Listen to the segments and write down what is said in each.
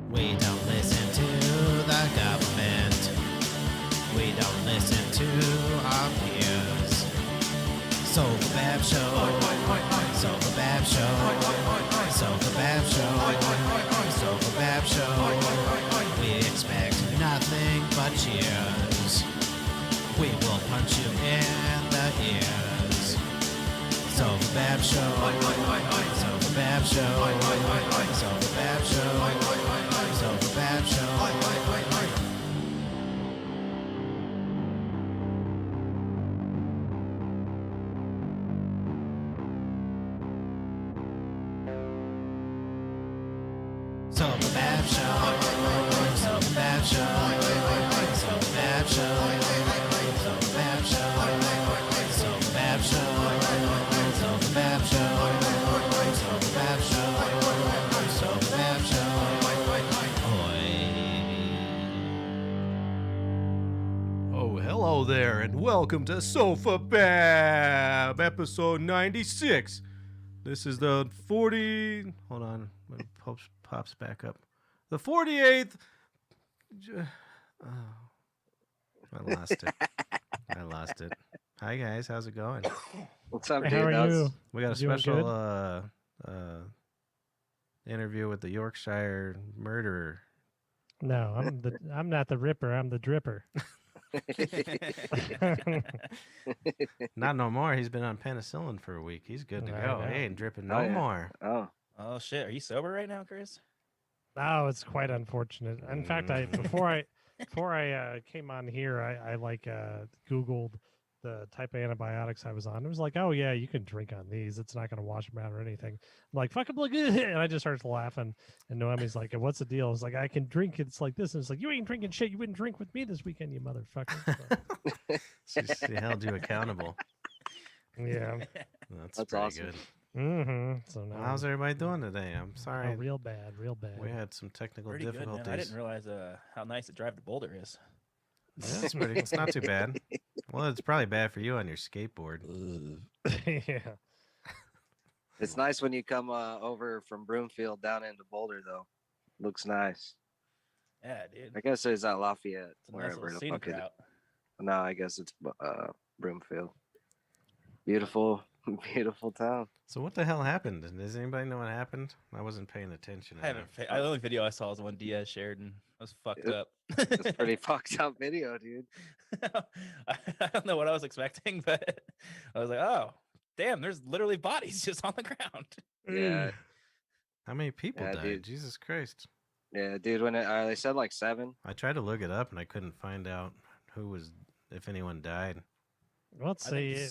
We don't listen to the government. We don't listen to our peers. SOFABAB show. SOFABAB show. SOFABAB show. SOFABAB show. We expect nothing but cheers. We will punch you in the ears. SOFABAB show. SOFABAB show. SOFABAB show. SOFABAB show. SOFABAB show. SOFABAB show. SOFABAB show. SOFABAB show. SOFABAB show. SOFABAB show. SOFABAB show. SOFABAB show. Oh, hello there, and welcome to SOFABAB, episode 96. This is the 40... Hold on, when it pops back up. The 48th... Oh, I lost it. Hi, guys. How's it going? What's up, dude? How are you? We got a Doing special interview with the Yorkshire murderer. No, I'm not the Ripper. I'm the Dripper. Not no more. He's been on penicillin for a week. He's good to I go. know. He ain't dripping no more. Oh shit! Are you sober right now, Chris? Oh, it's quite unfortunate. In fact, before I came on here, I Googled the type of antibiotics I was on. It was like, oh yeah, you can drink on these. It's not going to wash them out or anything. I'm like, fucking look at it. And I just started laughing. And Noemi's like, what's the deal? I was like, I can drink. It's like this. And it's like, you ain't drinking shit. You wouldn't drink with me this weekend, you motherfucker. So, She held you accountable. yeah. That's pretty awesome. good. Mm-hmm. So now, Well, how's everybody doing today? I'm sorry. oh, real bad. We had some technical Pretty good, difficulties. man. I didn't realize how nice the drive to Boulder is. Yeah, it's not too bad. Well, it's probably bad for you on your skateboard. yeah. It's nice when you come over from Broomfield down into Boulder, though. Looks nice. Yeah, dude. I guess it's at Lafayette, It's a nice wherever little the scenic fuck it is. route. No, I guess it's Broomfield. Beautiful, beautiful town. So what the hell happened? Does anybody know what happened? I wasn't paying attention. I haven't. The only video I saw was the one Diaz shared, and I was fucked up. It's a pretty fucked up video, dude. I don't know what I was expecting, but I was like, oh, damn! There's literally bodies just on the ground. Yeah, How many people Yeah, died? dude. Jesus Christ. yeah, dude. When they said like 7. I tried to look it up and I couldn't find out if anyone died. Let's I think see.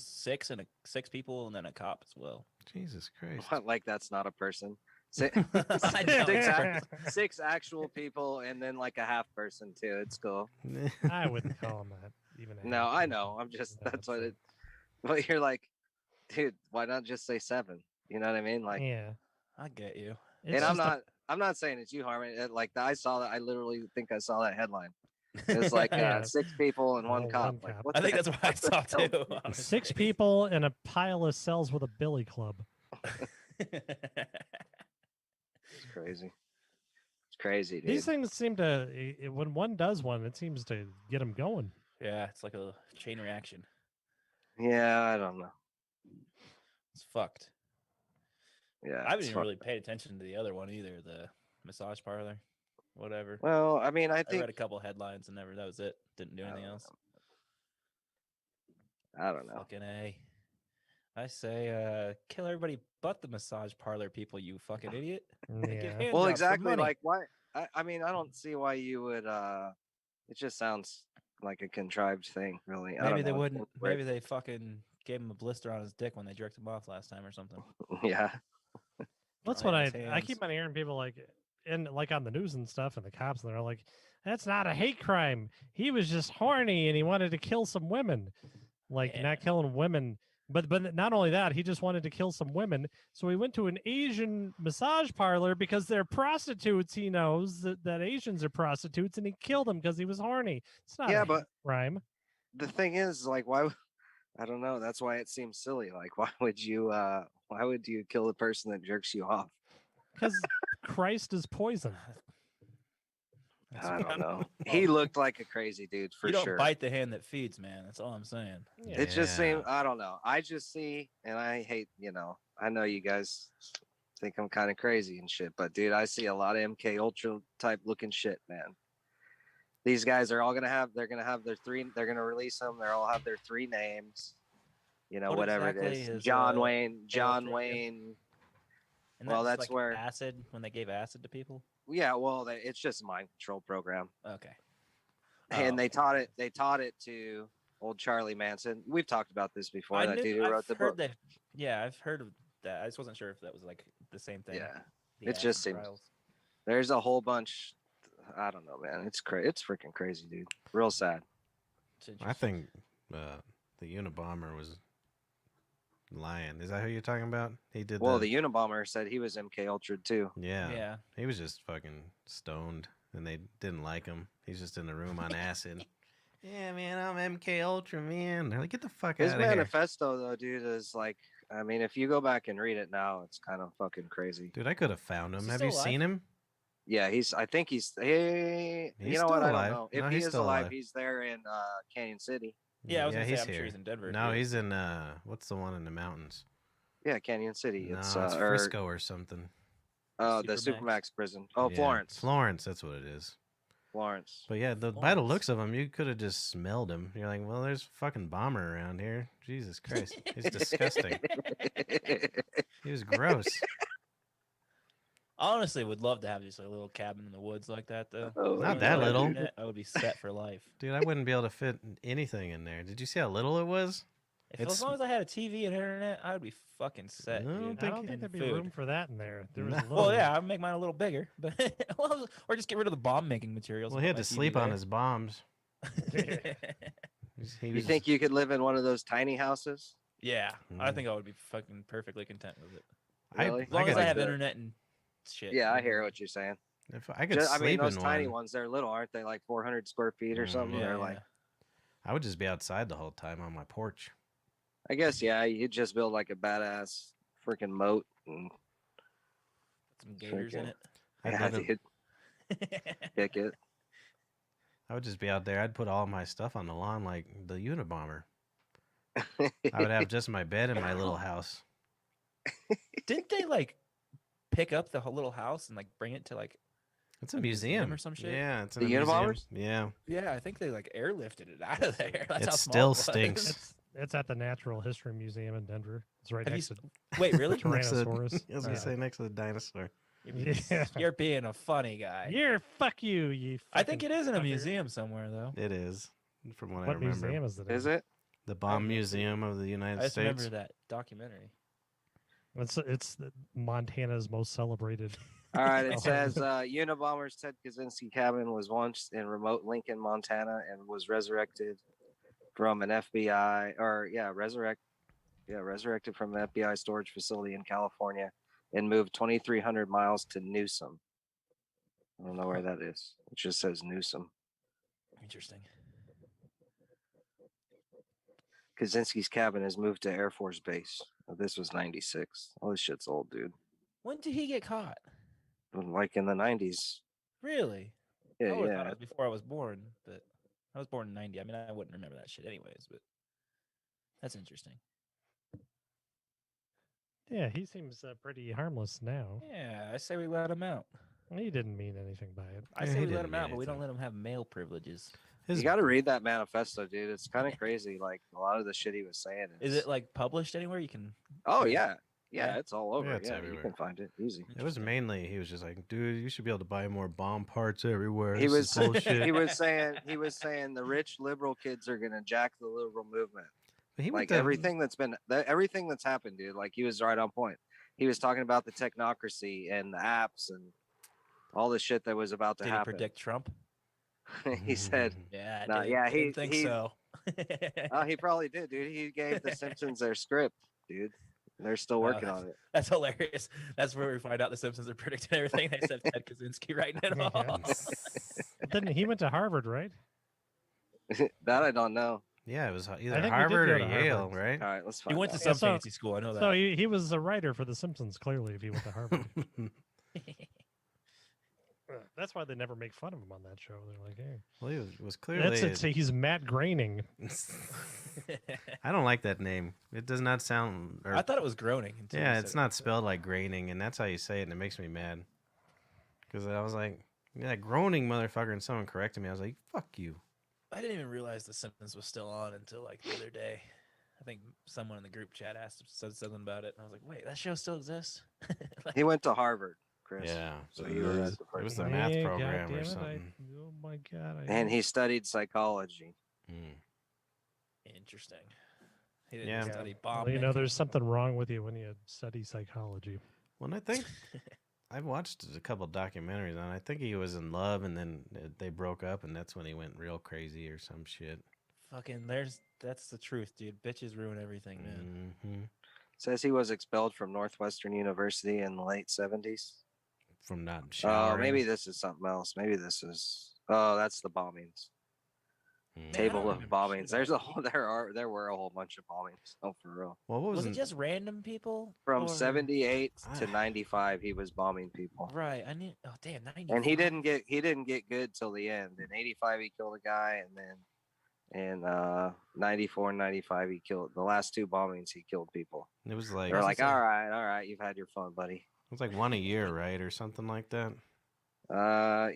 six people, and then a cop as well. Jesus Christ. Like that's not a person. Six, I know. six actual people, and then like a half person too. It's cool. I wouldn't call him that. Even No, I know. I'm just No, that's what it's it. But you're like, dude, why not just say 7? You know what I mean? Like, yeah. I get you. It's and I'm just a- not. I'm not saying it's you, Harmon. Like I saw that. I literally think I saw that headline. It's like Yeah. 6 people and one Oh, cop. one Like, cop. what I think the that's what I saw hell? too. honestly. 6 people in a pile of cells with a billy club. It's crazy. It's crazy, dude. These things seem to, when one does one, it seems to get them going. Yeah, it's like a chain reaction. Yeah, I don't know. It's fucked. Yeah, I it's haven't even really paid attention to the other one either. The massage parlor, whatever. Well, I mean, I I think read a couple headlines and never. That was it. Didn't do anything else. I don't know. Fucking A. I say, kill everybody but the massage parlor people, you fucking idiot. Give Yeah. hand Well, jobs for exactly. money. Like, why? I mean, I don't see why you would. It just sounds like a contrived thing, really. I Maybe don't they know. wouldn't. It's weird. Maybe they fucking gave him a blister on his dick when they jerked him off last time or something. Yeah. That's Oh, what yeah, I his keep hands. on hearing people like, and like on the news and stuff, and the cops, and they're like, that's not a hate crime. He was just horny and he wanted to kill some women. Like, Yeah. not killing women. But not only that, he just wanted to kill some women. So he went to an Asian massage parlor because they're prostitutes. He knows that Asians are prostitutes, and he killed them because he was horny. It's not Yeah, a but crime. the thing is, like, why? I don't know. That's why it seems silly. Like, why would you kill the person that jerks you off? Because Christ is poison. I don't know. Oh, He looked like a crazy dude for you don't sure. bite the hand that feeds, man. That's all I'm saying. Yeah. It just seemed, I don't know. I just see, and I hate, I know you guys think I'm kind of crazy and shit, but dude, I see a lot of MK Ultra type looking shit, man. These guys are all they're gonna have their three, they're gonna release them. They'll all have their three names, What whatever exactly it is. is, John Wayne, John Ultra, yeah. Wayne. And Well, that's that's like where- acid when they gave acid to people. Yeah, well, it's just a mind control program. Okay. And Oh, they taught it to old Charlie Manson. We've talked about this before. That dude who I've wrote the heard book. that. Yeah, I've heard of that. I just wasn't sure if that was like the same thing. Yeah, the it just acid seems- trials. there's a whole bunch. I don't know, man. It's It's freaking crazy, dude. Real sad. It's I interesting. think the Unabomber was lying. Is that who you're talking about? He did. Well, the Unabomber said he was MK Ultra too. yeah, Yeah. he was just fucking stoned, and they didn't like him. He's just in the room on acid. Yeah, man, I'm MK Ultra, man. They're like, get the fuck His out of here. manifesto, though, dude, is like, I mean, if you go back and read it now, it's kind of fucking crazy. Dude, I could have found him. Is he Have you still seen him? Yeah, I think he's, hey, He's you know what? still I alive. don't know. If No, he he's is still alive, alive. he's there in Canyon City. Yeah, I was gonna say, he's I'm here. sure he's in Denver. No, too. he's in what's the one in the mountains? Yeah, Canyon City. No, It's, it's Frisco or something. the Supermax. Supermax prison. Oh, Yeah, Florence. Florence, that's what it is. Florence. But yeah, by the Florence. looks of him, you could have just smelled him. You're like, well, there's a fucking bomber around here. Jesus Christ, he's disgusting. He was gross. I honestly would love to have just a little cabin in the woods like that, though. Oh, Not Even that though I have little. internet, I would be set for life. Dude, I wouldn't be able to fit anything in there. Did you see how little it was? If, It's- as long as I had a TV and internet, I would be fucking set. No, dude. I don't think And there'd be food. room for that in there. There was No. a little, Well, yeah, I'd make mine a little bigger, but or just get rid of the bomb making materials. Well, and he put had to my sleep TV on there. his bombs. He You was- think you could live in one of those tiny houses? Yeah, I Mm. think I would be fucking perfectly content with it. Really? As long as could- I have the- internet and shit. Yeah, I hear what you're saying. If I could I mean, sleep those in tiny one, ones, they're little, aren't they? Like 400 square feet or Mm, something. Yeah, They're yeah. like, I would just be outside the whole time on my porch. I guess, yeah, you'd just build like a badass freaking moat. And, Put some gators in it. I'd, yeah, let him- dude, kick it. I would just be out there. I'd put all my stuff on the lawn like the Unabomber. I would have just my bed in my little house. Didn't they like pick up the whole little house and like bring it to like? It's a Like a museum museum or some shit? Yeah, it's in The a museum. Unibombers? Yeah, Yeah, I think they like airlifted it out of there. That's It how small still was. stinks. it's at the Natural History Museum in Denver. It's right Have you next to Wait, really? Next to the- Tyrannosaurus. I was gonna say next to the dinosaur. Yeah. You're being a funny guy. Fuck you, you. I think it fucking is in a fucker. museum somewhere though. It is, from what I What remember. museum is it? Is in? it? The Bomb remember. Museum of the I United just States. remember that documentary. It's Montana's most celebrated. All right, it Oh. says Unabomber's Ted Kaczynski cabin was once in remote Lincoln, Montana, and was resurrected from an FBI resurrected from an FBI storage facility in California and moved 2,300 miles to Newsom. I don't know where that is. It just says Newsom. Interesting. Kaczynski's cabin has moved to Air Force Base. Oh, this was 96. All this shit's old, dude. When did he get caught? Like in the 90s. Really? Yeah, I would've thought yeah. it was before I was born, but I was born in '90. I mean, I wouldn't remember that shit anyways, but that's interesting. Yeah, he seems pretty harmless now. Yeah, I say we let him out. He didn't mean anything by it. I Yeah, say he we let didn't him out, mean but we don't anything. let him have male privileges. His- You got to read that manifesto, dude. It's kind of crazy. Like a lot of the shit he was saying. Is it like published anywhere? You can. Oh yeah, yeah. Yeah? It's all over. Yeah, Yeah, it's you everywhere. can find it easy. It was mainly he was just like, dude, you should be able to buy more bomb parts everywhere. He This is was bullshit. he was saying the rich liberal kids are gonna jack the liberal movement. But he went Like to- everything everything that's happened, dude. Like he was right on point. He was talking about the technocracy and the apps and all the shit that was about to Did he happen. predict Trump? He said, Yeah. No, dude, yeah, I didn't he- think he- so. "Oh, he probably did, dude. He gave the Simpsons their script, dude. They're still working on it." That's hilarious. That's where we find out the Simpsons are predicting everything. They said Ted Kaczynski writing it Yeah. all. Didn't he went to Harvard, right? That I don't know. Yeah, it was either think we did Harvard go or to Yale, Harvard. right? All right, let's He find went to out. some so- fancy school. I know that. So he was a writer for The Simpsons, clearly, if he went to Harvard. That's why they never make fun of him on that show. They're like, hey, Well, he was clearly. that's it. He's Matt Groening. I don't like that name. It does not sound. I thought it was groaning. until you Yeah, said it's it. not spelled like graining, and that's how you say it, and it makes me mad. Because I was like, yeah, groaning motherfucker, and someone corrected me. I was like, fuck you. I didn't even realize the sentence was still on until like the other day. I think someone in the group chat said something about it, and I was like, "Wait, that show still exists?" He went to Harvard, Chris. Yeah, So it you were was, at the it was first the one. math Hey, program or goddammit, something. oh my god! And he studied psychology. Mm. Interesting. He didn't Yeah. study Well, bombing. you know, there's something wrong with you when you study psychology. Well, and I think I've watched a couple documentaries on it. I think he was in love, and then they broke up, and that's when he went real crazy or some shit. Fucking, that's the truth, dude. Bitches ruin everything, man. Mm-hmm. Says he was expelled from Northwestern University in the late 70s. From not Oh, showering. maybe this is something else. Maybe this is. Oh, that's the bombings. Mm. Man, I Table don't of remember shit bombings. There's a about whole. There were a whole bunch of bombings. Oh, for real. Well, what Was was it just random people? From or- 78 to Ah. 95, he was bombing people. Right. I need. Oh damn. 95. And he didn't get good till the end. In 85, he killed a guy, and then in 94 and 95, he killed the last two bombings. He killed people. It was like They're was like, gonna say- all right, you've had your fun, buddy. it was like one a year, right, or something like that.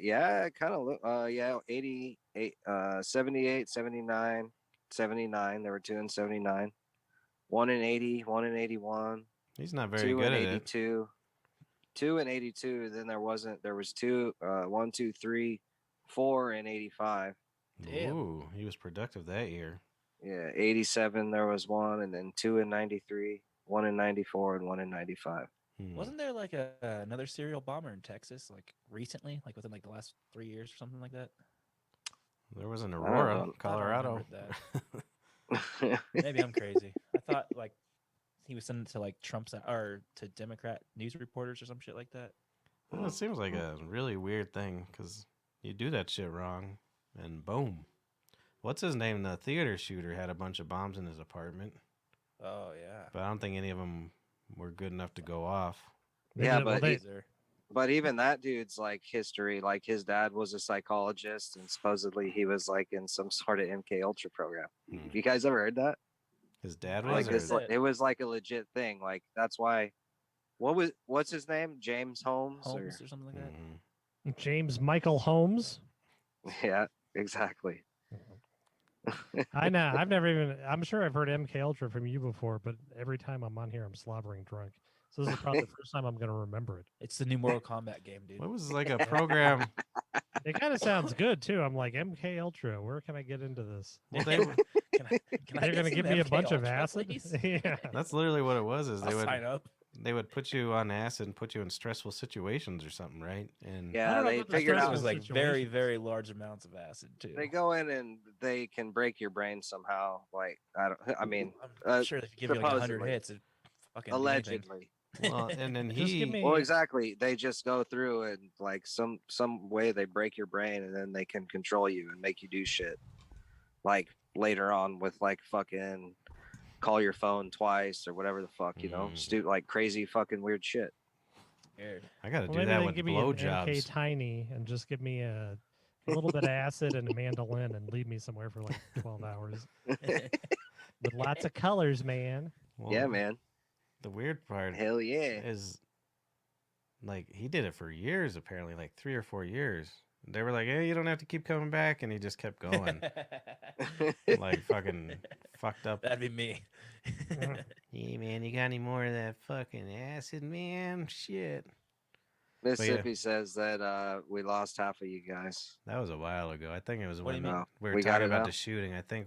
Yeah, kind of look. Yeah, 88, 78, 79, 79. There were two in 79, one in 80, one in 81, He's not very two good in at it. 82, two in 82. Then there was two, 1, 2, 3, 4 in 85. Damn. Ooh, he was productive that year. Yeah, 87. There was one, and then two in 93, one in 94, and one in 95. Hmm. Wasn't there like another serial bomber in Texas, like recently, like within like the last 3 years or something like that? There was an don't Aurora, know. I thought I Colorado. remembered Maybe I'm crazy. I thought like he was sending it to like Trump's or to Democrat news reporters or some shit like that. Well, it seems like a really weird thing because you do that shit wrong, and boom. What's his name? The theater shooter had a bunch of bombs in his apartment, Oh yeah. but I don't think any of them were good enough to go off. Yeah, Well, but they- But even that dude's like history, like his dad was a psychologist, and supposedly he was like in some sort of MK Ultra program. Hmm. You guys ever heard that? His dad I was, Like or it's it. it was like a legit thing. Like that's why. What's his name? James Holmes. Holmes or something like that. Mhm. James Michael Holmes. Yeah, exactly. I know. I've never even. I'm sure I've heard MK Ultra from you before, but every time I'm on here, I'm slobbering drunk. So this is probably the first time I'm going to remember it. It's the new Mortal Kombat game, dude. What was like a program? It kind of sounds good too. I'm like MK Ultra. Where can I get into this? Well, they, Can I They're get going to some give me a MK bunch of Ultra, acid. please? Yeah. that's literally what it was. Is I'll sign up. they would put you on acid and put you in stressful situations or something, right? And I Yeah, don't know they about the figured It stressful out. was like very, situations. very large amounts of acid too. They go in and they can break your brain somehow. Like I mean, I'm sure if you give you like 100 supposedly. hits, it fucking do anything. allegedly. well, and then Just give he. me- Well, exactly. They just go through and like some way they break your brain, and then they can control you and make you do shit. Like later on with like fucking call your phone twice or whatever the fuck, you know, Mm. just do like crazy fucking weird shit. Weird. I got to Well, do maybe that they with give me an MK blowjobs. Tiny and just give me a little bit of acid and a mandolin and leave me somewhere for like 12 hours with lots of colors, man. Well, Yeah, man. The weird part Hell yeah. is, like, he did it for years. Apparently, like 3 or 4 years. They were like, "Hey, you don't have to keep coming back," and he just kept going, like fucking fucked up. That'd be me. Hey, man, you got any more of that fucking acid, man? Shit. Mississippi says that we lost half of you guys. That was a while ago. I think it was What do when you mean? we were We got talking it about now? the shooting. I think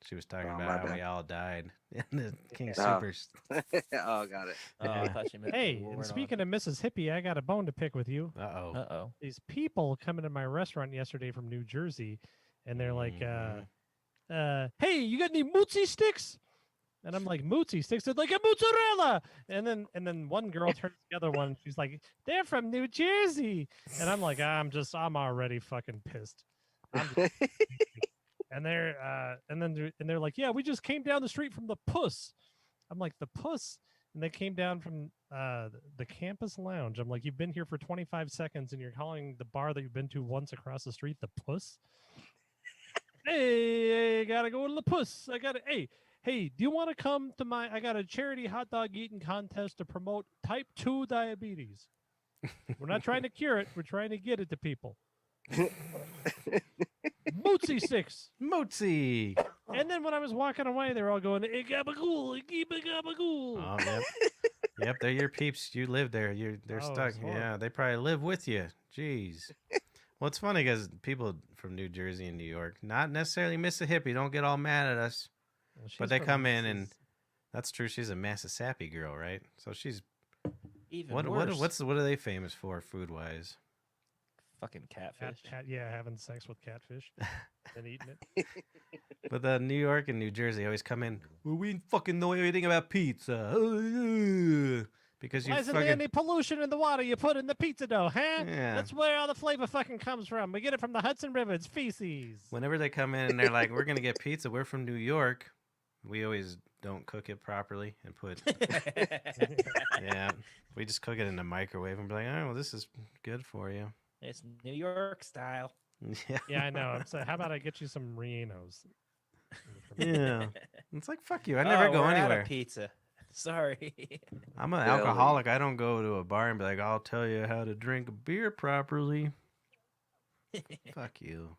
she was talking Oh, my about how bad. we all died in the King Oh. Supers. Oh, got it. Oh, I thought you meant Hey, and speaking of Mississippi, I got a bone to pick with you. Uh-oh. oh, These people coming to my restaurant yesterday from New Jersey, and they're like, "Hey, you got any moozzie sticks?" And I'm like, "Moozzie sticks?" They're like, "A mozzarella." And then one girl turns to the other one. She's like, "They're from New Jersey." And I'm like, I'm already fucking pissed. And they're like, "Yeah, we just came down the street from the Puss." I'm like, "The Puss and they came down from the campus lounge. I'm like, you've been here for 25 seconds, and you're calling the bar that you've been to once across the street the Puss. Hey, I gotta go to the Puss. Hey, do you want to come to I got a charity hot dog eating contest to promote type 2 diabetes. We're not trying to cure it. We're trying to get it to people. Mootsie sticks. Mootsie. And then when I was walking away, they were all going, gabagool, gabagool. Oh, yep. Yep, they're your peeps. You live there. They're Oh, stuck. it's horrible. Yeah, they probably live with you. Jeez. Well, it's funny because people from New Jersey and New York, not necessarily Mississippi, don't get all mad at us. Well, But she's they from come in and Mississippi. that's true. She's a Mississippi girl, right? So she's Even what worse. what are they famous for food wise? Fucking catfish. Having sex with catfish and eating it. But the New York and New Jersey always come in. Well, we fucking know everything about pizza. Because you Why isn't there fucking any pollution in the water you put in the pizza dough, huh? Yeah. That's where all the flavor fucking comes from. We get it from the Hudson River. It's feces. Whenever they come in and they're like, "We're gonna get pizza. We're from New York." We always don't cook it properly and put yeah. We just cook it in the microwave and be like, "Oh, well, this is good for you." It's New York style. Yeah. Yeah, I know. So how about I get you some Rienos? Yeah. It's like fuck you. I never go we're out of anywhere. pizza. Sorry. I'm an Really? alcoholic. I don't go to a bar and be like, "I'll tell you how to drink a beer properly." Fuck you.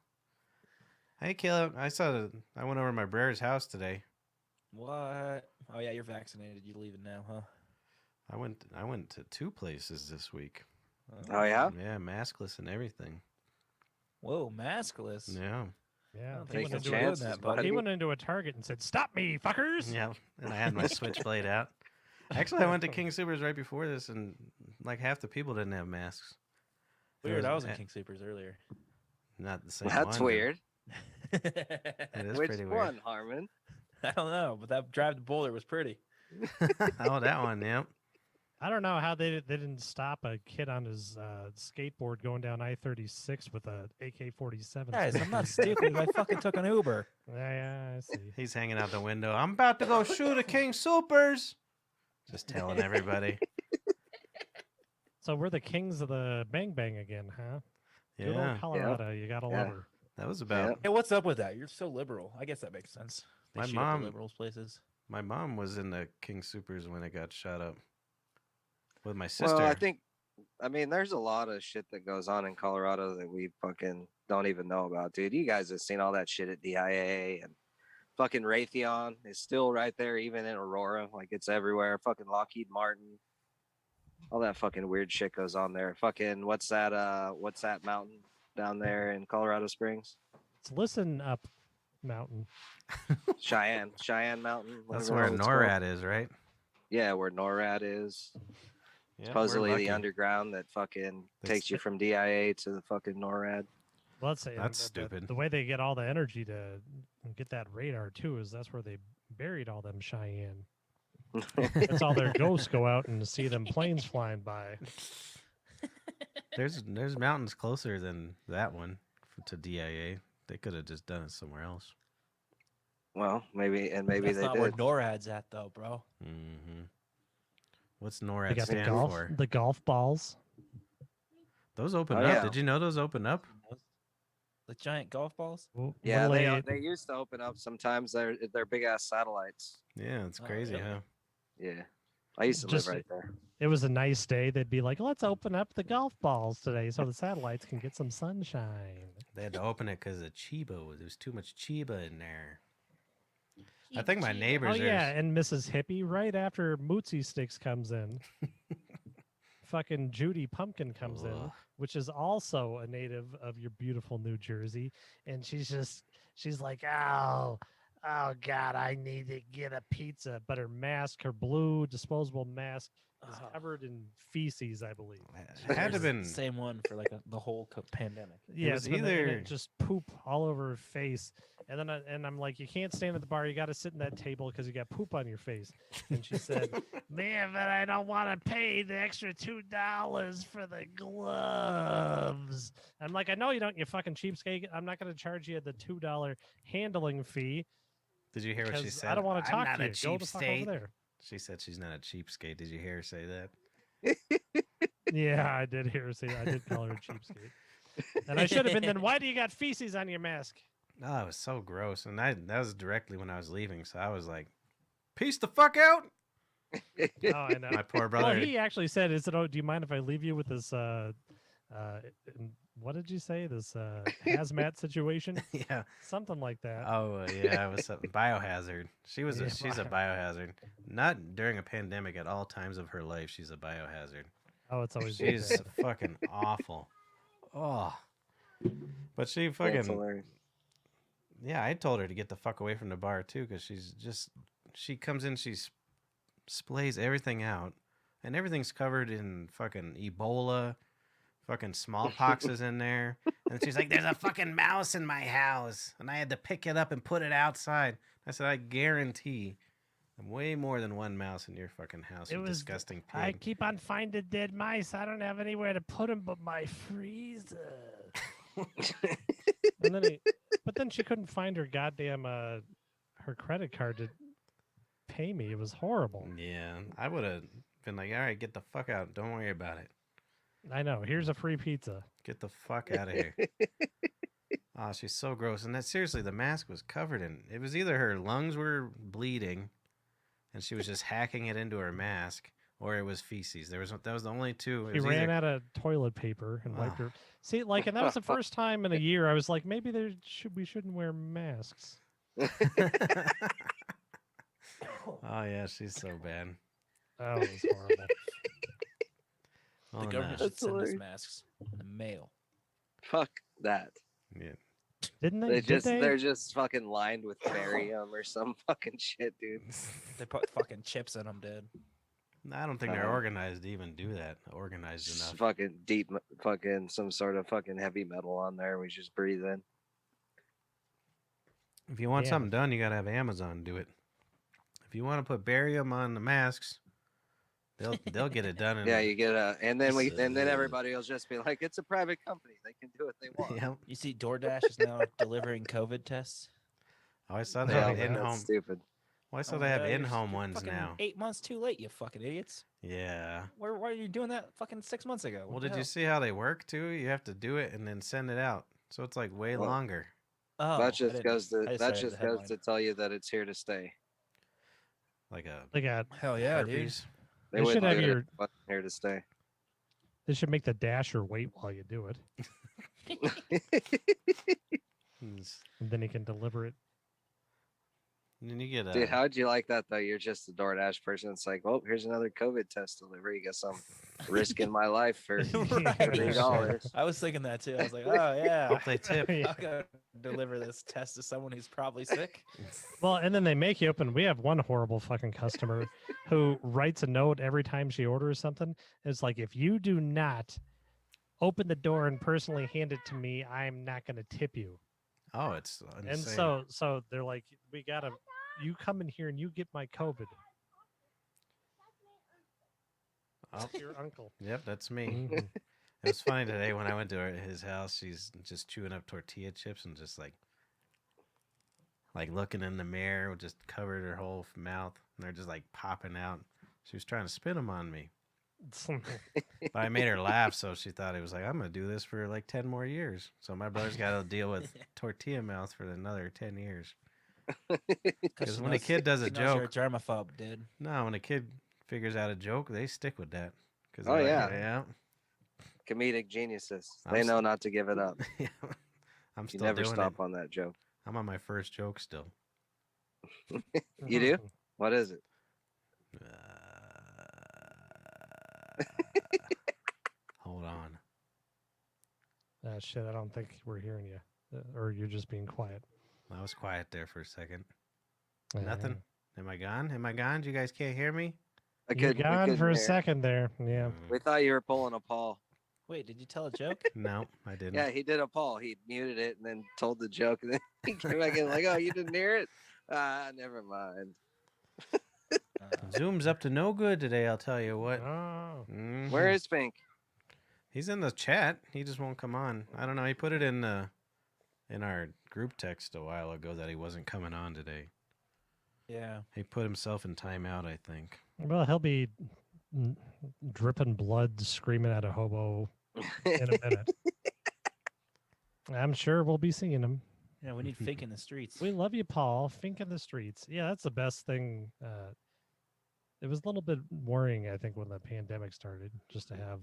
Hey, Caleb. I went over to my brother's house today. What? Oh yeah, you're vaccinated. You leaving now, huh? I went to 2 places this week. Oh yeah. Yeah, maskless and everything. Whoa, maskless. Yeah. Yeah, don't he think Take went, a that's into doing chance, that, buddy. he went into a Target and said, "Stop me, fuckers!" Yeah. And I had my switchblade out. Actually, I went to King Supers right before this, and like half the people didn't have masks. It Weird. I was in eh, King Supers earlier. Not the same That's one, but weird. It is Which pretty one, weird. Harmon? I don't know, but that drive to Boulder was pretty. Oh, that one, yep. I don't know how they didn't stop a kid on his skateboard going down I-36 with a AK-47. Guys, I'm not stupid. I fucking took an Uber. Yeah, I see. He's hanging out the window. I'm about to go shoot at King Supers. Just telling everybody. So we're the kings of the bang bang again, huh? Good old Yeah, Colorado, you gotta Yeah. love her. that was about. Yeah. Hey, what's up with that? You're so liberal. I guess that makes sense. They My shoot up mom- the liberals places. My mom was in the King Supers when it got shot up with my sister. Well, I mean, there's a lot of shit that goes on in Colorado that we fucking don't even know about, dude. You guys have seen all that shit at DIA and fucking Raytheon is still right there, even in Aurora. Like it's everywhere. Fucking Lockheed Martin. All that fucking weird shit goes on there. Fucking what's that mountain down there in Colorado Springs? It's Listen Up Mountain. Cheyenne Mountain. That's whatever where it's called. NORAD is, right? Yeah, where NORAD is. Yeah, Supposedly we're the lucky. underground that fucking That's- takes you from DIA to the fucking NORAD. Well, let's say That's the- stupid. The way they get all the energy to get that radar too is that's where they buried all them Cheyenne. That's all their ghosts go out and see them planes flying by. There's mountains closer than that one to DIA. They could have just done it somewhere else. Well, maybe That's they not where did. NORAD's at, though, bro. Mm-hmm. What's They NORAD got stand for? the golf balls. Those open Oh, up. yeah. Did you know those open up? The giant golf balls. Yeah, What'll they used to open up sometimes. They're big ass satellites. Yeah, it's Oh, crazy, really? huh? Yeah, I used to Just- live right there. It was a nice day. They'd be like, "Let's open up the golf balls today, so the satellites can get some sunshine." They had to open it because of Chiba. There was too much Chiba in there. I think my Oh neighbors yeah, are. and Mrs. Hippie, right after Mootsie Sticks comes in, fucking Judy Pumpkin comes in, Ugh. which is also a native of your beautiful New Jersey, and she's like, oh God, I need to get a pizza, but her mask, her blue disposable mask, is Oh. covered in feces, I believe. It had to There's been. the same one for like the whole pandemic. Yeah, was it's been- and either- it just poop all over her face, and then I'm like, you can't stand at the bar. You got to sit in that table because you got poop on your face. And she said, "Man, but I don't want to pay the extra $2 for the gloves." I'm like, I know you don't, you fucking cheapskate. I'm not going to charge you the $2 handling fee Did you hear what she because said? I don't want to I'm talk not to a you. Go cheap the fuck state. over there. She said she's not a cheapskate. Did you hear her say that? Yeah, I did hear her say that. I did call her a cheapskate. And I should have been then, why do you got feces on your mask? Oh, it was so gross. And that was directly when I was leaving. So I was like, peace the fuck out. Oh, I know. My poor Well, brother. he actually said, "Is it? Oh, do you mind if I leave you with this? What did you say? This hazmat situation? Yeah. Something like that." Oh, yeah. It was something biohazard. She's a Yeah, biohazard. Not during a pandemic, at all times of her life. She's a biohazard. Oh, it's always She's bad. fucking awful. Oh. But she That's fucking. hilarious. Yeah, I told her to get the fuck away from the bar too, because she comes in, she splays everything out, and everything's covered in fucking Ebola, fucking smallpox is in there, and she's like, "There's a fucking mouse in my house, and I had to pick it up and put it outside." I said, "I guarantee, way more than one mouse in your fucking house, you disgusting pig." I keep on finding dead mice. I don't have anywhere to put them but my freezer. But then she couldn't find her goddamn her credit card to pay me. It was horrible. Yeah, I would have been like, "All right, get the fuck out. Don't worry about it. I know. Here's a free pizza. Get the fuck out of here." Oh, she's so gross. And that seriously, the mask was covered in. It was either her lungs were bleeding, and she was just hacking it into her mask, or it was feces. That was the only two. It She was ran either- out of toilet paper and wiped Ah. her. See, like, and that was the first time in a year I was like, maybe we shouldn't wear masks. Oh yeah, she's so bad. Oh, it was horrible. Oh, The no. government That's should send us hilarious. masks in the mail. Fuck that. Yeah. Didn't they? They Did just they? they're just fucking lined with barium or some fucking shit, dude. They put fucking chips in them, dude. I don't think they're Uh, organized to even do that. Organized Just enough. fucking deep, fucking some sort of fucking heavy metal on there. We just breathe in. If you want Yeah. something done, you gotta have Amazon do it. If you want to put barium on the masks, they'll get it done. In, Yeah, you get and then everybody will just be like, it's a private company. They can do what they want. Yeah. You see, DoorDash is now delivering COVID tests. Oh, I saw they Yeah, have that's in-home. stupid. Well, I saw Oh, they have yeah, you're in-home ones fucking now. 8 months too late, you fucking idiots. Yeah. Why are you doing that fucking 6 months ago? Well, What the did you hell? see how they work too? You have to do it and then send it out, so it's like way Well, longer. Oh, that I just didn't- goes to I just that read the just goes headline. to tell you that it's here to stay. Like a They got. Hell yeah, dude. herpes. They They should wouldn't have do it your- if it wasn't here to stay. They should make the dasher wait while you do it, Mm, and then he can deliver it. And then you get a. Dude, how'd you like that though? You're just a DoorDash person. It's like, well, here's another COVID test delivery. Guess I'm risking my life for Right. $3. I was thinking that too. I was like, oh yeah, Hope they tip. Yeah. I'll go deliver this test to someone who's probably sick. Well, and then they make you open. We have one horrible fucking customer who writes a note every time she orders something. It's like, if you do not open the door and personally hand it to me, I'm not going to tip you. Oh, it's insane. And so they're like, we gotta. You come in here and you get my COVID. Oh, Your uncle. yep, that's me. Mhm. It was funny today when I went to his house. She's just chewing up tortilla chips and just like looking in the mirror, just covered her whole mouth, and they're just like popping out. She was trying to spit them on me, but I made her laugh, so she thought it was like, I'm gonna do this for like 10 more years. So my brother's got to deal with tortilla mouth for another 10 years. Because she when a knows- kid does a she knows you're a joke, germaphobe, dude. no, when a kid figures out a joke, they stick with that. 'Cause Oh, they're yeah. yeah. Comedic geniuses. I'm They s- know not to give it up. Yeah. I'm You still never doing stop it. on that joke. I'm on my first joke still. You do? What is it? Hold on. Shit, I don't think we're hearing you, or you're just being quiet. I was quiet there for a second. Yeah. Nothing. Am I gone? Am I gone? You guys can't hear me? I You're couldn't- we gone couldn't for a hear. second there. Yeah. We thought you were pulling a Paul. Wait, did you tell a joke? No, I didn't. Yeah, he did a Paul. He muted it and then told the joke, and then he came back in like, "Oh, you didn't hear it? Ah, never mind." Zoom's up to no good today, I'll tell you what. Oh. Mhm. Where is Pink? He's in the chat. He just won't come on. I don't know. He put it in our group text a while ago that he wasn't coming on today. Yeah. He put himself in timeout, I think. Well, he'll be dripping blood, screaming at a hobo in a minute. I'm sure we'll be seeing him. Yeah, we need Fink in the streets. We love you, Paul. Fink in the streets. Yeah, that's the best thing. It was a little bit worrying, I think, when the pandemic started, just to have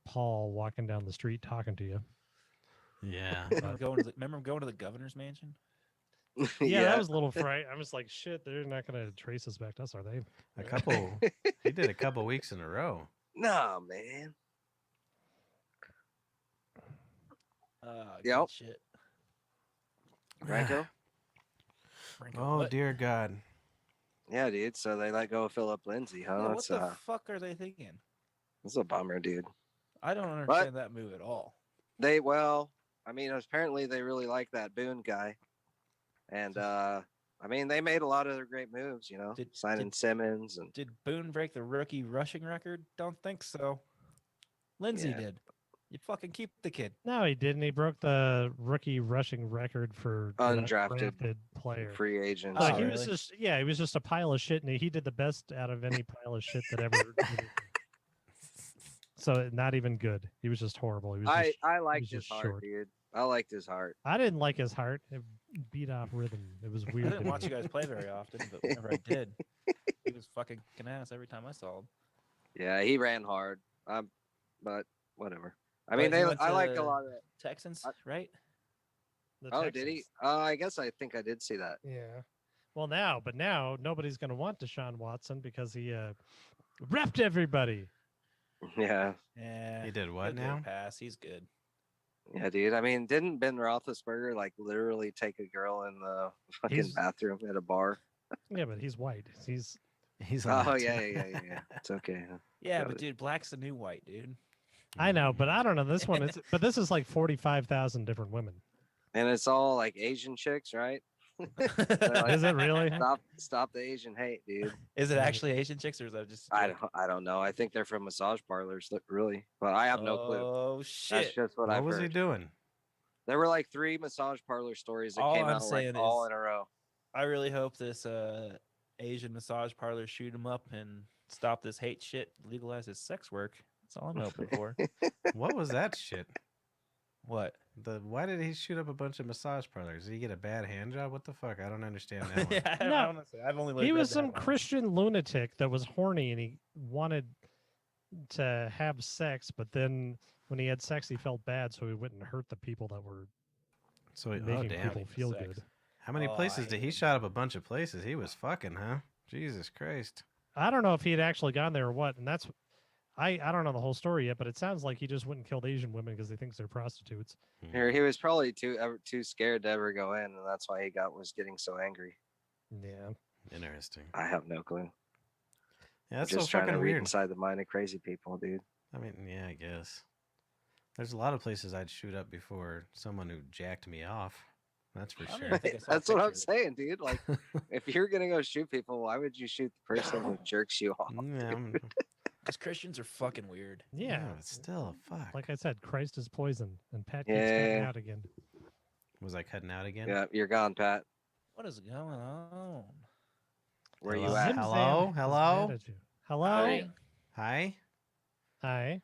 Paul walking down the street talking to you. Yeah. Remember going to the governor's mansion? Yeah, that was a little fright. I was like, shit, they're not going to trace us back to us, are they? He did a couple weeks in a row. No, man. Yep. Yep. Shit. Franco? Franco, Oh, what? dear God. Yeah, dude. So they let go of Philip Lindsay, huh? Yeah, what That's the fuck are they thinking? that's a bummer, dude. I don't understand that move at all. I mean, apparently they really like that Boone guy. And I mean, they made a lot of their great moves, you know, signing Simmons and Did Boone break the rookie rushing record? Don't think so. Lindsay Yeah. did. You fucking keep the kid. No, he didn't. He broke the rookie rushing record for an Undrafted player. free agents. Oh, He was really? just he was just a pile of shit, and he did the best out of any pile of shit that ever. So not even good. He was just horrible. He was. I liked was his just heart, short. dude. I liked his heart. I didn't like his heart. It beat off rhythm. It was I weird. didn't watch you guys play very often, but whenever I did, he was fucking kicking ass every time I saw him. Yeah, he ran hard. But whatever. I But mean, he went I liked a to lot of it. Texans, right? The Oh, did he? Texans. I guess I think I did see that. Yeah. Well, now nobody's going to want Deshaun Watson because he repped everybody. Yeah, Yeah. He did what he'll get a now? Pass. He's good. yeah, dude. I mean, didn't Ben Roethlisberger like literally take a girl in the fucking He's- bathroom at a bar? Yeah, but he's white. He's He's on Oh that yeah, team. yeah. It's okay. Huh? Yeah, Got but it. dude, black's the new white, dude. I know, but I don't know. This one is, but this is like 45,000 different women. And it's all like Asian chicks, right? Like, Is it really? Stop the Asian hate, dude. Is it actually Asian chicks or is that just? I don't know. I think they're from massage parlors, really, but I have no clue. Oh That's shit! just what What I've was he heard. doing? There were like 3 massage parlor stories that All came I'm out like saying all is- in a row. I really hope this Asian massage parlor shoot him up and stop this hate shit, legalize his sex work. That's all I'm hoping for. What was that shit? What? Why did he shoot up a bunch of massage parlors? Did he get a bad hand job? What the fuck? I don't understand that one. Yeah, No. honestly, I've only He read was that some one. Christian lunatic that was horny and he wanted to have sex, but then when he had sex, he felt bad, so he went and hurt the people that were So, oh making damn. people feel Sex. good. How many Oh, I places did he hate shot up a bunch of places? He was fucking, huh? Jesus Christ. I don't know if he had actually gone there or what, and that's I don't know the whole story yet, but it sounds like he just went and killed Asian women because he thinks they're prostitutes. He was probably too scared to ever go in, and that's why he was getting so angry. Yeah. Interesting. I have no clue. Yeah, that's Just so trying to fucking read weird. inside the mind of crazy people, dude. I mean, yeah, I guess. There's a lot of places I'd shoot up before someone who jacked me off. That's for I don't sure. even think I saw a That's what I'm picture of it. saying, dude. Like, if you're gonna go shoot people, why would you shoot the person who jerks you off? Yeah, Because Christians are fucking weird. Yeah. but still, fuck. Like I said, Christ is poison, and Pat keeps cutting Yeah. out again. Was I cutting out again? Yeah, you're gone, Pat. What is going on? Where Hello? you at? Zim Hello? Zam is Hello? mad at you. Hello? Hi. Hi? Hi.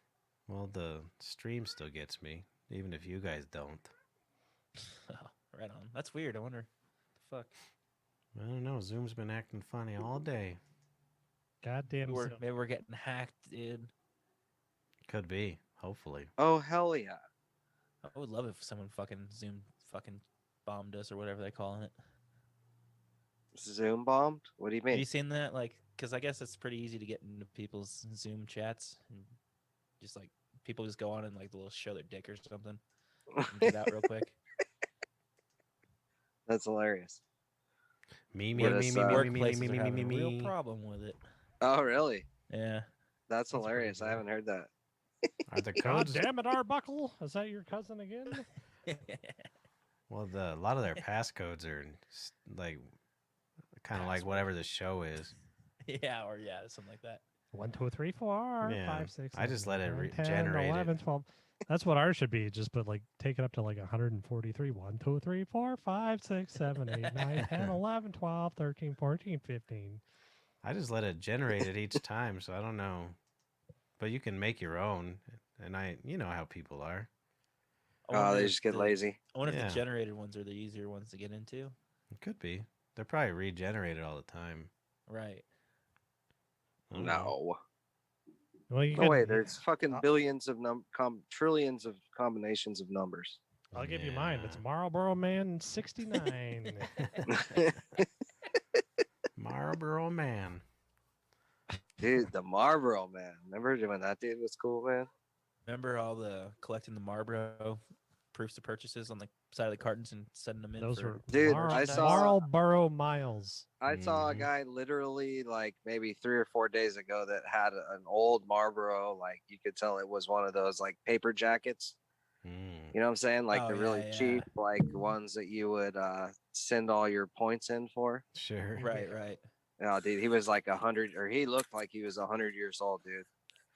Well, the stream still gets me, even if you guys don't. Oh, right on. That's weird. I wonder. The fuck. I don't know. Zoom's been acting funny all day. Goddamn. Zim. Maybe we're getting hacked, dude. Could be. Hopefully. Oh hell yeah! I would love if someone fucking Zoom fucking bombed us or whatever they call it. Zoom bombed? What do you Have you mean? seen that? Like, because I guess it's pretty easy to get into people's Zoom chats and just like people just go on and like they'll show their dick or something and get out real quick. That's hilarious. Me, me, What me, is, me, me, me, me, Workplaces me, are me, me, having me, a real me. problem with it. Oh really? Yeah. That's pretty hilarious. I good. haven't heard that. Are the God codes? damn it, Arbuckle. Is that your cousin again? Well, a lot of their passcodes are like kind of like whatever the show is. Yeah, or yeah, something like that. 1, 2, 3, 4, Yeah, 5, 6. I just let it 7, 8, 9, 10, generate it. 11, 12. That's what ours should be. Just put like take it up to like 143. 1, 2, 3, 4, 5, 6, 7, 8, 9, 10, 11, 12, 13, 14, 15. I just let it generate it each time, so I don't know. But you can make your own, and you know how people are. I Oh, wonder they if just get the- lazy. I wonder if Yeah. the generated ones are the easier ones to get into. It could be. They're probably regenerated all the time. Right. I don't know. No. Well, you No could, way. There's fucking uh, billions of trillions of combinations of numbers. I'll give you mine. It's Yeah. Marlboro Man 69. Marlboro Man. Dude, the Marlboro man. Remember when that dude was cool, man? Remember all the collecting the Marlboro proofs of purchases on the side of the cartons and sending them in Those for were Dude, I saw- Marlboro Miles. I saw a Mhm. guy literally like maybe 3 or 4 days ago that had an old Marlboro, like you could tell it was one of those like paper jackets. Mm. You know what I'm saying? Like Oh, the really yeah, cheap, like ones that you would send all your points in for. Sure. right. Oh, dude, he was like 100, or he looked like he was 100 years old, dude.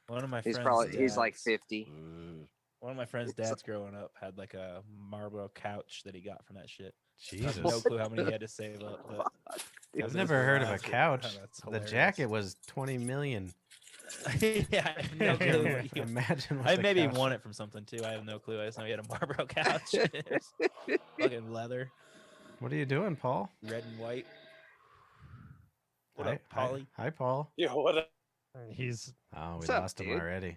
One of my He's friends he's like dads- 50. One of my friends' dads growing up had like a Marlboro couch that he got from that shit. I have Jesus. no clue how many he had to save up. But I've Those never heard of a garage- couch. that's The hilarious. jacket was 20 million. Yeah, I have no clue. what he- Imagine. What I the maybe couch- won it from something too. I have no clue. I just know he had a Marlboro couch. It's fucking leather, What are you doing, Paul? red and white. What Hi, up, Polly? Hi, Paul. Yo, what up? He's Oh, we What's up, lost him dude? already.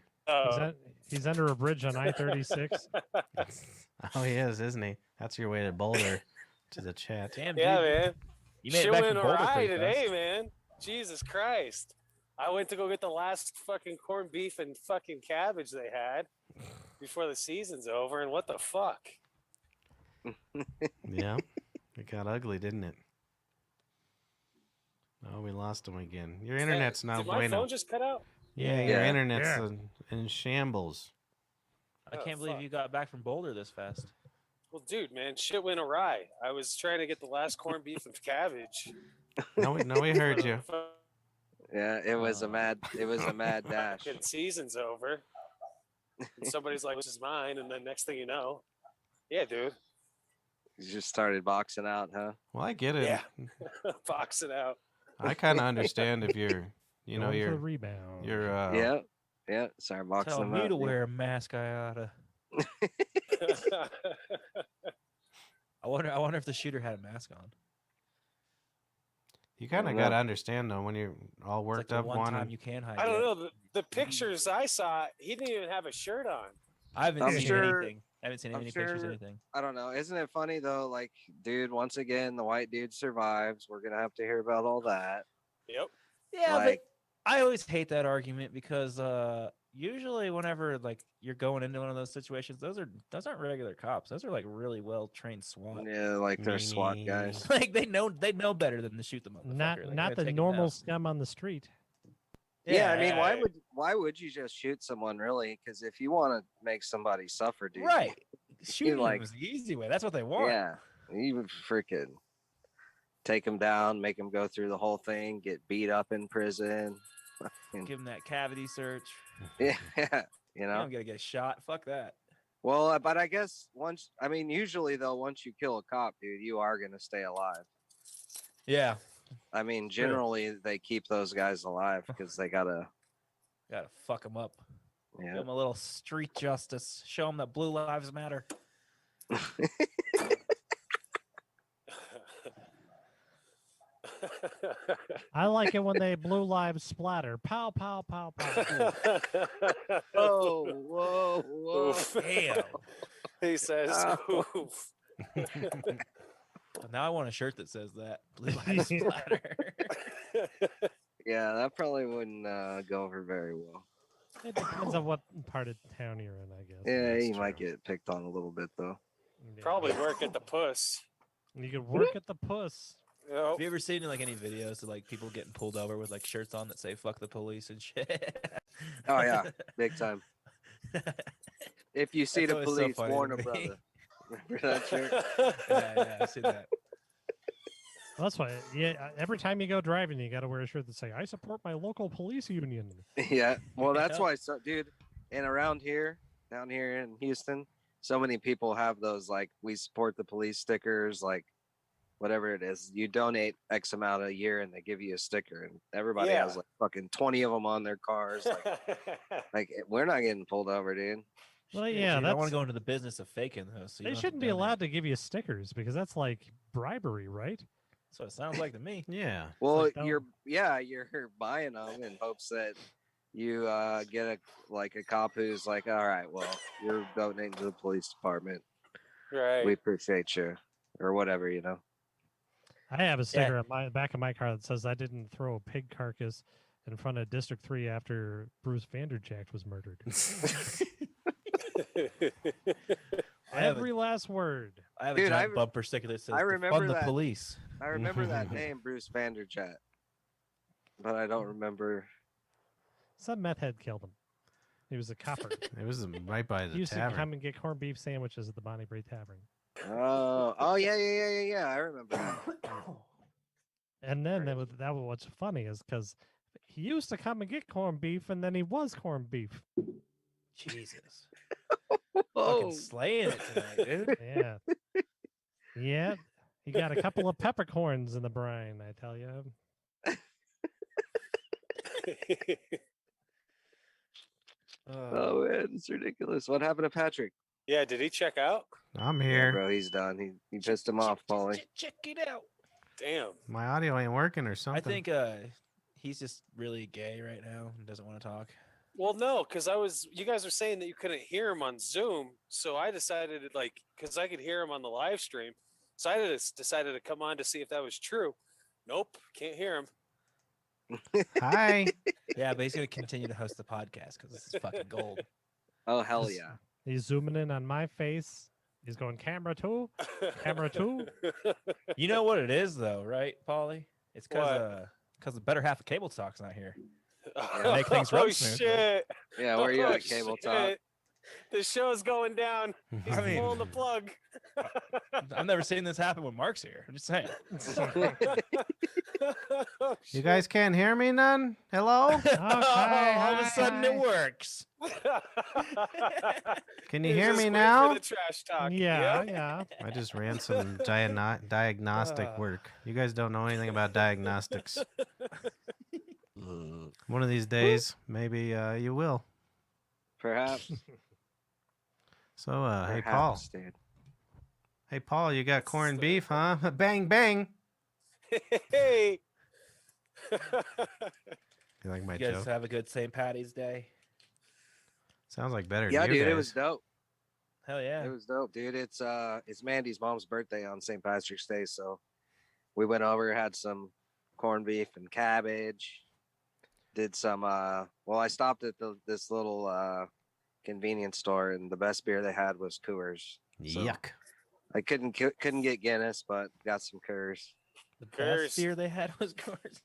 he's under a bridge on I-36. Oh, he is, isn't he? That's your way to Boulder to the chat. Damn, Yeah, dude. man. You made Shit it back went from Boulder awry pretty today, fast. man. Jesus Christ. I went to go get the last fucking corned beef and fucking cabbage they had before the season's over, and what the fuck? Yeah, it got ugly, didn't it? Oh, we lost him again. Your internet's not Did my bueno. phone just cut out? Yeah, your Yeah. internet's Yeah. in shambles. I Oh, can't believe fuck. you got back from Boulder this fast. Well, dude, man, shit went awry. I was trying to get the last corned beef and cabbage. No, we heard you. Yeah, it was a mad dash. Fucking season's over. And somebody's like, "This is mine," and then next thing you know, yeah, dude, You just started boxing out, huh? Well, I get it. Yeah. box it out. I kind of understand if you're, you know, Going for the you're, rebound. you're, Yeah. Start boxing Tell them me out. to yeah. wear a mask. I oughta. I wonder if the shooter had a mask on. you kind of don't know. got to understand though when you're all It's worked like the up, one time wanting. you can hide. I don't it. know. The pictures I saw, he didn't even have a shirt on. I haven't I'm seen sure- anything. I haven't seen I'm any pictures, sure- anything. I don't know. Isn't it funny though? Like, dude, once again, the white dude survives. We're gonna have to hear about all that. Yep. Yeah, Like- but I always hate that argument because usually whenever like you're going into one of those situations, those aren't regular cops. Those are like really well trained SWAT. Yeah, like they're SWAT guys. Like they know better than to shoot the motherfucker. Not They're not gonna the take 'em normal down. scum on the street. Yeah, I mean, Yeah. why would you just shoot someone really? Because if you want to make somebody suffer, dude, Right. Shooting like- was the easy way. That's what they want. Yeah, you would freaking take them down, make them go through the whole thing, get beat up in prison. Give them that cavity search. Yeah, you You know. don't gotta get shot. Fuck that. Well, but I guess usually though, once you kill a cop, dude, you are gonna stay alive. Yeah. I mean, True. generally they keep those guys alive because they gotta. Gotta fuck them up. Give Yeah. them a little street justice. Show them that blue lives matter. I like it when they blue lives splatter. Pow, pow, pow, pow. Oh, whoa, whoa! Oof. Damn. He says, Oh. "Oof." Now I want a shirt that says that. Blue lives matter. Yeah, that probably wouldn't go over very well. It depends on what part of town you're in, I guess. Yeah, That's you might true. get picked on a little bit though. Yeah. Probably work at the puss. You could work at the puss. Yep. Have you ever seen like any videos of like people getting pulled over with like shirts on that say "fuck the police" and shit? Oh yeah, big time. If you see That's the always so police, funny warn to a me. brother. Remember that shirt? yeah, I see that. Well, that's why. Yeah, every time you go driving, you got to wear a shirt that say, "I support my local police union." Yeah. Well, that's Yeah. why. So, dude, and around here, down here in Houston. So many people have those like we support the police stickers, like whatever it is. You donate X amount a year and they give you a sticker, and everybody Yeah. has like fucking 20 of them on their cars. Like we're not getting pulled over, dude. Well, Shit, yeah, dude, I want that's to go into the business of faking those. So you they don't have to shouldn't be donate. allowed to give you stickers because that's like bribery, right? That's what it sounds like to me. Yeah. Well, like, you're buying them in hopes that you get a cop who's like, all right, well, you're donating to the police department. Right. We appreciate you, or whatever, you know. I have a sticker on my back of my car that says I didn't throw a pig carcass in front of District 3 after Bruce Vanderjack was murdered. I have Every last word. I have Dude, a giant I- bumper sticker that says I remember "Defund the that. police." I remember that name, Bruce Vanderjet, but I don't remember. Some meth head killed him. He was a copper. It was right by He the used to tavern. come and get corned beef sandwiches at the Bonnie Bray Tavern. Oh, yeah. I remember that. And then that was what's funny is because he used to come and get corned beef, and then he was corned beef. Jesus, Oh, fucking slaying it tonight, dude. Yeah, yeah. He got a couple of peppercorns in the brine, I tell you. oh man, it's ridiculous. What happened to Patrick? Yeah, did he check out? I'm Yeah, here. bro, he's done. He pissed him off, Paulie. Check it out. Damn. My audio ain't working or something. I think he's just really gay right now and doesn't want to talk. Well, no, because you guys were saying that you couldn't hear him on Zoom, so I decided because I could hear him on the live stream, so I decided to come on to see if that was true. Nope, can't hear him. Hi. Yeah, but he's gonna continue to host the podcast because this is fucking gold. Oh hell This- yeah! He's zooming in on my face. He's going camera 2, camera 2. You know what it is though, right, Paulie? It's What? because the better half of Cable Talk's not here. Oh, make things run smooth, right? shit! Yeah, where you Oh, at, Cable Top? shit. The show's going down. He's I mean- pulling the plug. I've never seen this happen when Mark's here. I'm just saying. You guys can't hear me none? Hello? All of a sudden it hi. works. Can you He's hear just me waiting for now? the trash talk. Yeah, Yep. yeah. I just ran some diagnostic work. You guys don't know anything about diagnostics. One of these days, maybe you will. Perhaps. So, hey, Paul. Perhaps, dude. Hey, Paul, you got corned beef, huh? Bang, bang. Hey. You like my You guys joke? have a good St. Patty's Day. Sounds like better Yeah, than you dude, guys. it was dope. Hell yeah. It was dope, dude. It's Mandy's mom's birthday on St. Patrick's Day, so we went over, had some corned beef and cabbage. Did some well, I stopped at this little convenience store, and the best beer they had was Coors. So Yuck. I couldn't get Guinness, but got some Coors. The Curse. best beer they had was Coors.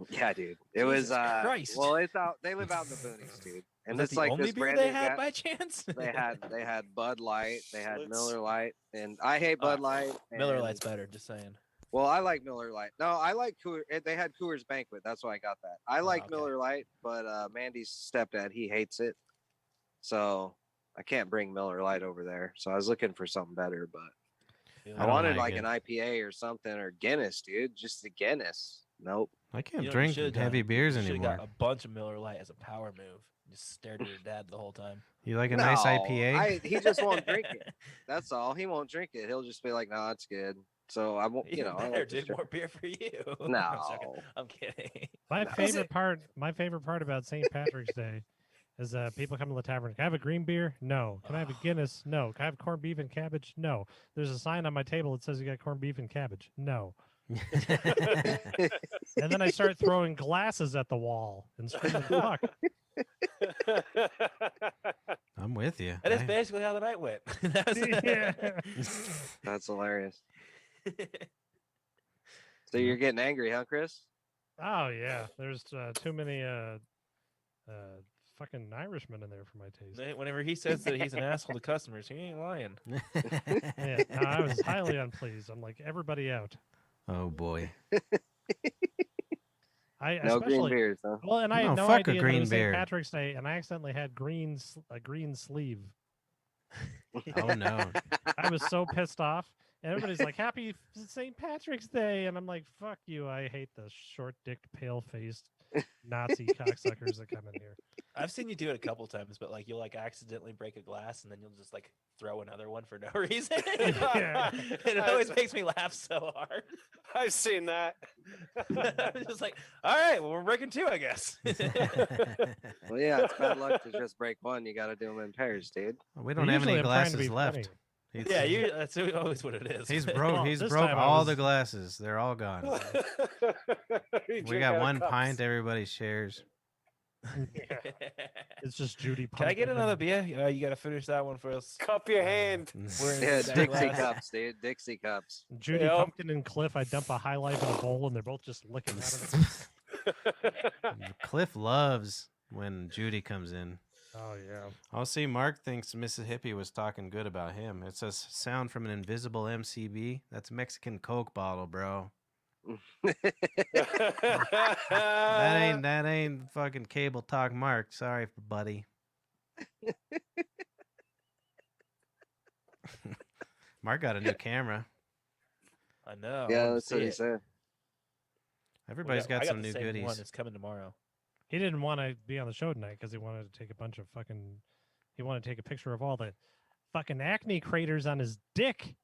Yeah, dude. It was Jesus Christ. well, it's out. They live out in the boonies, dude. And Was it's that the like only this beer brand they new had guy- by chance? they had Bud Light, they had Schlitz. Miller Light, and I hate Bud Light. Miller and- Lite's better, just saying. Well, I like Miller Light. No, I like Coors. They had Coors Banquet. That's why I got that. I like okay. Miller Light, but Mandy's stepdad, he hates it. So I can't bring Miller Light over there. So I was looking for something better, but I I don't wanted like like it. an IPA or something, or Guinness, dude. Just the Guinness. Nope. I can't You know what you drink should've heavy done? beers You should've anymore. got a bunch of Miller Lite as a power move. Just stared at your dad the whole time. You like a nice No, IPA? he just won't drink it. That's all. He won't drink it. He'll just be like, "No, it's good." So I won't. Even I better, like to dude. try- More beer for you. No. I'm joking. I'm kidding. My No. favorite part about St. Patrick's Day is people come to the tavern. Can I have a green beer? No. Can I have a Guinness? No. Can I have corned beef and cabbage? No. There's a sign on my table that says you got corned beef and cabbage. No. And then I start throwing glasses at the wall and screaming, fuck. I'm with you. And that's basically how the night went. That was- Yeah. That's hilarious. So you're getting angry, huh, Chris? Oh, yeah. There's too many fucking Irishmen in there for my taste. Whenever he says that he's an asshole to customers, he ain't lying. Yeah, no, I was highly unpleased. I'm like, everybody out. Oh boy. I No green especially beers, huh? well, and I No, had no fuck a idea that it green was beer. St. Patrick's Day, and I accidentally had a green sleeve Oh no. I was so pissed off. And everybody's like, "Happy St. Patrick's Day," and I'm like, "Fuck you! I hate the short-dicked, pale-faced Nazi cocksuckers that come in here." I've seen you do it a couple times, but like you'll like accidentally break a glass and then you'll just like throw another one for no reason. Yeah. It always makes me laugh so hard. I've seen that. I'm just like, all right, well, we're breaking two, I guess. Well, yeah, it's bad luck to just break one. You got to do them in pairs, dude. We don't But have any usually I'm trying to glasses be left. funny. He's- That's always what it is. He's broke. Well, He's this broke time I all was- the glasses. They're all gone. We We drink got out of one cups. pint. Everybody shares. Yeah. It's just Judy. Can I get pumping another them. beer? You got to finish that one for us. Cup your hand. We're in Yeah, that Dixie glass. cups, dude. Dixie cups. Judy Yep. Pumpkin and Cliff. I dump a High Life in a bowl, and they're both just licking out of it. Cliff loves when Judy comes in. Oh yeah. I'll see. Mark thinks Mississippi was talking good about him. It says sound from an invisible MCB. That's Mexican Coke bottle, bro. That ain't fucking cable talk, Mark. Sorry, buddy. Mark got a new camera. I know. I Yeah, wanted to that's see what he it. said. Everybody's I got some the new same goodies. One. It's coming tomorrow. He didn't want to be on the show tonight because he wanted to take a bunch of fucking. He wanted to take a picture of all the fucking acne craters on his dick.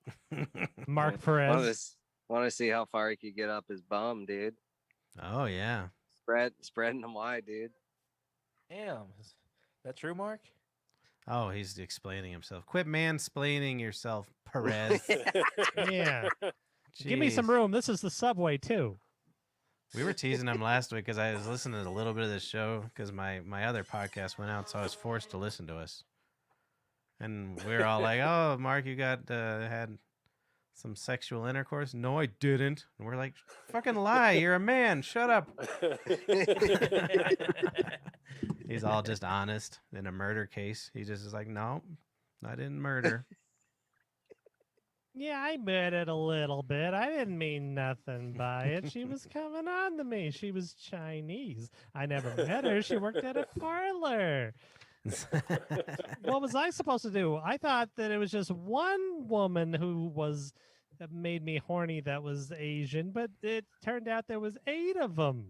Mark Perez. Want to see how far he could get up his bum, dude. Oh yeah. Spreading them wide, dude. Damn. Is that true, Mark? Oh, he's explaining himself. Quit mansplaining yourself, Perez. Yeah. Give me some Jeez. room. This is the subway too. We were teasing him last week because I was listening to a little bit of the show because my other podcast went out, so I was forced to listen to us. And we were all like, "Oh, Mark, you got had some sexual intercourse?" No, I didn't. And we're like, "Fucking lie! You're a man. Shut up." He's all just honest in a murder case. He just is like, "No, I didn't murder." Yeah, I murdered a little bit. I didn't mean nothing by it. She was coming on to me. She was Chinese. I never met her. She worked at a parlor. What was I supposed to do? I thought that it was just one woman who was that made me horny that was Asian, but it turned out there was 8 of them.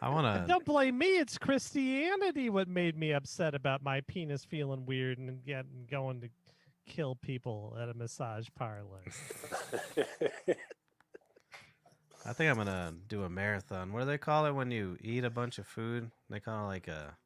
I want to. Don't blame me. It's Christianity what made me upset about my penis feeling weird and going to kill people at a massage parlor. I think I'm gonna do a marathon. What do they call it when you eat a bunch of food? They call it like a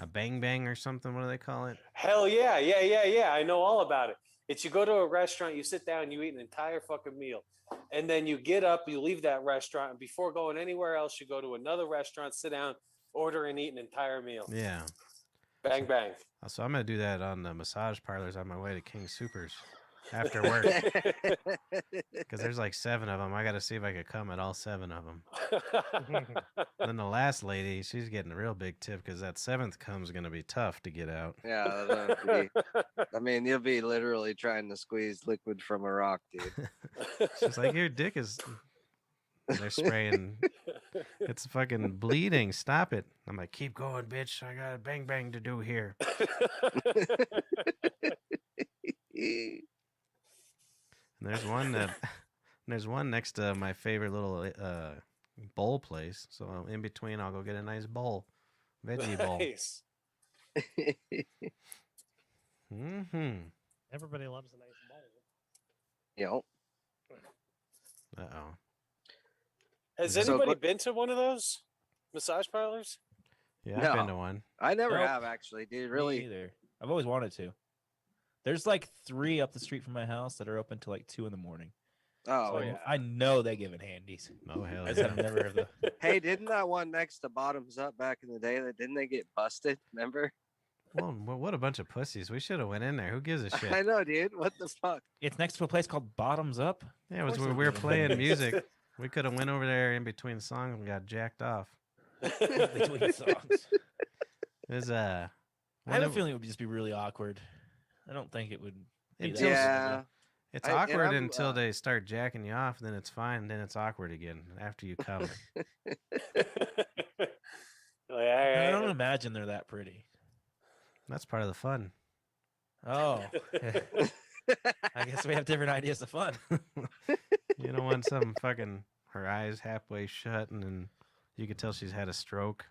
bang bang or something. What do they call it? Hell yeah, yeah. I know all about it. It's you go to a restaurant, you sit down, you eat an entire fucking meal. And then you get up, you leave that restaurant, and before going anywhere else, you go to another restaurant, sit down, order and eat an entire meal. Yeah. Bang, bang. So I'm gonna do that on the massage parlors on my way to King Supers after work because there's like 7 of them. I got to see if I could come at all 7 of them. Then the last lady, she's getting a real big tip because that 7th cum's gonna be tough to get out. Yeah, I mean, you'll be literally trying to squeeze liquid from a rock, dude. She's like, "Your dick is." They're spraying. It's fucking bleeding. Stop it. I'm like, "Keep going, bitch. I got a bang bang to do here." And there's one next to my favorite little bowl place. So in between, I'll go get a nice bowl, veggie bowl. Nice. Mm-hmm. Everybody loves a nice bowl. Yo, Uh-oh. Has So, anybody but- been to one of those massage parlors? Yeah, I've been No. to one. I never Nope. have actually, dude. Me Really? either. I've always wanted to. There's like 3 up the street from my house that are open till like 2 in the morning. Oh, So yeah. I know they giving handies. Oh, hell I just yeah. have never heard of the. hey, didn't that one next to Bottoms Up back in the day? Didn't they get busted? Remember? Well, what a bunch of pussies. We should have went in there. Who gives a I shit? know, dude. What the fuck? It's next to a place called Bottoms Up. Yeah, it was course where it we were was. playing music. We could have went over there in between songs and got jacked off. Between songs. It was I have a feeling it would just be really awkward. I don't think it would. Be that Until- Yeah. it's and awkward I'm, until they start jacking you off, then it's fine, then it's awkward again after you come. Like, all I right. don't imagine they're that pretty. That's part of the fun. Oh, I guess we have different ideas of fun. You don't want some fucking her eyes halfway shut and then you could tell she's had a stroke.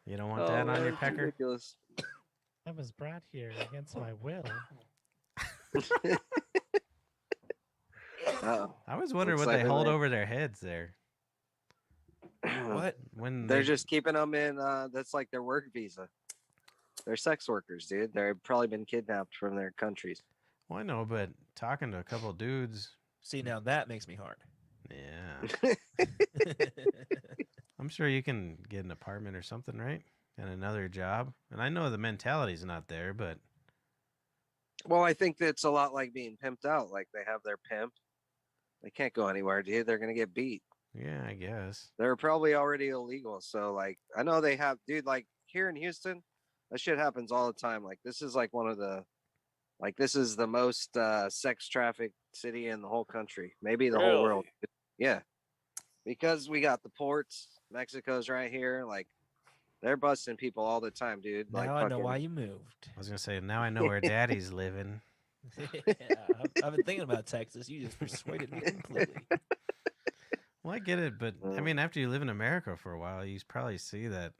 You don't want that on your it's pecker? ridiculous. I was brought here against my will. Uh-oh. I always wonder Looks what like they we hold might- over their heads there. What? When They're they, just keeping them in. That's like their work visa. They're sex workers, dude. They've probably been kidnapped from their countries. Well, I know, but talking to a couple dudes, See, now that makes me hard. yeah. I'm sure you can get an apartment or something, right? And another job. And I know the mentality's not there, but Well, I think that's a lot like being pimped out. Like they have their pimp. They can't go anywhere, dude. They're gonna get beat. yeah, I guess. They're probably already illegal. So like I know they have, dude, like here in Houston, that shit happens all the time. Like this is like one of the this is the most sex trafficked city in the whole country. Maybe the whole world. Yeah. Because we got the ports, Mexico's right here. Like they're busting people all the time, dude. Now Like I know fucking- why you moved. I was gonna say now I know where Daddy's living. Yeah, I've been thinking about Texas. You just persuaded me completely. Well, I get it, but I Mm. mean, after you live in America for a while, you probably see that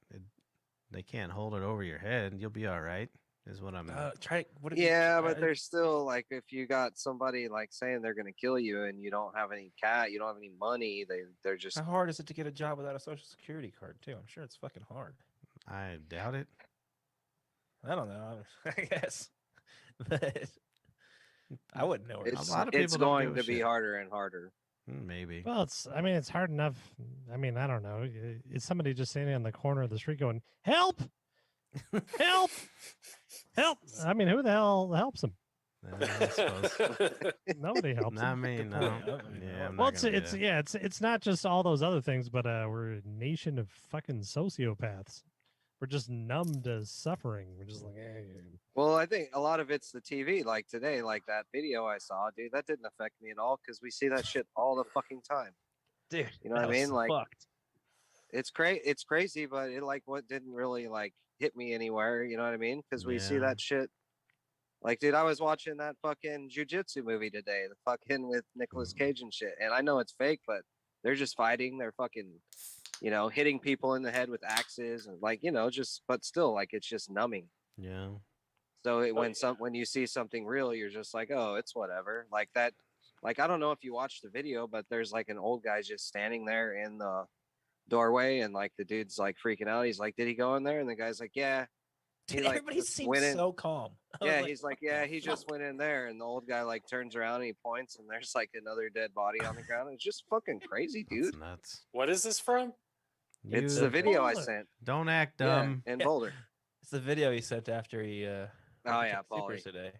they can't hold it over your head. You'll be all right, is what I'm. Try. What if you Yeah, but tried- there's still like if you got somebody like saying they're gonna kill you and you don't have any you don't have any money, they're just How hard is it to get a job without a social security card too? I'm sure it's fucking hard. I doubt it. I don't know. I guess. But I wouldn't know. Where A it's, lot of it's people don't going give a to be shit. harder and harder. Maybe. Well, I mean, it's hard enough. I mean, I don't know. Is somebody just standing on the corner of the street going, "Help! Help! Help!" I mean, who the hell helps them? I suppose. Nobody helps Not them. me, Good no. point. I mean, Yeah, I'm Well, not it's gonna do it's that. yeah, it's not just all those other things, but we're a nation of fucking sociopaths. We're just numb to suffering. We're just like, Well, I think a lot of it's the TV. Like today, like that video I saw, dude, that didn't affect me at all because we see that shit all the fucking time. dude, You know what I that was mean? Like fucked. it's crazy, but it like what didn't really like hit me anywhere. You know what I mean? Because we see Yeah. that shit. Like, dude, I was watching that fucking jujitsu movie today, the fucking with Nicolas Cage and shit, and I know it's fake, but they're just fighting. They're fucking, hitting people in the head with axes and like, just, but still, like, it's just numbing. Yeah. So when you see something real, you're just like, oh, it's whatever. Like that, like I don't know if you watched the video, but there's like an old guy just standing there in the doorway, and like the dude's like freaking out. He's like, "Did he go in there?" And the guy's like, "Yeah." He, Dude, like, everybody just seems went in- so calm. I was Yeah, he's like, "What "Yeah, the he just fuck?" went in there." And the old guy like turns around and he points, and there's like another dead body on the ground. It's just fucking crazy, That's dude. nuts. What is this from? It's You the video I Boulder. sent. don't act Yeah, dumb. in Yeah. Boulder. It's the video he sent after he. Oh took yeah, the supers Paulie. today.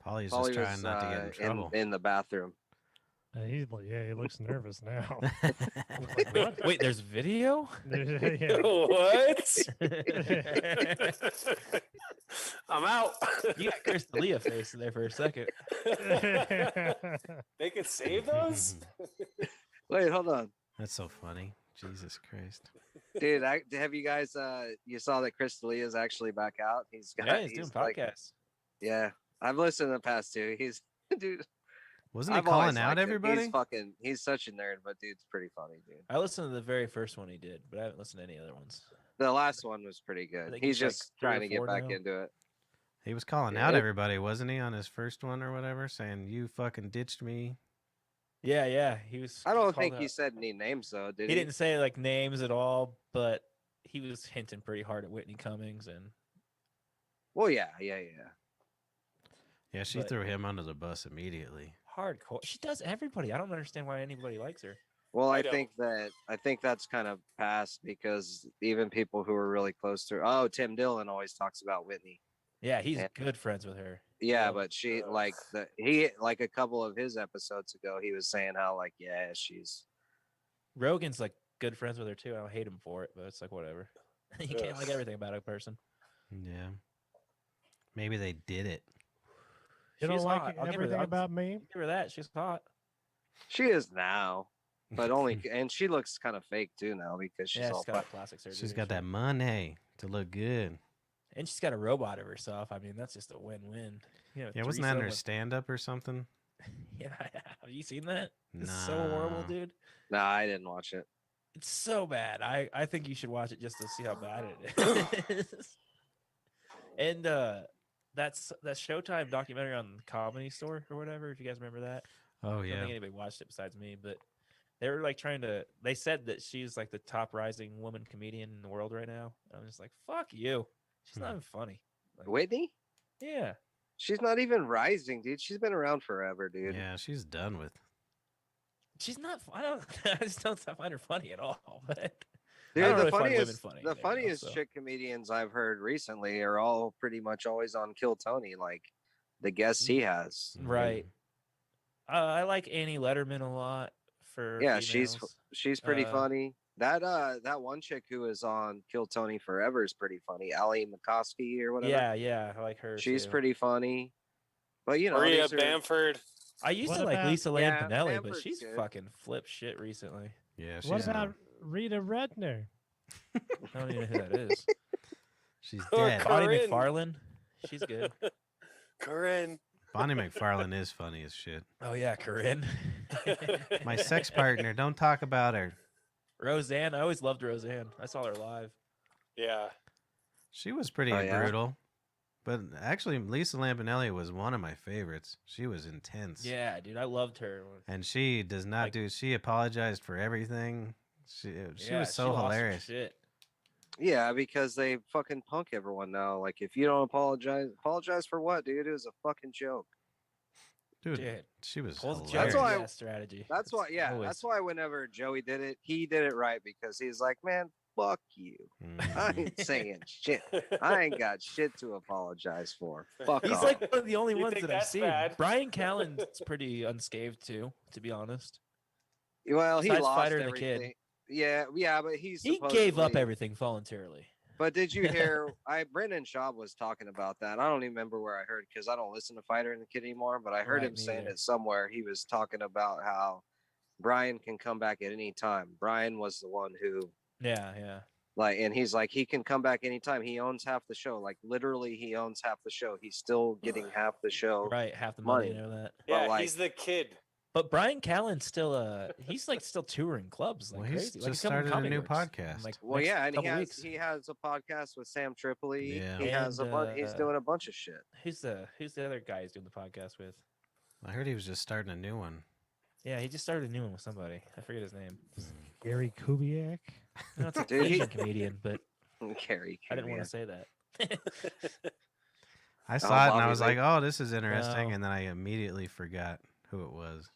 Polly's Paulie just trying was not to get in trouble. in the bathroom. he looks nervous now. Wait, there's video? Yeah. What? I'm out. You got Chris D'Elia face in there for a second. They could save those? Wait, hold on, That's so funny. Jesus Christ. dude. Have you guys? You saw that Chris D'Elia is actually back out. He's got. Yeah, he's doing like, podcasts. yeah, I've listened to the past two. He's dude. Wasn't he I've always calling out liked him. everybody? He's such a nerd, but dude's pretty funny, dude. I listened to the very first one he did, but I haven't listened to any other ones. The last one was pretty good. think He's he's like just 3 or trying to get 4 back now. into it. He was calling Yeah, out it- everybody, wasn't he, on his first one or whatever, saying you fucking ditched me. Yeah, he was. I don't called think he out- said any names though, did He he? didn't say like names at all, but he was hinting pretty hard at Whitney Cummings and Well, yeah. Yeah, she But- threw him under the bus immediately. hardcore. She does everybody. I don't understand why anybody likes her. Well, I I don't. think that's kind of past because even people who are really close to her. Oh, Tim Dillon always talks about Whitney. Yeah, he's Yeah. good friends with her. Yeah, Yeah. but she Ugh. like a couple of his episodes ago, he was saying how like she's Rogan's like good friends with her too. I don't hate him for it, but it's like whatever. You can't like Ugh. everything about a person. Yeah. Maybe they did it. You don't She's like hot. I'll give her everything that. about me? Give her that. She's hot. she is now. but only and she looks kind of fake too now because she's Yeah, all she's got plastic surgery. She's and got that shit. money to look good. And she's got a robot of herself. I mean, that's just a win-win. You know, Yeah, wasn't that in her threesome stand-up or something? with- Yeah, have you seen that? It's so Nah. horrible, dude. Nah, I didn't watch it. It's so bad. I think you should watch it just to see how bad it is. And that's that Showtime documentary on the Comedy Store or whatever. If you guys remember that, Oh I don't yeah. think anybody watched it besides me, but they were like trying to. They said that she's like the top rising woman comedian in the world right now. And I'm just like, fuck you. She's not even funny. Like, Whitney? yeah, She's not even rising, dude. She's been around forever, dude. Yeah, she's done with. she's not. I don't. I just don't find her funny at all. But Dude, I don't the really find women funniest, funny the either, though, funniest so. chick comedians I've heard recently are all pretty much always on Kill Tony, like the guests he has. Right. I like Annie Letterman a lot for Yeah, females. she's pretty Uh, funny. That one chick who is on Kill Tony Forever is pretty funny. Ali McCoskey or whatever. Yeah, I like her. she's too. pretty funny. But you know, Maria these are- Bamford. I used What to like about- Lisa Yeah, Lampanelli, but Bamford's she's good. fucking flipped shit recently. Yeah, What she's about Rita Redner? I don't even know who that is. she's Or dead. Car- Bonnie Corinne. McFarlane, she's good. Corinne. Bonnie McFarlane is funny as shit. Oh yeah, Corinne. My sex partner. Don't talk about her. Roseanne, I always loved Roseanne. I saw her live. Yeah. She was pretty Oh, yeah? brutal. But actually, Lisa Lampanelli was one of my favorites. She was intense. Yeah, dude, I loved her. And she does not Like- do. She apologized for everything. She Yeah, was so she lost her hilarious. Shit. Yeah, because they fucking punk everyone now. Like, if you don't apologize for what, dude? It was a fucking joke. Dude, Dude, she was Pulls hilarious. That's why- yeah, strategy. That's why, yeah, always- that's why whenever Joey did it, he did it right because he's like, man, fuck you. I Mhm. ain't saying shit. I ain't got shit to apologize for. Fuck He's off. like one of the only You ones think that I've that's seen. bad? Brian Callen's pretty unscathed too, to be honest. Well, he besides lost Fighter and the Kid. everything. Yeah, but he's He gave up supposedly- everything voluntarily. But did you hear? Brendan Schaub was talking about that. I don't even remember where I heard because I don't listen to Fighter and the Kid anymore. But I heard Right, him me saying either. it somewhere. He was talking about how Brian can come back at any time. Brian was the one who Yeah. like, and he's like, he can come back anytime. He owns half the show. Like literally, he owns half the show. He's still getting half the show. Right, half the money, Money. you know that. Yeah, like- he's the kid. But Brian Callen's still he's like still touring clubs like Well, he's crazy. Like, just coming to started a Comedy new Works in, podcast. Like, Well, next yeah, and couple weeks. he has a podcast with Sam Tripoli. Yeah. He has And, he's doing a bunch of shit. Who's the other guy he's doing the podcast with? I heard he was just starting a new one. Yeah, he just started a new one with somebody. I forget his name. Gary Kubiak. No, it's a Dude, Asian comedian, but Carrie. I didn't want to say that. I saw it and I Bobby was Lee. like, "Oh, this is interesting," No. and then I immediately forgot who it was.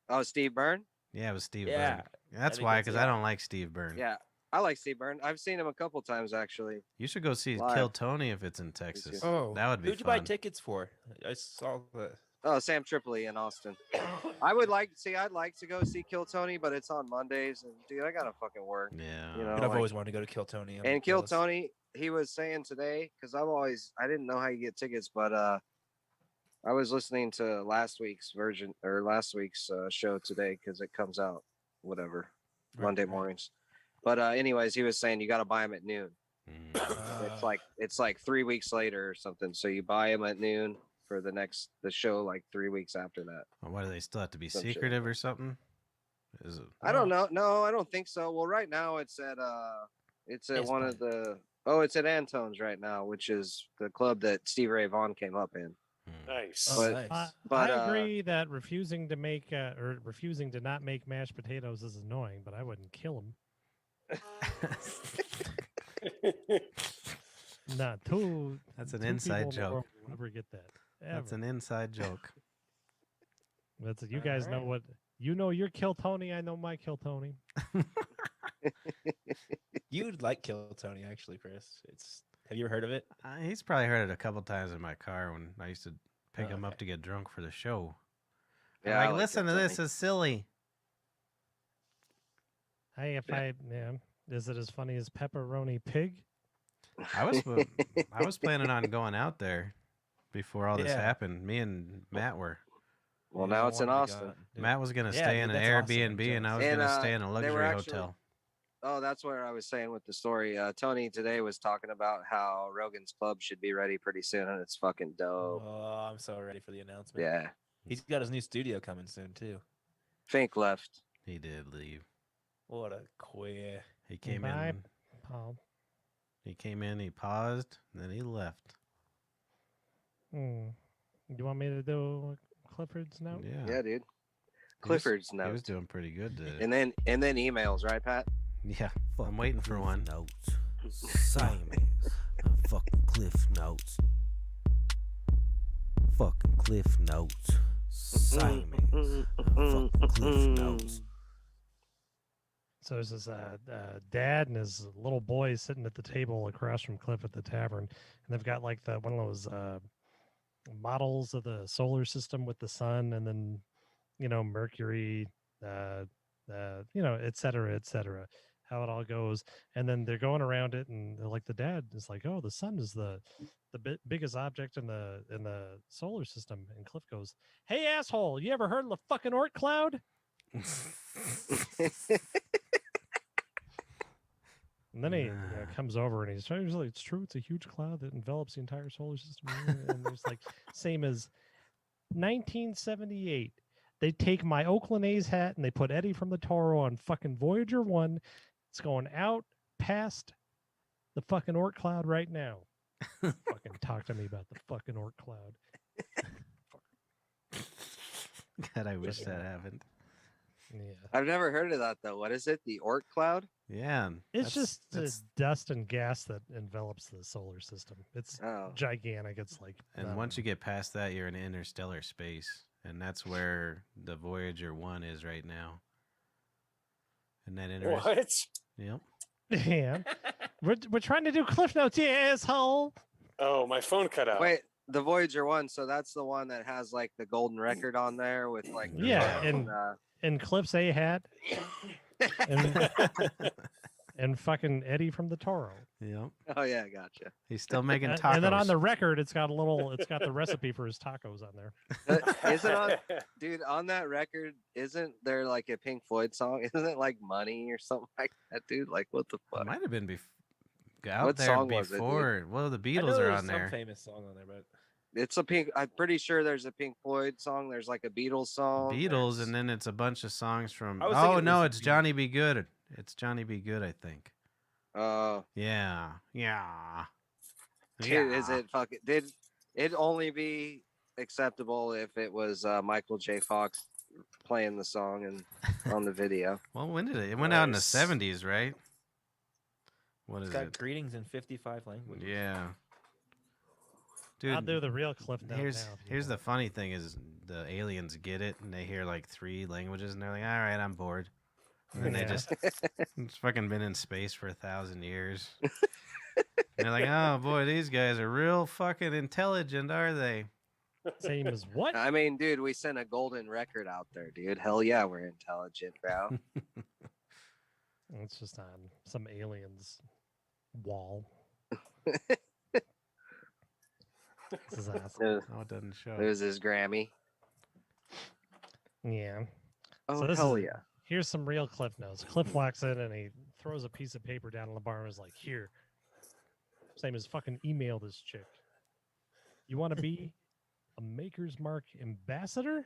Oh, Steve Byrne. Yeah, it was Steve Yeah, Byrne. That's think why, that's- because yeah. I don't like Steve Byrne. Yeah, I like Steve Byrne. I've seen him a couple times actually. You should go see Live. Kill Tony if it's in Texas. Oh, that would be who'd you buy fun. tickets for? I saw the. Oh, Sam Tripoli in Austin. I'd like to go see Kill Tony, but it's on Mondays, and dude, I gotta fucking work. Yeah. You know, But I've like- always wanted to go to Kill Tony. I'm and Kill jealous. Tony, he was saying today because I didn't know how you get tickets, but I was listening to last week's show today because it comes out whatever Right, Monday right. mornings. But anyways, he was saying you got to buy them at noon. Mm. It's like 3 weeks later or something. So you buy them at noon for the show like 3 weeks after that. Why do they still have to be Some shit. secretive or something? Is it? I don't know. No, I don't think so. Well, right now it's at It's one of the it's at Antone's right now, which is the club that Steve Ray Vaughan came up in. Hmm. Nice. Oh, But- nice. But I agree that refusing to not make mashed potatoes is annoying, but I wouldn't kill him. Not two. That's an two inside people in the joke. world will never get that. That's Ever. an inside joke. That's you guys know what you know. Your Kill Tony. I know my Kill Tony. You'd like Kill Tony, actually, Chris. Have you ever heard of it? He's probably heard it a couple times in my car when I used to pick Oh, him up okay. to get drunk for the show. Yeah, I'm I like, like listen to Kill this. Tony. It's silly. Is it as funny as Pepperoni Pig? I was planning on going out there before all this Yeah. happened. Me and Matt were. Well, Yeah, now I it's in wanted to Austin. go, dude. Matt was gonna Yeah, stay dude, in an that's awesome. I'm Airbnb, and I was And, gonna stay in a they were luxury actually- hotel. Oh, that's where I was saying with the story. Tony today was talking about how Rogan's Club should be ready pretty soon, and it's fucking dope. Oh, I'm so ready for the announcement. Yeah. He's got his new studio coming soon too. Fink left. He did leave. What a queer. He came Bye, in. Paul. He came in. He paused, and then he left. Hmm. You want me to do Clifford's note? Yeah. Yeah, dude. He was- Clifford's He was note. doing pretty good today. And then emails, right, Pat? Yeah. I'm waiting for one. Notes. Simon. Fucking Cliff Notes. Fucking Cliff Notes. Simon. Fucking Cliff Notes. So there's this dad and his little boy sitting at the table across from Cliff at the tavern, and they've got like one of those models of the solar system with the sun, and then Mercury, et cetera, et cetera, how it all goes. And then they're going around it, and they're like, the dad is like, oh, the sun is the biggest object in the solar system. And Cliff goes, hey asshole, you ever heard of the fucking Oort cloud? And then he comes over and he's like, it's true, it's a huge cloud that envelops the entire solar system. And there's like, same as 1978. They take my Oakland A's hat and they put Eddie from the Toro on fucking Voyager 1. It's going out past the fucking Oort cloud right now. Fucking talk to me about the fucking Oort cloud. God, I wish that happened. Yeah. I've never heard of that though. What is it? The Oort cloud? Yeah. It's just that's dust and gas that envelops the solar system. It's Oh. gigantic. It's like, And once you get past that, you're in interstellar space, and that's where the Voyager 1 is right now. And that What? Yep. yeah, we're trying to do Cliff Notes, you asshole. Oh, my phone cut out. Wait, the Voyager 1, so that's the one that has like the golden record on there with like the Yeah, fucking, And Cliff's A hat and, and fucking Eddie from the Toro. Yep. oh yeah, gotcha. He's still making And, tacos. and then on the record, it's got the recipe for his tacos on there. Isn't on dude on that record? Isn't there like a Pink Floyd song? Isn't it like Money or something like that, dude? Like what the It fuck? might have been out What there song was it, dude? before. Well, the I know Beatles are there's on some there. famous song on there, but It's a Pink. I'm pretty sure there's a Pink Floyd song. There's like a Beatles song. Beatles, there's- and then it's a bunch of songs from. I was thinking Oh it no, was it's the Johnny Be Good. It's Johnny Be Good, I think. Yeah. Yeah. Dude, is it fucking? Did it only be acceptable if it was Michael J. Fox playing the song and on the video? Well, when did it? It went out in the Nice. 70s, right? What it's is got it? greetings in 55 languages. Yeah. I'll Dude, do the real Cliff Note here's now. if you here's the want. funny thing is the aliens get it and they hear like 3 languages and they're like, all right, I'm bored. And then they Yeah. just it's fucking been in space for 1,000 years. And they're like, oh boy, these guys are real fucking intelligent, are they? Same as what? I mean, dude, we sent a golden record out there, dude. Hell yeah, we're intelligent, bro. It's just on some aliens wall. This is awesome. Oh, it doesn't show. It was his Grammy. Yeah. Oh So this hell is- yeah! Here's some real Cliff Notes. Cliff walks in and he throws a piece of paper down on the bar and is like, here. Same as fucking email this chick. You want to be a Maker's Mark ambassador?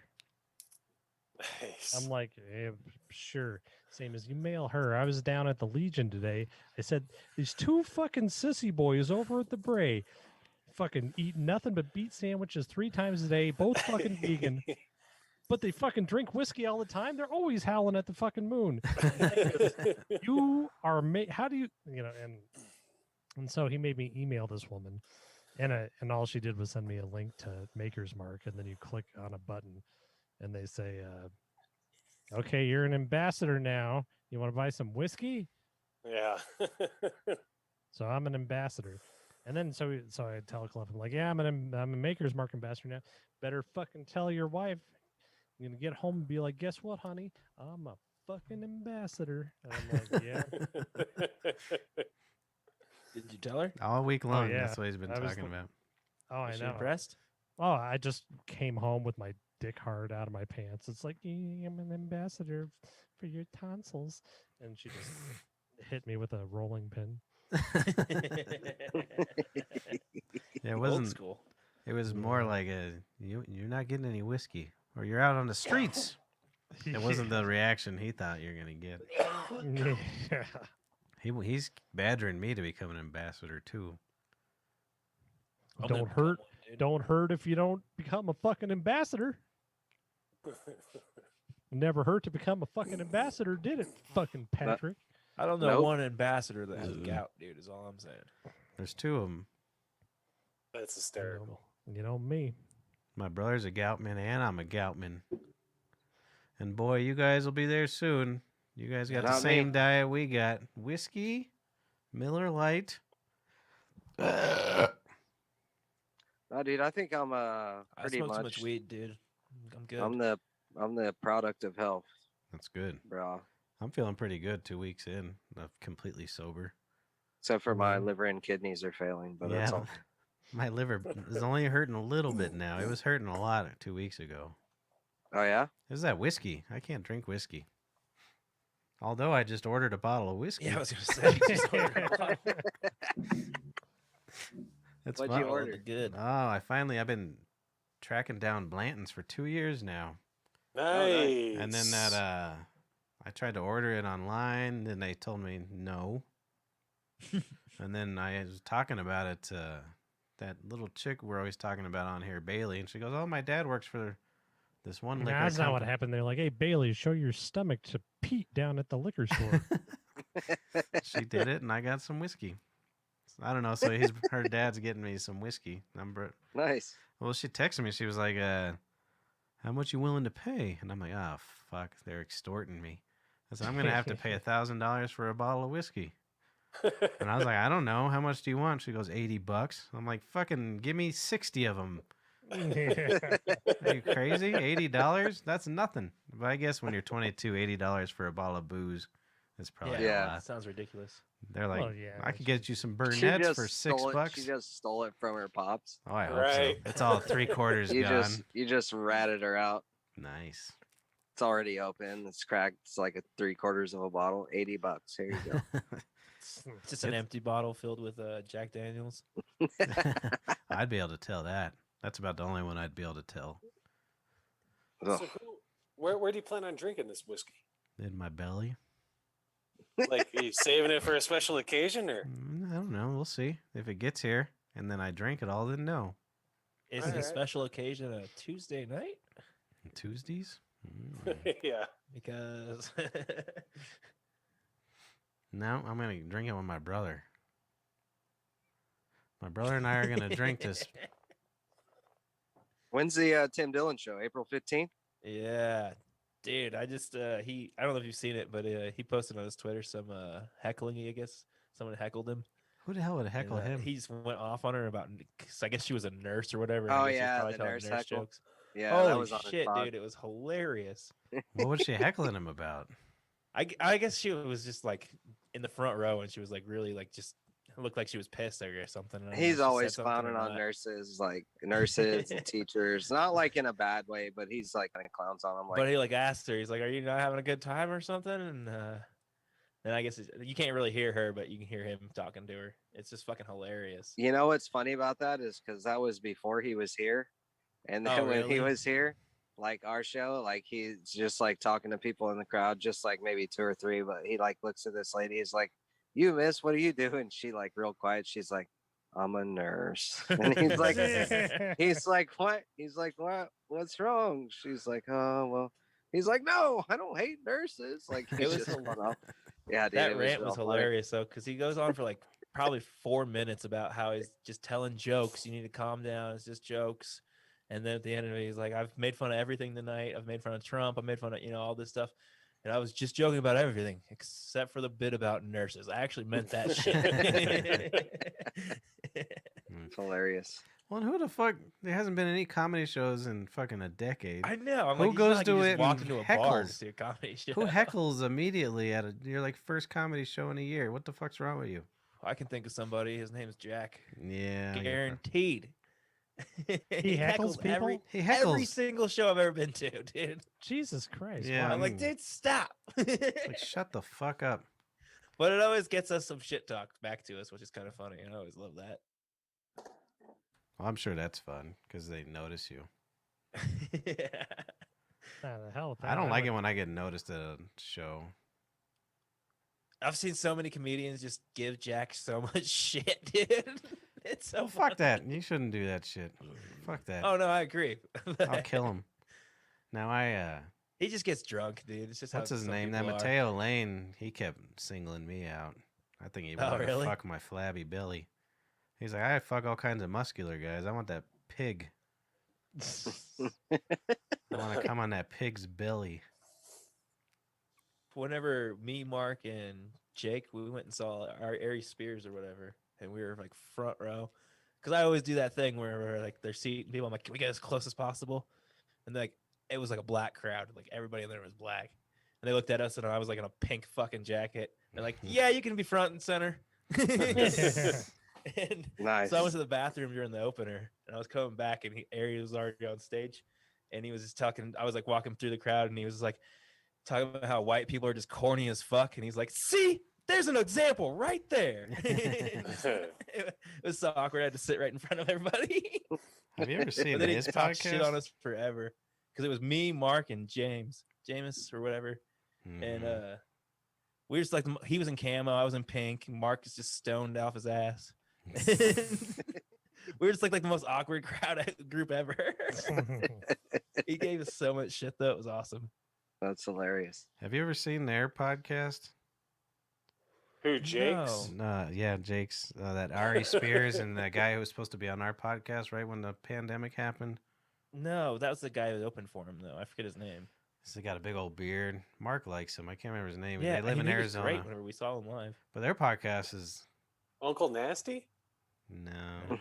Nice. I'm like, sure. Same as you mail her. I was down at the Legion today. I said, these 2 fucking sissy boys over at the Bray fucking eat nothing but beet sandwiches 3 times a day, both fucking vegan, but they fucking drink whiskey all the time. They're always howling at the fucking moon. You are, how do you, and so he made me email this woman, and all she did was send me a link to Maker's Mark, and then you click on a button, and they say, okay, you're an ambassador now. You want to buy some whiskey? Yeah. So I'm an ambassador. And then so I tell Cliff, I'm like, yeah, I'm a Maker's Mark ambassador now. Better fucking tell your wife. You're gonna get home and be like, guess what, honey? I'm a fucking ambassador. And I'm like, yeah. Did you tell her? All week long. yeah. That's what he's been I was talking like- about. Oh, I Was she know. impressed? Oh, I just came home with my dick hard out of my pants. It's like, I'm an ambassador for your tonsils. And she just hit me with a rolling pin. It Old wasn't. school. It was more like you're not getting any whiskey, or you're out on the streets. It wasn't the reaction he thought you're gonna get. Yeah. He's badgering me to become an ambassador too. I'm Don't gonna become hurt. one, dude. Don't hurt if you don't become a fucking ambassador. Never hurt to become a fucking ambassador, did it, fucking Patrick? I don't know Nope. one ambassador that has gout, dude. Is all I'm saying. There's two of them. That's hysterical. You know me. My brother's a goutman, and I'm a goutman. And boy, you guys will be there soon. You guys got the Not same me. diet we got: whiskey, Miller Lite. No, dude, I think I'm I pretty smoke too much. much weed, dude. I'm good. I'm the product of health, That's good. bro. I'm feeling pretty good 2 weeks in. I'm completely sober. Except for my liver and kidneys are failing, but that's all. My liver is only hurting a little bit now. It was hurting a lot 2 weeks ago. Oh yeah. Is that whiskey? I can't drink whiskey. Although I just ordered a bottle of whiskey. Yeah, I was gonna say. Just order a bottle. That's What'd fine. you order? Good. Oh, I've been tracking down Blanton's for 2 years now. Nice. And then that I tried to order it online, then they told me no. And then I was talking about it to that little chick we're always talking about on here, Bailey, and she goes, "Oh, my dad works for this one liquor That's not what company." happened. They're like, hey, Bailey, show your stomach to Pete down at the liquor store. She did it, and I got some whiskey. So, I don't know. So her dad's getting me some whiskey. Nice. Well, she texted me. She was like, "How much you willing to pay?" And I'm like, "Oh fuck, they're extorting me." I said, "I'm gonna have to pay $1,000 for a bottle of whiskey." And I was like, "I don't know. How much do you want?" She goes, $80. I'm like, "Fucking give me 60 of them." Are you crazy? $80? That's nothing. But I guess when you're 22, $80 for a bottle of booze is probably Yeah. a lot. Sounds ridiculous. They're like, Well, yeah, I could that's get you some She Burnett's just for stole it. $6. She just stole it from her pops. Oh, I hope Right. so. It's all 3/4 You gone. you just ratted her out. Nice. It's already open. It's cracked. It's like 3/4 of a bottle. $80. Here you go. It's just an empty bottle filled with Jack Daniels. I'd be able to tell that. That's about the only one I'd be able to tell. Ugh. So where do you plan on drinking this whiskey? In my belly. Like, are you saving it for a special occasion, or I don't know. We'll see. If it gets here and then I drink it all, then no. Is Alright. the special occasion a Tuesday night? Tuesdays? Mm. yeah? Because No, I'm going to drink it with my brother. My brother and I are going to drink this. When's the Tim Dillon show? April 15th? Yeah, dude. I just I don't know if you've seen it, but he posted on his Twitter some heckling. I guess someone heckled him. Who the hell would and, heckle him? He just went off on her about. Cause I guess she was a nurse or whatever. Oh, and I guess he was yeah, probably the telling nurse heckle. jokes. Yeah, Holy that was on his shit, pod. dude! It was hilarious. What was she heckling him about? I guess she was just like in the front row, and she was like really like just looked like she was pissed at her or something. I don't know if He's she said always something or clowning on not. nurses, like nurses and teachers. Not like in a bad way, but he's like kind of clowns on them. Like, But he like asked her, he's like, "Are you not having a good time or something?" And then I guess you can't really hear her, but you can hear him talking to her. It's just fucking hilarious. you know what's funny about that is because that was before he was here, and then Oh, when he really? was here, like our show, like he's just like talking to people in the crowd, just like maybe 2 or 3. But he like looks at this lady, he's like, "You miss, what are you doing?" She like real quiet. She's like, "I'm a nurse," and he's like, he's like, "What?" He's like, "What? What's wrong?" She's like, "Oh well." He's like, "No, I don't hate nurses." Like It he's was just hil- going off. Yeah, dude, That it rant real was funny. hilarious though, because he goes on for like probably 4 minutes about how he's just telling jokes. You need to calm down. It's just jokes. And then at the end of it, he's like, "I've made fun of everything tonight. I've made fun of Trump. I made fun of all this stuff. And I was just joking about everything except for the bit about nurses. I actually meant that shit." It's hilarious. Well, who the fuck? There hasn't been any comedy shows in fucking a decade. I know. I'm Who like, it's not goes like to you just it walked and into a bar to heckles? see a comedy show. Who heckles immediately at your like first comedy show in a year? What the fuck's wrong with you? I can think of somebody. His name's Jack. Yeah. Guaranteed. He heckles people? He every heckles. single show I've ever been to, dude. Jesus Christ! Yeah, wow. I'm like, dude, stop. Like, shut the fuck up. But it always gets us some shit talked back to us, which is kind of funny. I always love that. Well, I'm sure that's fun because they notice you. Yeah. Nah, the hell with I that. don't like would- it when I get noticed at a show. I've seen so many comedians just give Jack so much shit, dude. It's so Well, fuck funny. that. You shouldn't do that shit. Fuck that. Oh no, I agree. I'll kill him. Now He just gets drunk, dude. It's just what's how his some name? That people are. Mateo Lane, he kept singling me out. I think he Oh, wanted really? to fuck my flabby belly. He's like, I fuck all kinds of muscular guys. I want that pig. I want to come on that pig's belly. Whenever me, Mark, and Jake, we went and saw our Ari Spears or whatever, and we were like front row. Because I always do that thing where like they're seating people. I'm like, can we get as close as possible? And like it was like a black crowd, like everybody in there was black. And they looked at us, and I was like in a pink fucking jacket. They're like, yeah, you can be front and center. And Nice. so I went to the bathroom during the opener, and I was coming back, and Ari was already on stage, and he was just talking. I was like walking through the crowd, and he was like talking about how white people are just corny as fuck, and he's like, "See, there's an example right there." It was so awkward. I had to sit right in front of everybody. Have you ever seen And then he his talked shit on podcast? us forever because it was me, Mark, and James or whatever, and Mhm. we were just like he was in camo, I was in pink, and Mark is just stoned off his ass. We were just like the most awkward group ever. He gave us so much shit though. It was awesome. That's hilarious. Have you ever seen their podcast? Who, Jake's? No. Yeah, Jake's that Ari Spears and the guy who was supposed to be on our podcast right when the pandemic happened. No, that was the guy who opened for him though. I forget his name. He's got a big old beard. Mark likes him. I can't remember his name. Yeah, They live in he was Arizona. great whenever we saw him live. But their podcast is Uncle Nasty? no.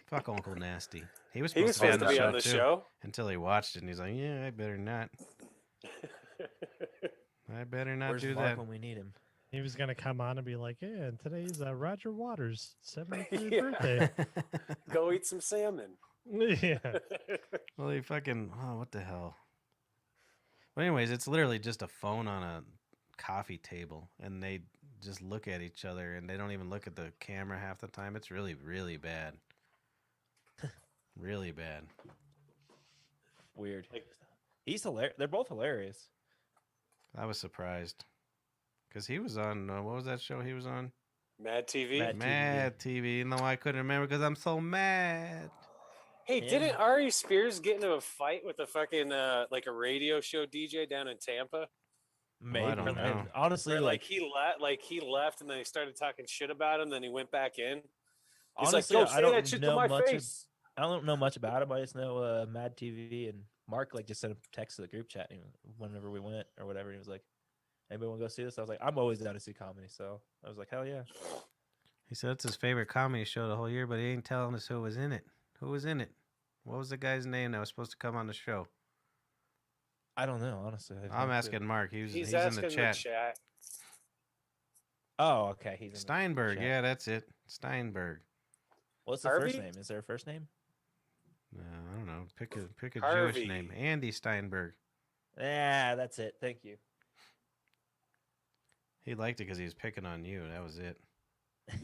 Fuck Uncle Nasty. He was He was supposed supposed to be on the too, show. until he watched it and he's like, yeah, I better not. I better not Where's do Mark that. when we need him? He was gonna come on and be like, "Yeah, and today's Roger Waters' 73rd Yeah. birthday." Go eat some salmon. Yeah. Well, he fucking, oh, what the hell? But anyways, it's literally just a phone on a coffee table, and they just look at each other, and they don't even look at the camera half the time. It's really, really bad. Really bad. Weird. Like- He's hilarious. They're both hilarious. I was surprised because he was on what was that show he was on? Mad TV. Mad- TV, Mad TV. No, I couldn't remember because I'm so mad. Hey, Yeah. didn't Ari Spears get into a fight with a fucking like a radio show DJ down in Tampa? Maybe. I don't and know. honestly, Where, like he left, and then he started talking shit about him. Then he went back in. He's honestly, like, "Go I say don't that shit to know my much. face." I don't know much about him. I just know Mad TV and Mark like just sent a text to the group chat whenever we went or whatever. And he was like, "Anybody want to go see this?" I was like, "I'm always down to see comedy." So I was like, "Hell yeah!" He said it's his favorite comedy show the whole year, but he ain't telling us who was in it. Who was in it? What was the guy's name that was supposed to come on the show? I don't know, honestly. I have no I'm clue. asking Mark. He's He's in asking the chat. Oh, okay. He's in the Steinberg. chat. Yeah, that's it. Steinberg. What's the Harvey? first name? Is there a first name? No, I don't know. Pick a Harvey. Jewish name. Andy Steinberg. Yeah, that's it. Thank you. He liked it because he was picking on you. That was it.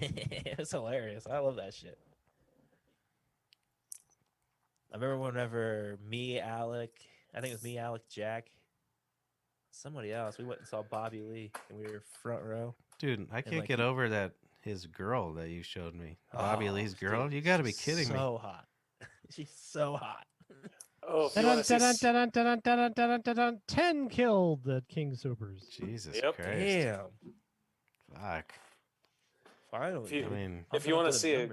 It was hilarious. I love that shit. I remember whenever me, Alec, I think it was me, Alec, Jack, somebody else, we went and saw Bobby Lee, and we were front row. Dude, I can't like, get over that his girl that you showed me. Bobby Oh, Lee's dude, girl? You got to be she's kidding me. So hot. She's so hot. Oh, if you wanna see s- 10 killed at King Supers. Jesus Yep. Christ. Damn. Fuck. Finally. If you- I mean, if you wanna see it-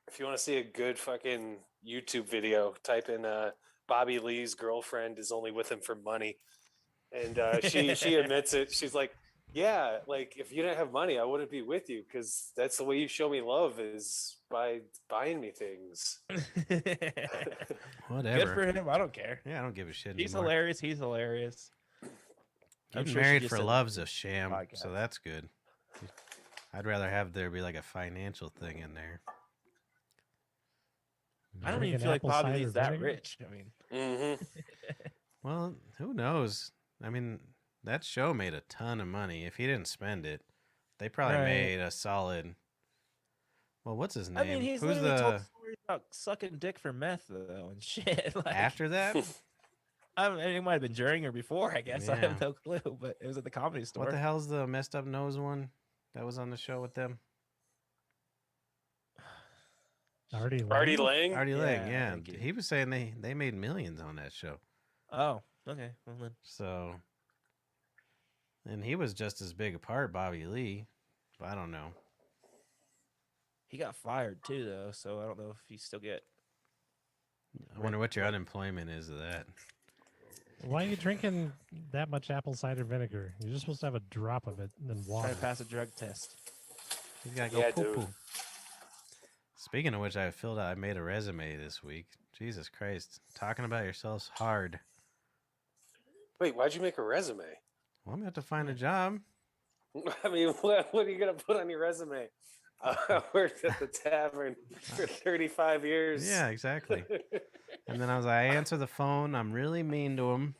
if you want to see a good fucking YouTube video, type in Bobby Lee's girlfriend is only with him for money, and she admits it. She's like, "Yeah, like if you didn't have money, I wouldn't be with you because that's the way you show me love is by buying me things." whatever. Good for him. I don't care. Yeah, I don't give a shit He's anymore. hilarious. He's hilarious. I'm Getting sure she married just for said love's a sham, podcast. so that's good. I'd rather have there be like a financial thing in there. I don't even Drinking feel like apple Bobby cider Lee's that vinegar? rich. I mean, Mm-hmm. Well, who knows? I mean, that show made a ton of money. If he didn't spend it, they probably Right. made a solid. Well, what's his name? I mean, he's Who's literally told the stories about sucking dick for meth though and shit. Like, after that? I mean, it might have been during or before. I guess I Yeah. have no clue, but it was at the Comedy Store. What the hell's the messed up nose one that was on the show with them? Artie Artie Lang? Lang. Artie Lang, yeah. thank you. He was saying they made millions on that show. Oh, okay. Well then, So, and he was just as big a part, Bobby Lee. But I don't know. he got fired too, though. So I don't know if he still get. I wonder what your unemployment is of that. Why are you drinking that much apple cider vinegar? You're just supposed to have a drop of it and then Trying water. to pass a drug test. He's got to go Yeah, poo dude. poo. Speaking of which, I made a resume this week. Jesus Christ. Talking about yourselves hard. Wait, why'd you make a resume? Well, I'm going to have to find a job. I mean, what are you gonna put on your resume? I worked at the tavern for 35 years. Yeah, exactly. And then I was like, I answer the phone. I'm really mean to them.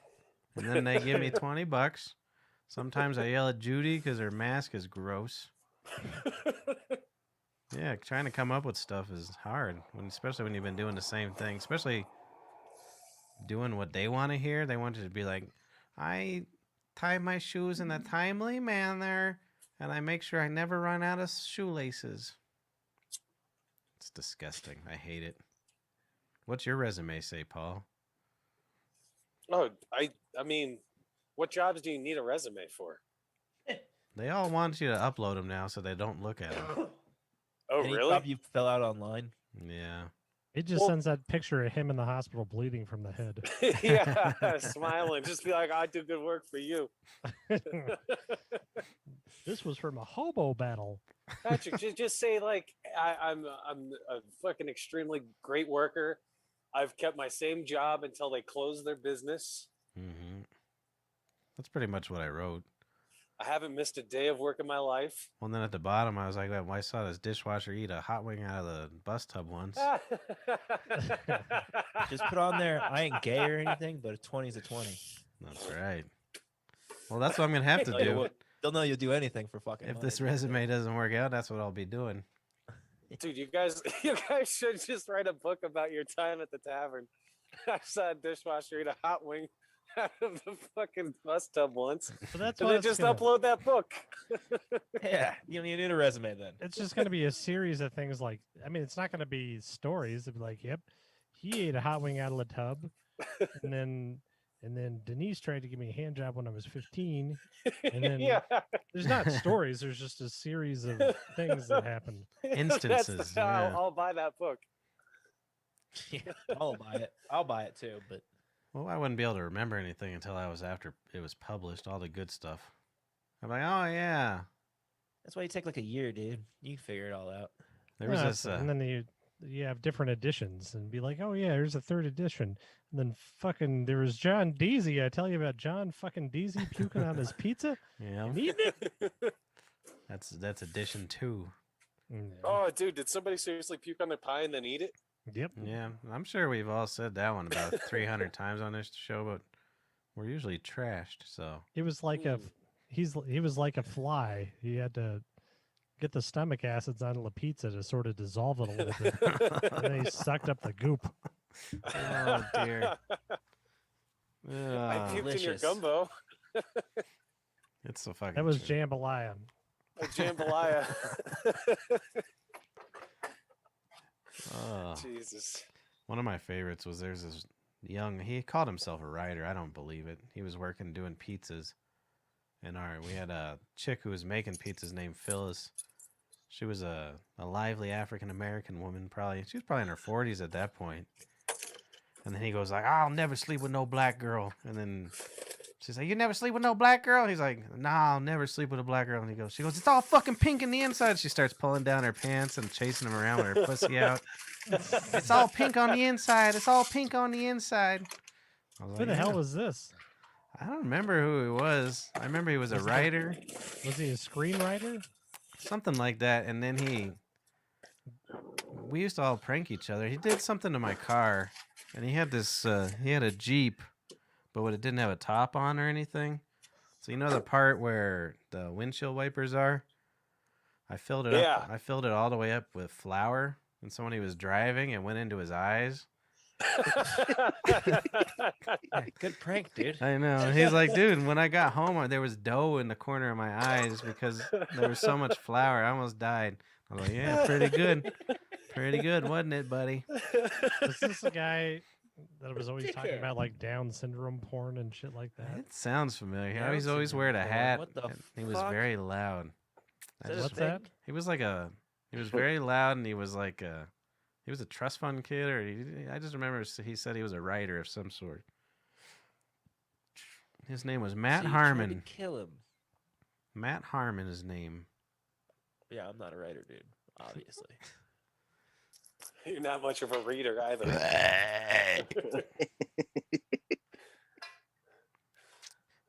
And then they give me $20. Sometimes I yell at Judy because her mask is gross. Yeah, trying to come up with stuff is hard, especially when you've been doing the same thing, especially doing what they want to hear. They want you to be like, I tie my shoes in a timely manner, and I make sure I never run out of shoelaces. It's disgusting. I hate it. What's your resume say, Paul? Oh, I mean, what jobs do you need a resume for? They all want you to upload them now so they don't look at them. Oh, Any really? job you fill out online? Yeah. It just Well- sends that picture of him in the hospital bleeding from the head. Yeah, smiling. Just be like, I do good work for you. This was from a hobo battle. Patrick, just say like I'm a fucking extremely great worker. I've kept my same job until they close their business. Mm-hmm. That's pretty much what I wrote. I haven't missed a day of work in my life. Well, then at the bottom, I was like, well, I saw this dishwasher eat a hot wing out of the bus tub once. Just put on there. I ain't gay or anything, but a 20's a 20. That's right. Well, that's what I'm going to have to Tell you do. what, they'll know you'll do anything for fucking. If money. this resume doesn't work out, that's what I'll be doing. Dude, you guys should just write a book about your time at the tavern. I saw a dishwasher eat a hot wing out of the fucking bus tub once. So that's And what then it's just gonna, upload that book. Yeah, you need a resume then. It's just going to be a series of things like, I mean, it's not going to be stories. It'll be like, yep, he ate a hot wing out of the tub. And then Denise tried to give me a hand job when I was 15. And then Yeah. there's not stories. There's just a series of things that happen. Instances, yeah. I'll buy that book. Yeah, I'll buy it. I'll buy it too. But Well, I wouldn't be able to remember anything until I was after it was published, all the good stuff. I'm like, oh, yeah. that's why you take like a year, dude. You can figure it all out. There was Yeah, this. and then you have different editions and be like, oh yeah, here's a third edition. And then fucking there was John Deasy. I tell you about John fucking Deasy puking on his pizza. Yeah, And eating it. that's edition 2. Yeah. Oh, dude, did somebody seriously puke on their pie and then eat it? Yep. Yeah, I'm sure we've all said that one about 300 times on this show, but we're usually trashed. So It was like he was like a fly. He had to get the stomach acids on the pizza to sort of dissolve it a little bit. And then he sucked up the goop. oh dear. I Ugh, puked in your delicious. gumbo. it's so fucking. That was true. jambalaya. A jambalaya. Ugh. Jesus. One of my favorites was there's this he called himself a writer. I don't believe it. He was working doing pizzas. And we had a chick who was making pizzas named Phyllis. She was a lively African American woman, she was probably in her 40s at that point. And then he goes like, I'll never sleep with no black girl. And then she's like, you never sleep with no black girl? He's like, nah, I'll never sleep with a black girl. And she goes, it's all fucking pink in the inside. She starts pulling down her pants and chasing him around with her pussy out. It's all pink on the inside. It's all pink on the inside. I was Who like, the hell "Yeah." was this? I don't remember who he was. I remember he was a writer, Was he a screenwriter? something like that. And then he we used to all prank each other. He did something to my car, and he had this. He had a Jeep, but it didn't have a top on or anything. So you know the part where the windshield wipers are. I filled it Yeah. up. I filled it all the way up with flour, and so when he was driving, it went into his eyes. Yeah, good prank, dude. I know. And he's like, dude, when I got home, there was dough in the corner of my eyes because there was so much flour. I almost died. I was like, yeah, pretty good. Pretty good, wasn't it, buddy? Is this a guy that was always talking Dickhead. about like Down syndrome porn and shit like that? It sounds familiar. He Down always syndrome weared a porn. hat. What the And he was fuck? very loud. I Is that a just- What's that? thing? he was like he was very loud, and he was like he was a trust fund kid, or I just remember he said he was a writer of some sort. His name was Matt So you tried to Harmon. kill him. Matt Harmon, his name. Yeah, I'm not a writer, dude. Obviously. You're not much of a reader either.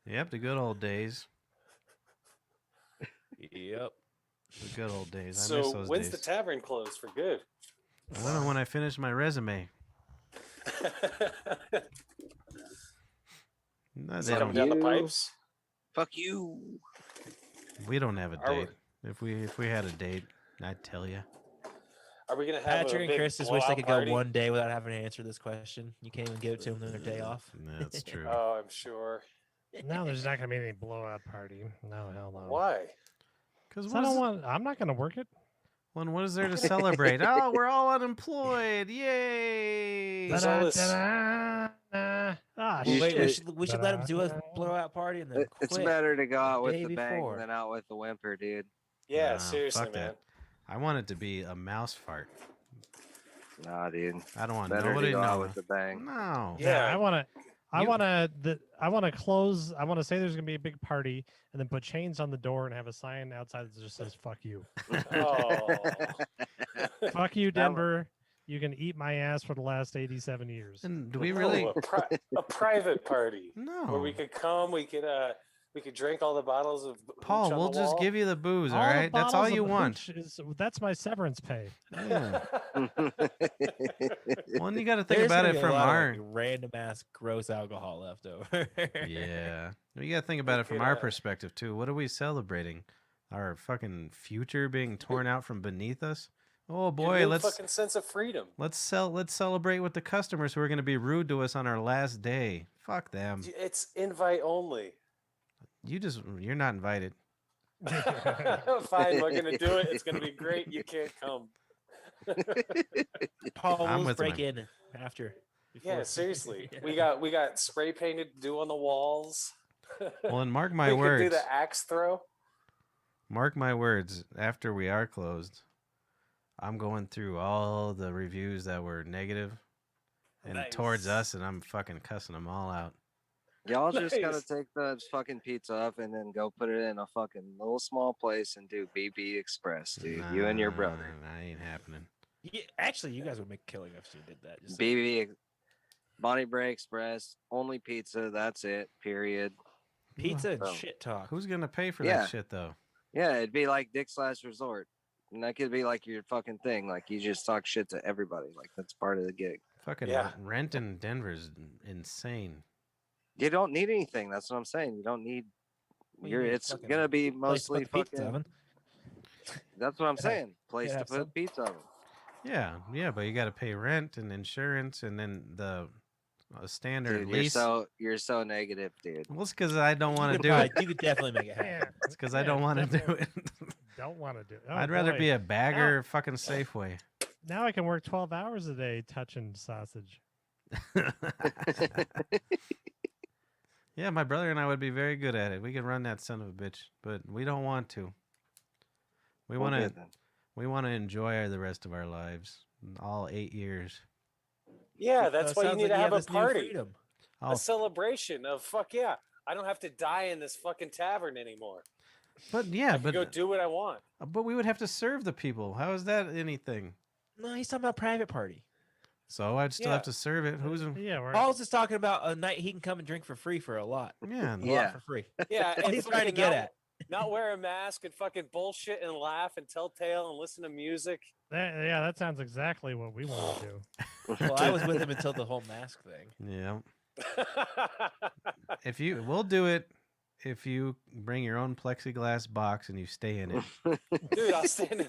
Yep, the good old days. Yep. The good old days. I miss So those when's days. the tavern closed for good? I don't know when I finish my resume. No, they Is it coming don't, down the You- pipes? Fuck you. we don't have a Are we- date. If we had a date, I'd tell you. Are we gonna have Patrick a and big Chris just wish they blowout could party? go one day without having to answer this question. You can't even give it to them on their day off. That's true. Oh, I'm sure. No, there's not gonna be any blowout party. No, hell no. Why? Because 'Cause I don't want. I'm not gonna work it. what is there to celebrate? Oh, we're all unemployed! Yay! There's all this- Ah, You Well, wait, should- we should let them do a blowout party and then It's quit. better to go out the with day the bang before. than out with the whimper, dude. Yeah, Nah, seriously, fuck man. that. I want it to be a mouse fart. Nah, dude. I don't want Better nobody to to go out know. with the bang. No. Yeah. I want to. I You- want to close. I want to say there's gonna be a big party, and then put chains on the door and have a sign outside that just says "fuck you." Oh, Fuck you, That would- Denver. You can eat my ass for the last 87 years. And do we No, really? a private party No. where we could come, we could drink all the bottles of hooch Paul, on we'll the just wall. give you the booze, all the right? That's all bottles you of want. hooch that's my severance pay. Yeah. Well, and you got to think There's about gonna it be a from lot of, our. like, random ass gross alcohol left over. Yeah. You got to think about it from could, our perspective too. What are we celebrating? Our fucking future being torn out from beneath us? Oh Your boy, new let's fucking sense of freedom. let's celebrate with the customers who are going to be rude to us on our last day. Fuck them. It's invite only. You're not invited. Fine, we're gonna do it. It's gonna be great. You can't come. Paul, I'm we'll with just break my- in after. Yeah, before- seriously. Yeah. We got spray painted to do on the walls. Well, and mark my we could words. do the axe throw. Mark my words. After we are closed, I'm going through all the reviews that were negative and towards Nice. us, and I'm fucking cussing them all out. Y'all just gotta Nice. take the fucking pizza up and then go put it in a fucking little small place and do BB Express, dude. You and your brother. That ain't happening. Yeah, actually, you guys would make a killing if you did that. Just saying. BB Bonnie Bray Express, only pizza. That's it. Period. Pizza and Oh. shit talk. Who's gonna pay for Yeah. that shit though? Yeah, it'd be like Dick's Last Resort, and that could be like your fucking thing. Like you just talk shit to everybody. Like that's part of the gig. Fucking Yeah. rent in Denver's insane. You don't need anything. That's what I'm saying. You don't need. What do you You're. need, It's fucking gonna be Place to mostly put the pizza fucking. oven? That's what I'm saying. Place to have put some. pizza oven. Yeah, but you got to pay rent and insurance, and then the standard Dude, lease. you're so negative, dude. Well, it's because I don't want to You could do it. probably- You could definitely make it happen. Yeah, It's because I don't want to do definitely it. Don't want to do it. Oh, I'd rather boy. be a bagger, fucking Safeway. Now I can work 12 hours a day touching sausage. Yeah, my brother and I would be very good at it. We could run that son of a bitch, but we don't want to. We Well, want to. good then. We want to enjoy the rest of our lives, all 8 years. Yeah, that's why you sounds need like to have a this new party, freedom. All, a celebration of fuck yeah. I don't have to die in this fucking tavern anymore. but yeah, I can go do what I want. but we would have to serve the people. How is that anything? No, he's talking about private party. So I'd still Yeah. have to serve it. Who's Yeah, we're, Paul's just talking about a night he can come and drink for free for a lot. yeah? A lot Yeah. for free. Yeah, That's what and he's trying to fucking get now- at. Not wear a mask and fucking bullshit and laugh and tell tale and listen to music. Yeah, that sounds exactly what we want to do. Well, I was with him until the whole mask thing. Yeah. We'll do it if you bring your own plexiglass box and you stay in it. Dude,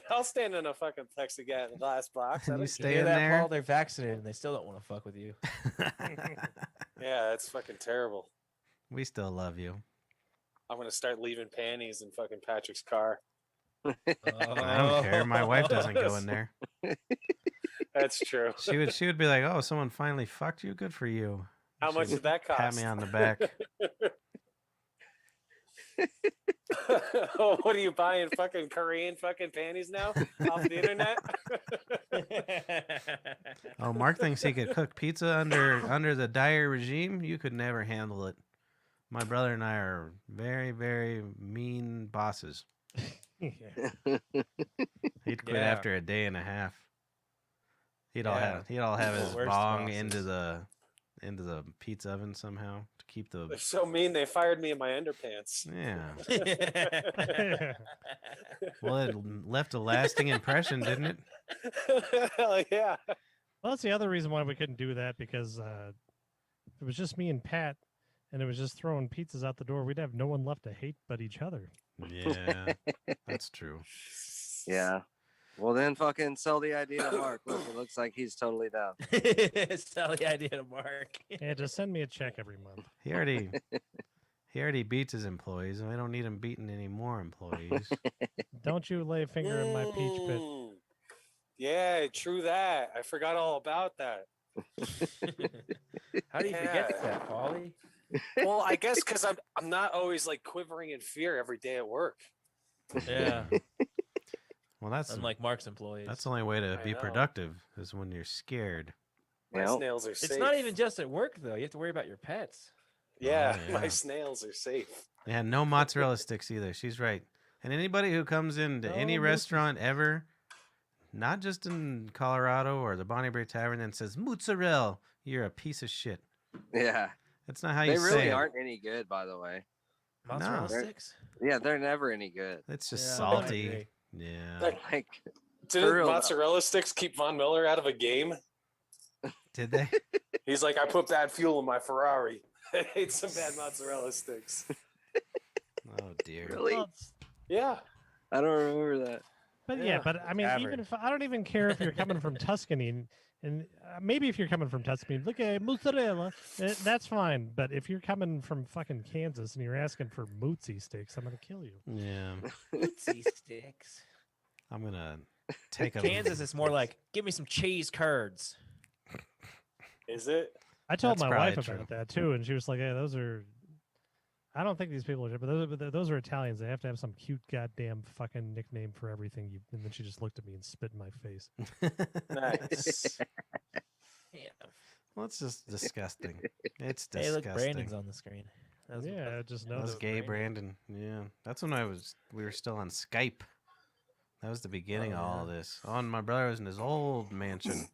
I'll stand in a fucking plexiglass box. I And you don't stay care. Hear in that, there. Paul? They're vaccinated and they still don't want to fuck with you. Yeah, that's fucking terrible. We still love you. I'm gonna start leaving panties in fucking Patrick's car. I don't care. My wife doesn't go in there. That's true. She would be like, "Oh, someone finally fucked you. Good for you." How She'd much did that cost? pat me on the back. Oh, what are you buying? Fucking Korean fucking panties now off the internet? Oh, Mark thinks he could cook pizza under the dire regime. You could never handle it. My brother and I are very, very mean bosses. Yeah. He'd quit Yeah. after a day and a half. He'd all have his Worst bong bosses. into the pizza oven somehow to keep They're the so mean they fired me in my underpants. yeah. Well, it left a lasting impression, didn't it? Hell yeah. Well, that's the other reason why we couldn't do that, because if it was just me and Pat, and it was just throwing pizzas out the door, we'd have no one left to hate but each other. Yeah, that's true. Yeah. Well, then fucking sell the idea to Mark. Look, it looks like he's totally down. Sell the idea to Mark. Yeah, just send me a check every month. He already beats his employees, and I don't need him beating any more employees. Don't you lay a finger in my peach pit. Mm. Yeah, true that. I forgot all about that. How do you Yeah. forget that, Paulie? Well, I guess because I'm not always like quivering in fear every day at work. Yeah, Well, that's unlike Mark's employees. the only way to I be know. productive is when you're scared. My Yep. snails are It's safe. not even just at work though. You have to worry about your pets. Yeah, Oh, my yeah. snails are safe. Yeah, no mozzarella sticks either. She's right. And anybody who comes into No any mozzarella- restaurant ever, not just in Colorado or the Bonnie Bray Tavern, and says mozzarella, you're a piece of shit. Yeah. That's not how They you really say it. aren't any good, by the way. Mozzarella They're- sticks. Yeah, they're never any good. It's just Yeah, I salty. agree. Yeah. Like, Didn't real, though. mozzarella sticks keep Von Miller out of a game? Did they? He's like, I put bad fuel in my Ferrari. I hate some bad mozzarella sticks. Oh dear. really? Well, it's- Yeah. I don't remember that. But yeah, Yeah, but I mean, even average. if I don't even care if you're coming from Tuscany, and maybe if you're coming from Tuscany, look at mozzarella, that's fine. But if you're coming from fucking Kansas and you're asking for mootsie sticks, I'm gonna kill you. Yeah. Tootsie sticks. I'm gonna take a Kansas is more like, give me some cheese curds. Is it? I told That's my wife probably about true. that too, and she was like, "Hey, those are." I don't think these people are, but those are Italians. They have to have some cute goddamn fucking nickname for everything. And then she just looked at me and spit in my face. Nice. Yeah. Well, it's just disgusting. It's Hey, disgusting. look, Brandon's on the screen. That was- Yeah, I just That was noticed. gay Brandon. Brandon. Yeah. That's when we were still on Skype. That was the beginning Oh, of all yeah. this. Oh, and my brother was in his old mansion,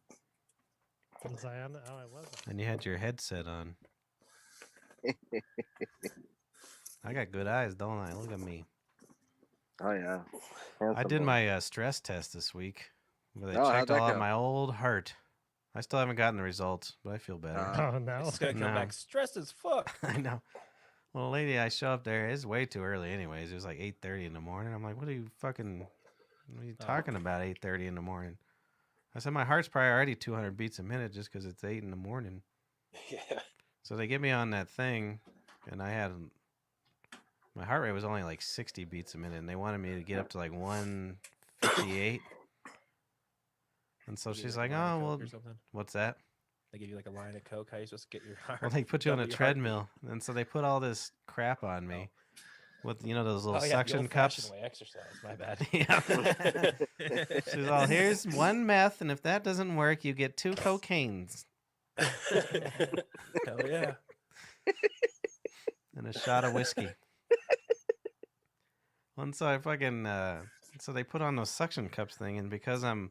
Was I on? Oh, I wasn't. and you had your headset on. I got good eyes, don't I? Look at me. Oh, yeah. I Handsome did boy. my stress test this week, where they Oh, how'd checked that all of go? my old heart. I still haven't gotten the results, but I feel better. Oh no. It's gonna come No. back stressed as fuck. I know. Well, the lady, I show up there. It's way too early, anyways. It was like 8:30 in the morning. I'm like, what are you talking about? 8:30 in the morning. I said my heart's probably already 200 beats a minute just because it's 8 in the morning. Yeah. So they get me on that thing, and my heart rate was only like 60 beats a minute, and they wanted me to get up to like 158. And so Give you she's like like, a line oh, of well, Coke or something. what's that? They give you like a line of Coke. How you supposed to get your heart? Well, they put you on a double your heartbeat? treadmill, and so they put all this crap on me with, those little Oh, yeah, the suction old-fashioned cups. way exercise. My bad. Yeah. She's all, here's one meth, and if that doesn't work, you get 2 cocaines Hell yeah. and a shot of whiskey. And so I fucking, so they put on those suction cups thing, and because I'm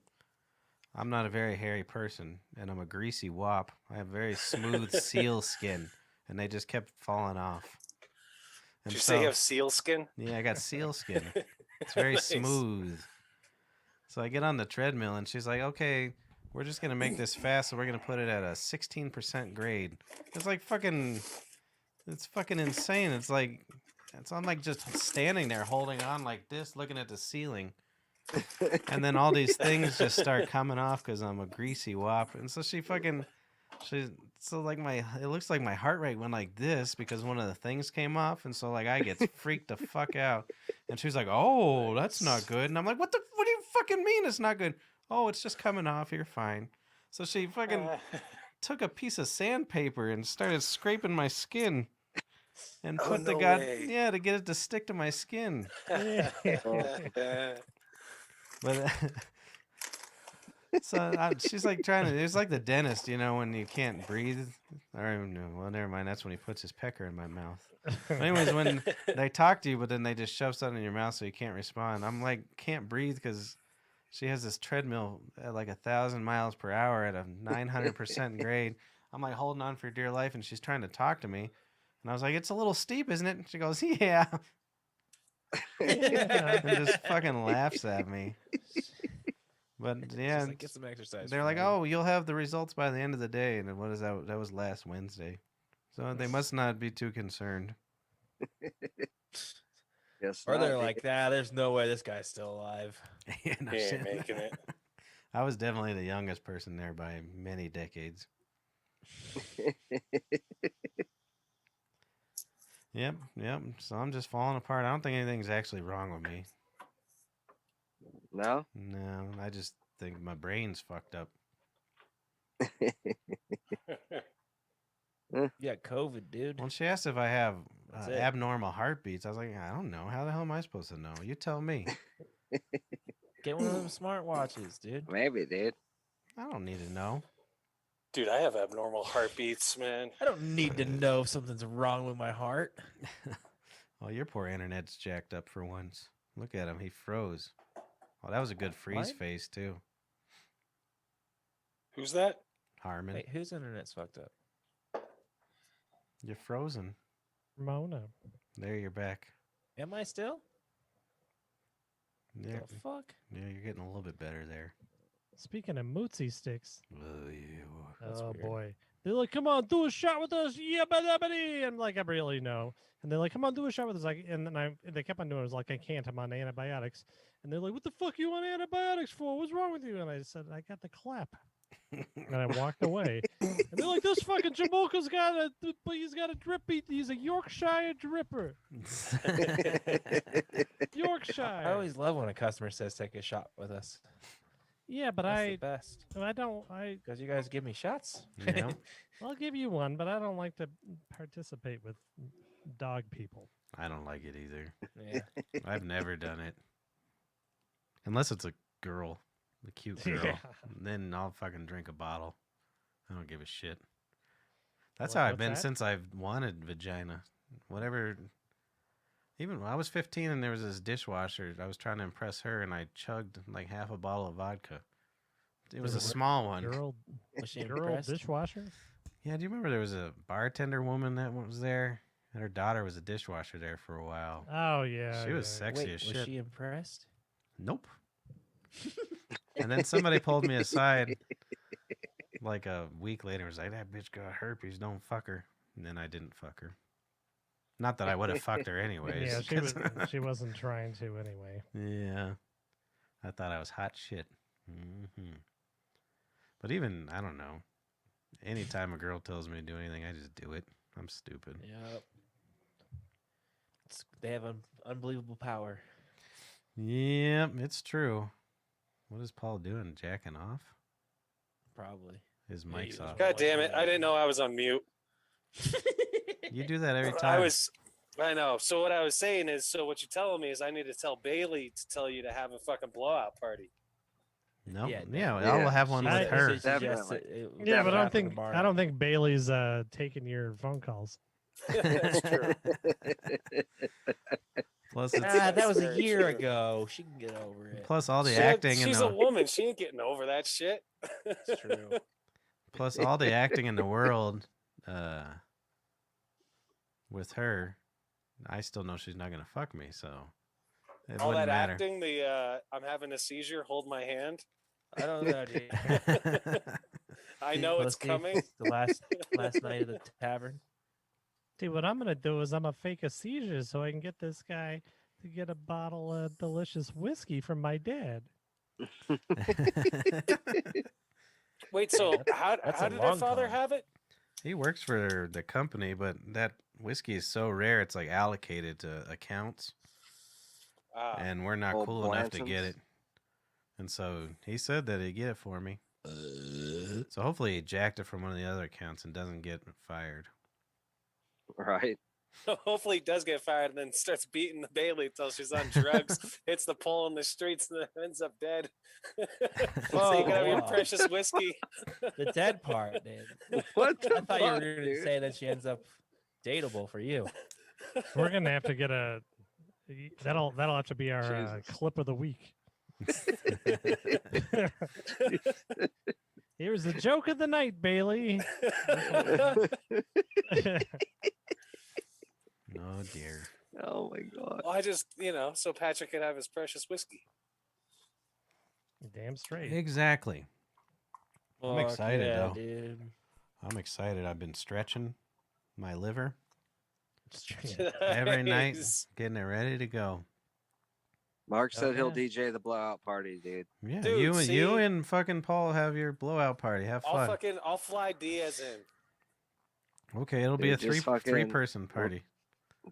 not a very hairy person, and I'm a greasy wop, I have very smooth seal skin, and they just kept falling off. Did you so, say you have seal skin? yeah, I got seal skin. It's very Nice. smooth. So I get on the treadmill and she's like, okay, we're just going to make this fast. So we're going to put it at a 16% grade. It's like it's fucking insane. I'm like just standing there holding on like this, looking at the ceiling. And then all these things just start coming off because I'm a greasy wop. And so it looks like my heart rate went like this because one of the things came off. And so like I get freaked the fuck out. And she's like, oh, that's not good. And I'm like, what do you fucking mean it's not good? Oh, it's just coming off. You're fine. So she fucking took a piece of sandpaper and started scraping my skin. And Oh, put the no god, way. yeah, to get it to stick to my skin. But so she's like it's like the dentist, you know, when you can't breathe. Or no, well, never mind. That's when he puts his pecker in my mouth. But anyways, when they talk to you, but then they just shove something in your mouth so you can't respond. I'm like, can't breathe because she has this treadmill at like 1,000 miles per hour at a 900% grade. I'm like holding on for dear life, and she's trying to talk to me. And I was like, it's a little steep, isn't it? And she goes, yeah. And just fucking laughs at me. But yeah, Just like, get some exercise. they're like, oh, you'll have the results by the end of the day. And what is that? That was last Wednesday. So they must not be too concerned. Yes. Or they're not, like, nah, there's no way this guy's still alive. Yeah, no He ain't shit. making it. I was definitely the youngest person there by many decades. Yep. So I'm just falling apart. I don't think anything's actually wrong with me. No. No, I just think my brain's fucked up. You got COVID, dude. When she asked if I have That's it. abnormal heartbeats, I was like, I don't know. How the hell am I supposed to know? You tell me. Get one of them smart watches, dude. Maybe, dude. I don't need to know. Dude, I have abnormal heartbeats, man. I don't need to know if something's wrong with my heart. Oh, your poor internet's jacked up for once. Look at him. He froze. Oh, that was a good freeze What? face, too. Who's that? Harmon, Wait, whose internet's fucked up? you're frozen. Mona. There, you're back. Am I still? Yeah, The fuck? yeah, you're getting a little bit better there. Speaking of Mootsie sticks, Oh, yeah. That's oh weird. boy. They're like, come on, do a shot with us. Yeah, badabadi. I'm like, I really know. And they're like, come on, do a shot with us. Like, and then they kept on doing it. I was like, I can't. I'm on antibiotics. And they're like, what the fuck you on antibiotics for? What's wrong with you? And I said, I got the clap. And I walked away. And they're like, this fucking Jamoka's he's got a drip. He's a Yorkshire dripper. Yorkshire. I always love when a customer says take a shot with us. Yeah, but That's the best. I don't. Because you guys give me shots. You know? I'll give you one, but I don't like to participate with dog people. I don't like it either. Yeah. I've never done it. Unless it's a girl, a cute girl. Yeah. Then I'll fucking drink a bottle. I don't give a shit. That's What- how I've what's been that? since I've wanted vagina. Whatever. Even when I was 15 and there was this dishwasher, I was trying to impress her and I chugged like half a bottle of vodka. It was a small one. Girl, Was she girl impressed? dishwasher. Yeah, do you remember there was a bartender woman that was there? And her daughter was a dishwasher there for a while. Oh yeah, She was yeah. sexy Wait, as was shit. she impressed? Nope. And then somebody pulled me aside like a week later and was like, that bitch got herpes, don't fuck her. And then I didn't fuck her. Not that I would have fucked her anyways. Yeah, she 'cause- she wasn't trying to anyway. Yeah. I thought I was hot shit. But even, I don't know. Anytime a girl tells me to do anything, I just do it. I'm stupid. Yep. They have unbelievable power. Yep, it's true. What is Paul doing? Jacking off? Probably. His Yeah, mic's he was off. God damn it. I didn't know I was on mute. You do that every time. I know. So what I was saying is, so what you're telling me is I need to tell Bailey to tell you to have a fucking blowout party. No, Yeah, yeah, yeah. I'll have one She with said- her. She suggests Definitely. Yeah, but happen I don't think Bailey's taking your phone calls. That's true. Plus, it's, that was a very year true. ago. She can get over it. plus all the acting in She's a the woman. She ain't getting over that shit. It's true. plus all the acting in the world with her. I still know she's not gonna fuck me, so it All wouldn't that matter. acting, I'm having a seizure, hold my hand. I don't know, dude. I know it's Pussy, coming. The last night of the tavern. Dude, what I'm gonna do is I'm gonna fake a seizure so I can get this guy to get a bottle of delicious whiskey from my dad. Wait, so how that's how a did her long father con. have it? He works for the company, but that whiskey is so rare, it's like allocated to accounts, and we're not Old cool enough to get Blanton's. it. And so he said that he'd get it for me. So hopefully he jacked it from one of the other accounts and doesn't get fired. Right. Hopefully he does get fired and then starts beating the Bailey until she's on drugs, hits the pole in the streets, and then ends up dead. So you can have your Whoa. precious whiskey. The dead part, dude. What the I thought you were fuck, going to dude? say that she ends up dateable for you. We're gonna have to get a that'll have to be our Jesus. clip of the week. Here's the joke of the night, Bailey. Oh dear. Oh my god. Well, I just, so Patrick could have his precious whiskey. Damn straight. Exactly. I'm Fuck excited, yeah, though. dude. I'm excited. I've been stretching my liver Straight. every night, Nice. getting it ready to go. Mark said he'll Okay. DJ the blowout party, dude. Yeah, Dude, you see? and fucking Paul have your blowout party. Have fun. I'll fly Diaz in. Okay, it'll be a Dude, just three fucking- person party.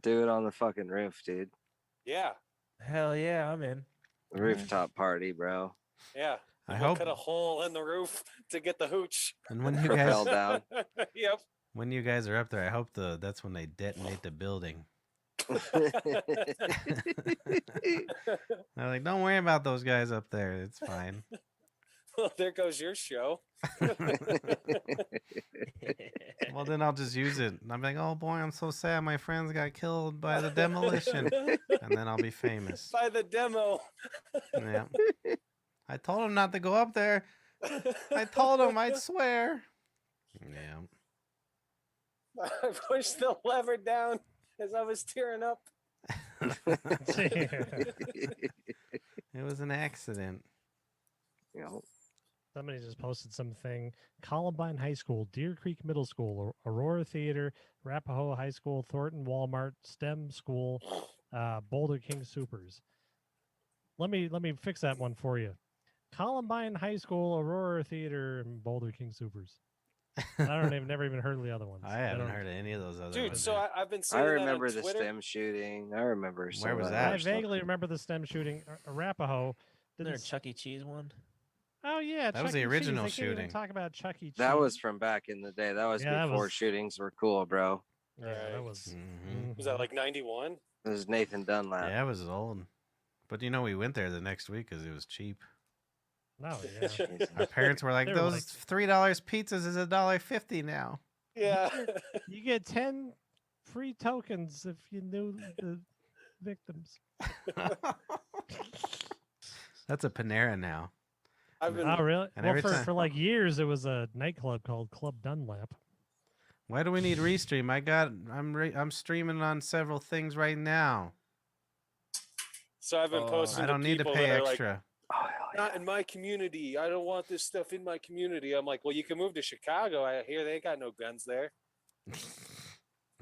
Do it on the fucking roof, dude. Yeah, Hell yeah, I'm in. Rooftop party, bro. yeah. I We'll hope. cut a hole in the roof to get the hooch. And when you Propel guys down. Yep. when you guys are up there, I hope that's when they detonate the building. They're like, don't worry about those guys up there. It's fine. Well, there goes your show. Well, then I'll just use it. I'm like, oh boy, I'm so sad. My friends got killed by the demolition, and then I'll be famous. By the demo. Yeah. I told him not to go up there. I told him, I'd swear. Yeah. I pushed the lever down as I was tearing up. It was an accident. You know, Somebody just posted something. Columbine High School, Deer Creek Middle School, Aurora Theater, Arapahoe High School, Thornton Walmart, STEM School, Boulder King Supers. Let me fix that one for you. Columbine High School, Aurora Theater, and Boulder King Supers. I've never even heard of the other ones. I haven't don't- heard of any of those other Dude, ones. so yet. I've been seeing I that remember on the Twitter. STEM shooting. I remember some Where was of that? I other stuff. vaguely remember the STEM shooting. Arapahoe. Isn't there a Didn't s- Chuck E. Cheese one? Oh yeah, That was Chuck the E. Cheese. original They can't even shooting. talk about Chuck E. Cheese. That was from back in the day. That was Yeah, that before was- shootings were cool, bro. Yeah, that Right. was. Mhm. Was that like 91? It was Nathan Dunlap. Yeah, it was old. But we went there the next week because it was cheap. No, yeah. Jesus. Our parents were like, They were those like- $3 pizzas is $1.50 now. Yeah. You get 10 free tokens if you knew the victims. That's a Panera now. I've been Oh, really? And Well, every for, time- for like years, it was a nightclub called Club Dunlap. Why do we need restream? I'm streaming on several things right now. I've been Oh, posting. I don't need to people pay that are extra. Oh, hell yeah. Not in my community. I don't want this stuff in my community. I'm like, well, you can move to Chicago. I hear they got no guns there.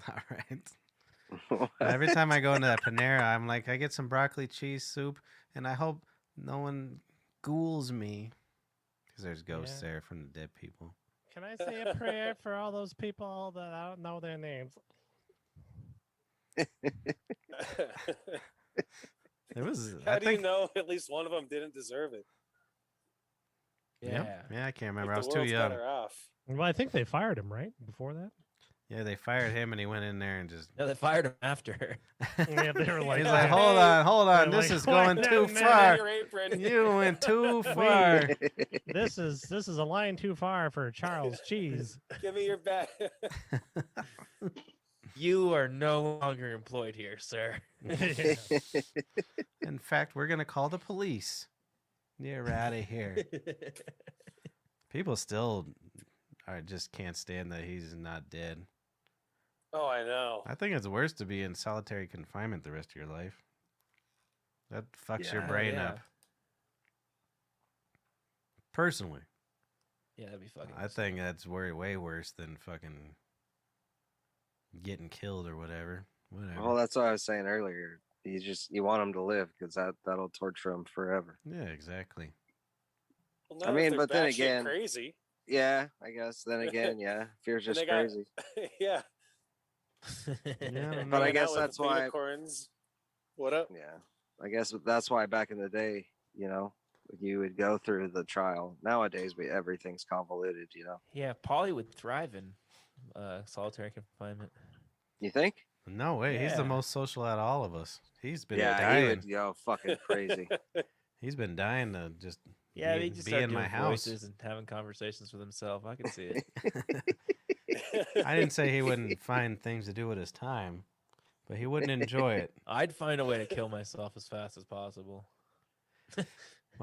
All right. Every time I go into that Panera, I'm like, I get some broccoli cheese soup, and I hope no one ghouls me. Because there's ghosts Yeah. there from the dead people. Can I say a prayer for all those people that I don't know their names? It was. How I do think. you know at least one of them didn't deserve it? Yeah. Yeah, I can't remember. I Like, was the too world's young. better off. Well, I think they fired him, right? Before that? Yeah, they fired him, and he went in there and just. No, they fired him after. Yeah, they were like, He's Yeah. like, hold on, They're this like, is going "Wait, too no, no, far. Your apron. You went too far. this is a line too far for Charles Cheese. Give me your bag. You are no longer employed here, sir. Yeah. In fact, we're gonna call the police. You're out of here. People still just can't stand that he's not dead. Oh, I know. I think it's worse to be in solitary confinement the rest of your life. That fucks your Yeah. brain Yeah. up. Personally, Yeah, that'd be fucking. I think that's way worse than fucking getting killed or whatever. Whatever. Well, that's what I was saying earlier. You want them to live because that'll torture them forever. Yeah, exactly. Well, I not if mean, they're but then batshit again- crazy. Yeah, I guess. Then again, yeah, if you're just they got- crazy. Yeah. Yeah, But I Hanging guess out with that's why- unicorns. What up? Yeah, I guess that's why back in the day, you would go through the trial. Nowadays, everything's convoluted. Yeah, Polly would thrive in solitary confinement. You think? No way. He's the Yeah. most social out of all of us. He's been Yeah, dying. he would go fucking crazy. He's been dying to just Yeah, be, he just be started in my doing house. voices and having conversations with himself. I can see it. I didn't say he wouldn't find things to do with his time, but he wouldn't enjoy it. I'd find a way to kill myself as fast as possible. Well,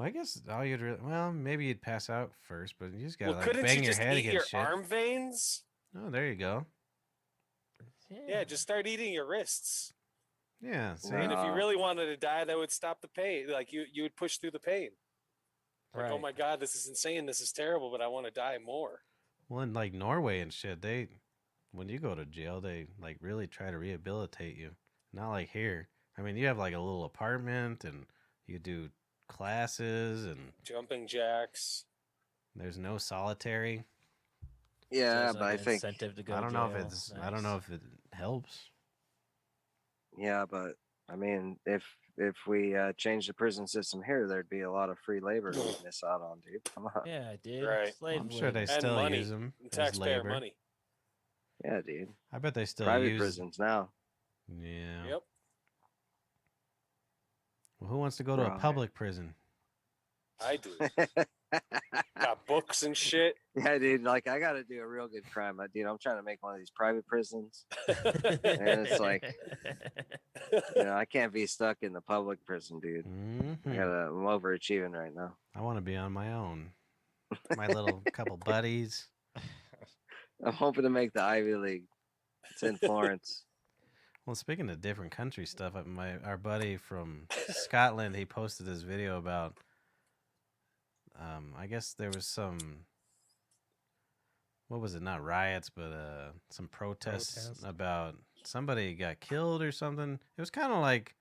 I guess all you'd maybe you'd pass out first, but you just gotta Well, like couldn't bang you your just head eat your against shit. arm veins? Oh, there you go. Yeah, just start eating your wrists. Yeah, see? I mean, if you Nah. really wanted to die, that would stop the pain. Like you would push through the pain. Like, oh Right. my god, this is insane. This is terrible, but I want to die more. Well, in like Norway and shit, when you go to jail, they like really try to rehabilitate you. Not like here. I mean, you have like a little apartment and you do classes and Jumping jacks. there's no solitary. So Yeah, there's, but like, I an think incentive to go I to don't know if jail. it's I don't know if it helps. Yeah, but I mean, if we change the prison system here, there'd be a lot of free labor we'd miss out on, dude. Come on. Yeah, dude. Right. Slave I'm sure they labor. And still money. use them And as taxpayer labor. money. Yeah, dude. I bet they still Private use. prisons now. Yeah. Yep. Well, who wants to go to a Right. public prison? I do. Got books and shit. Yeah, dude. Like, I got to do a real good crime. Dude, I'm trying to make one of these private prisons. And it's like, I can't be stuck in the public prison, dude. Mhm. I'm overachieving right now. I want to be on my own. My little couple buddies. I'm hoping to make the Ivy League. It's in Florence. Well, speaking of different country stuff, our buddy from Scotland, he posted this video about. I guess there was some. What was it? Not riots, but some protests Protest. about somebody got killed or something. It was kind of like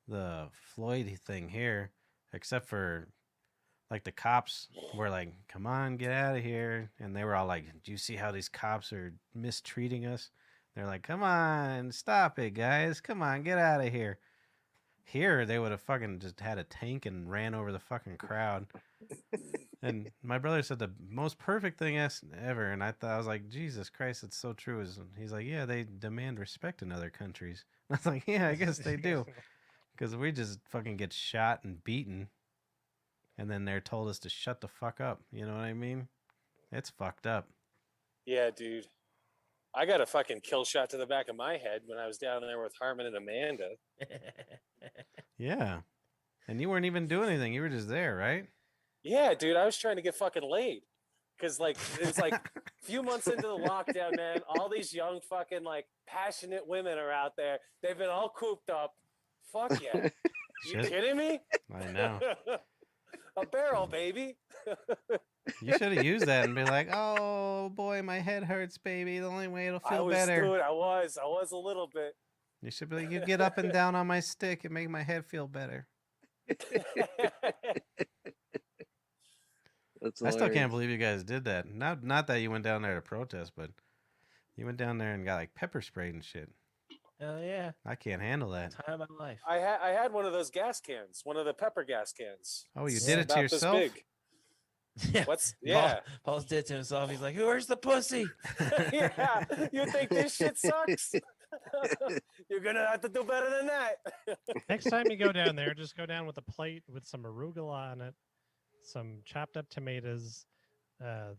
the Floyd thing here, except for like the cops were like, "Come on, get out of here," and they were all like, "Do you see how these cops are mistreating us?" They're like, "Come on, stop it, guys! Come on, get out of here." Here, they would have fucking just had a tank and ran over the fucking crowd. And my brother said the most perfect thing ever, and I was like, Jesus Christ, it's so true. He's like, yeah, they demand respect in other countries. And I was like, yeah, I guess they do, because we just fucking get shot and beaten, and then they're told us to shut the fuck up. You know what I mean? It's fucked up. Yeah, dude. I got a fucking kill shot to the back of my head when I was down there with Harmon and Amanda. Yeah, and you weren't even doing anything. You were just there, right? Yeah, dude, I was trying to get fucking laid. Cause like it was like a few months into the lockdown, man. All these young fucking like passionate women are out there. They've been all cooped up. Fuck yeah. You Shit. kidding me? I know. A barrel, baby. You should have used that and be like, "Oh boy, my head hurts, baby. The only way it'll feel better." Dude, I was a little bit. You should be like, "You get up and down on my stick and make my head feel better." That's I still can't hilarious. believe you guys did that. Not that you went down there to protest, but you went down there and got like pepper sprayed and shit. Hell yeah. I can't handle that. Time of my life. I had one of those gas cans, one of the pepper gas cans. Oh, you Yeah, did it to About this yourself? big. Yeah. What's Paul- yeah. Paul's did to himself. He's like, "Where's the pussy?" Yeah. You think this shit sucks? You're gonna have to do better than that. Next time you go down there, just go down with a plate with some arugula on it, some chopped up tomatoes,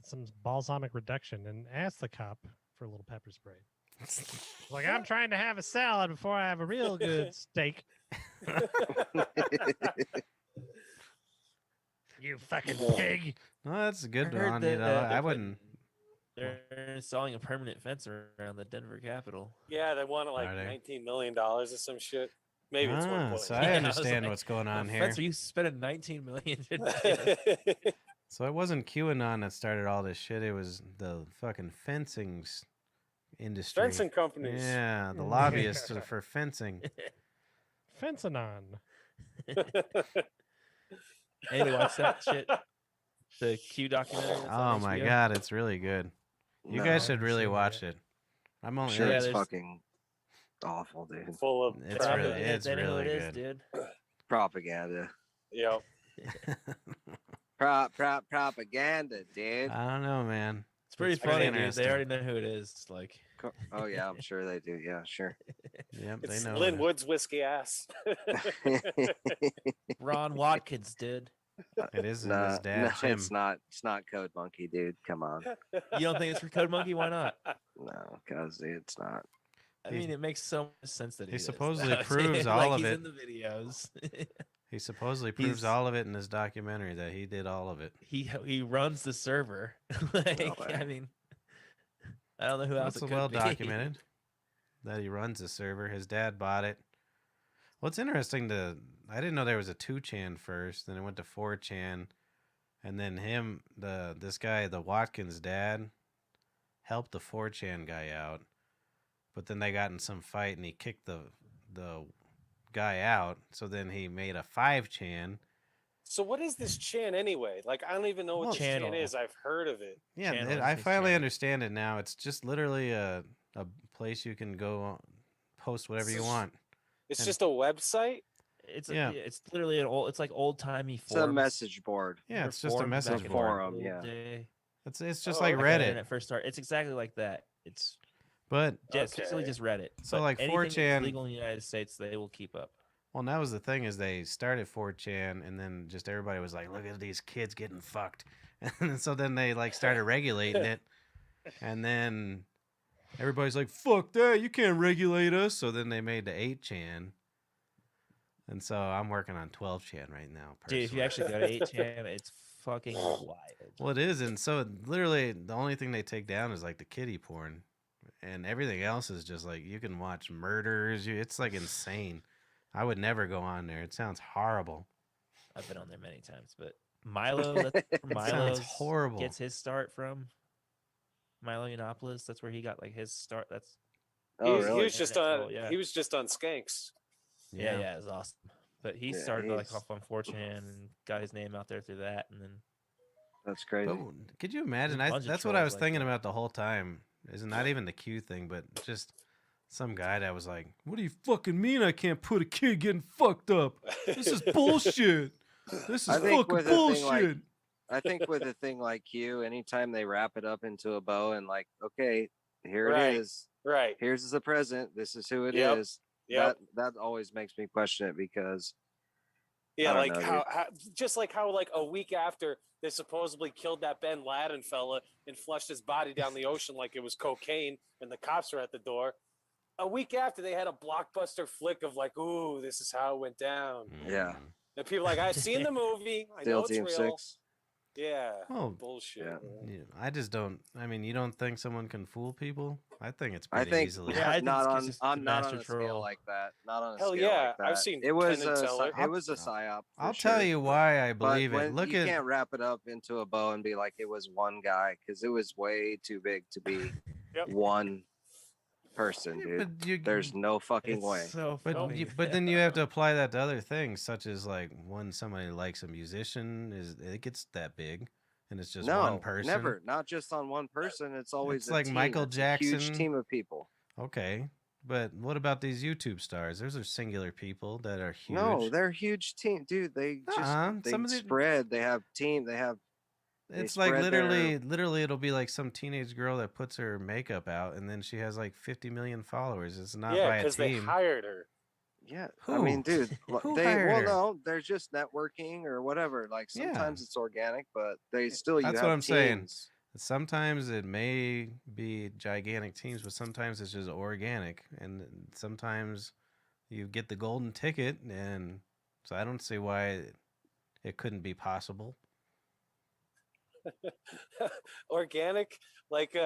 some balsamic reduction, and ask the cop for a little pepper spray. Like, I'm trying to have a salad before I have a real good steak. You fucking pig. No, that's a good I heard one. that, You know, they're I putting- wouldn't. They're installing a permanent fence around the Denver Capitol. Yeah, they wanted like Are they? $19 million or some shit. Maybe it's one point. So Yeah, I I was understand like, what's going on What here. fence are you spending 19 million to do? So it wasn't QAnon that started all this shit. It was the fucking fencing industry. Fencing companies. Yeah, the lobbyists for fencing. Fencing on. Hey, to watch that shit. The Q documentary. That's Oh on my HBO. god, it's really good. You No, guys I should haven't really seen it watch yet. it. I'm only. Sure, Yeah, it's there's- fucking awful, dude. Full of It's They know who really- it is. it's They know who it really is, good. dude. Propaganda. Yep. Propaganda, dude. I don't know, man. It's pretty It's pretty funny, dude. interesting. They already know who it is. Like, Oh yeah, I'm sure they do. Yeah, sure. Yep, It's they know. Lynn it. Wood's whiskey ass. Ron Watkins, dude. It is no, his dad, no, Jim. it's not. It's not Code Monkey, dude. Come on. You don't think it's for Code Monkey? Why not? No, cause it's not. I mean, it makes so much sense that he is, supposedly though. proves Like, all of he's it. in the videos. He supposedly proves He's- all of it in his documentary that he did all of it. he runs the server. Like, way. I mean, I don't know who else That's it could well be. documented that he runs the server. His dad bought it. Well, it's interesting I didn't know there was a 2chan first, then it went to 4chan, and then this guy, the Watkins dad, helped the 4chan guy out, but then they got in some fight and he kicked the guy out. So then he made a 5chan. So what is this Chan anyway? Like I don't even know what Well, this Chan channel. is. I've heard of it. Yeah, Channel I is his finally channel. understand it now. It's just literally a place you can go post whatever you want. It's And- just a website. It's Yeah. it's literally it's like old timey It's forums. a message board. Yeah, it's just a message board. Forum, yeah. It's just Oh, like okay. When Reddit, it first started, it's exactly like that. It's but just basically Okay. just Reddit. So, But like, anything that's 4chan legal in the United States, they will keep up. well, that was the thing is they started 4chan and then just everybody was like, look at these kids getting fucked, and so then they like started regulating it, and then everybody's like, fuck that, you can't regulate us. So then they made the 8chan, and so I'm working on 12chan right now. Dude, if you personally. actually go to 8chan, it's fucking wild. Well, it is, and so literally the only thing they take down is like the kiddie porn, and everything else is just like you can watch murders. It's like insane. I would never go on there. It sounds horrible. I've been on there many times, but Milo, that's where Sounds Milo horrible. gets his start from. Milo Yiannopoulos, that's where he got like his start. That's Oh, he really? was just Internet on. troll, yeah. He was just on Skanks. yeah, it's awesome. But he Yeah, started like he's- off on 4chan and got his name out there through that, and then That's crazy. But could you imagine? There's a bunch of That's what I trolls was like thinking that. about the whole time. Is not even the Q thing, but just some guy that was like, "What do you fucking mean I can't put a kid getting fucked up? This is bullshit. This is I think fucking with a thing like- bullshit." I think with a thing like Q, anytime they wrap it up into a bow and like, okay, here Right. it is. Right. Here's the present. This is who it Yep. is. Yep. That always makes me question it because Yeah, I don't like know, dude. how just like how like a week after they supposedly killed that Ben Laden fella and flushed his body down the ocean like it was cocaine and the cops were at the door. A week after they had a blockbuster flick of like, ooh, this is how it went down. Yeah. And people are like, I've seen the movie. I know Steel it's Team real. 6. Yeah. Oh, Bullshit. yeah. man. Yeah, I just don't. I mean, you don't think someone can fool people? I think it's I pretty think easily. Yeah, I think not it's 'cause on it's the not on master a scale troll. like that. Not on a Hell scale yeah, like that. I've seen it was Penn and Teller. it was a psyop. for I'll sure. tell you why I But believe it. when- Look you at can't wrap it up into a bow and be like it was one guy because it was way too big to be Yep. one person, dude. but you, There's no fucking it's way. so But funny. but then you have to apply that to other things, such as like when somebody likes a musician, it gets that big, and it's just no, one person. never. Not just on one person. It's always It's a like team. Michael It's a huge Jackson. team of people. Okay, but what about these YouTube stars? Those are singular people that are huge. No, they're a huge team, dude. They just they some of the- spread. They have team. They have. they it's like spread their- literally, it'll be like some teenage girl that puts her makeup out, and then she has like 50 million followers. It's not Yeah, by a because they team. hired her. Yeah, Who? I mean, dude, Who they hired her? no, they're just networking or whatever. Like Yeah. sometimes it's organic, but they still you That's have what I'm saying. teams. Sometimes it may be gigantic teams, but sometimes it's just organic, and sometimes you get the golden ticket, and so I don't see why it couldn't be possible. Organic, like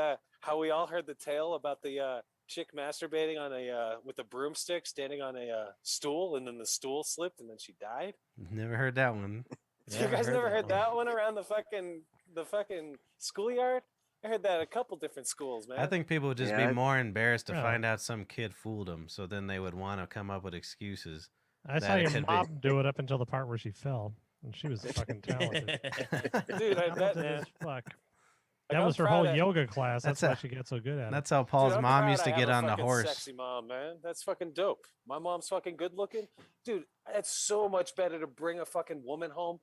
how we all heard the tale about the chick masturbating on a with a broomstick, standing on a stool, and then the stool slipped, and then she died. Never heard that one. You guys never heard that one around the fucking schoolyard? I heard that at a couple different schools, man. I think people would just Yeah, be more embarrassed to Yeah. find out some kid fooled them, so then they would want to come up with excuses. I saw That your could be. mom do it up until the part where she fell, and she was fucking talented. Dude, I bet, Talented man. as fuck. Like, That I'm was her proud whole of- yoga class. That's That's why a- she gets so good at it. That's how Paul's Dude, I'm mom proud used to I get have on a the fucking horse. Sexy mom, man. That's fucking dope. My mom's fucking good looking, dude. It's so much better to bring a fucking woman home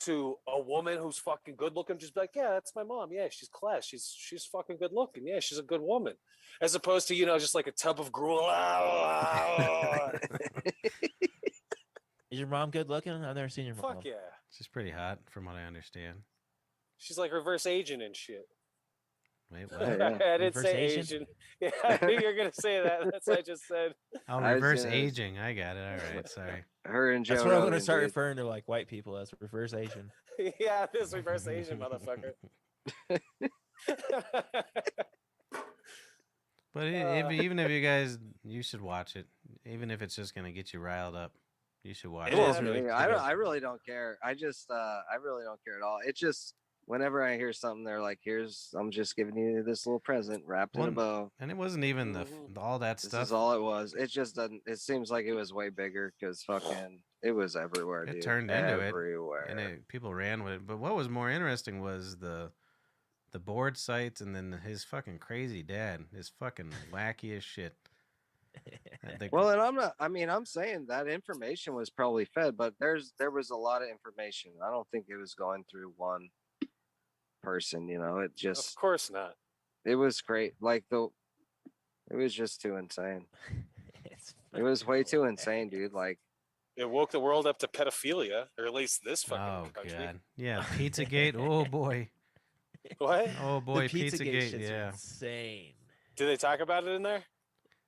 to a woman who's fucking good looking. Just be like, yeah, that's my mom. Yeah, she's class. She's fucking good looking. Yeah, she's a good woman, as opposed to just like a tub of gruel. Is your mom good looking? I've never seen your mom. Fuck yeah, She's pretty hot, from what I understand. she's like reverse Asian and shit. Wait, Yeah, what? yeah. I didn't Reverse say Asian? Asian. Yeah, I knew you were gonna say that. That's what I just said. Oh, I was reverse gonna- aging. I got it. All right, sorry. Her and Joe That's what I'm Rogan, gonna start dude. referring to like white people as reverse Asian. Yeah, this reverse Asian motherfucker. But even if you guys, you should watch it. Even if it's just gonna get you riled up, you should watch It it. is really I really don't care. I really don't care at all. It just whenever I hear something, they're like, I'm just giving you this little present wrapped in a One- bow. And it wasn't even all that This stuff. is all it was. It just doesn't. It seems like it was way bigger because fucking it was everywhere. It Dude. turned into it, everywhere. and people ran with it. But what was more interesting was the board sites, and then his fucking crazy dad, his fucking wacky as shit. Well, and I'm not. I mean, I'm saying that information was probably fed, but there was a lot of information. I don't think it was going through one person. It just Of course not. it was great. Like it was just too insane. It's It was way too insane, dude. Like It woke the world up to pedophilia, or at least this fucking oh country. god, yeah, Pizzagate. Oh boy, What? oh boy, the Pizzagate Pizzagate. shit's Yeah, insane. Did they talk about it in there?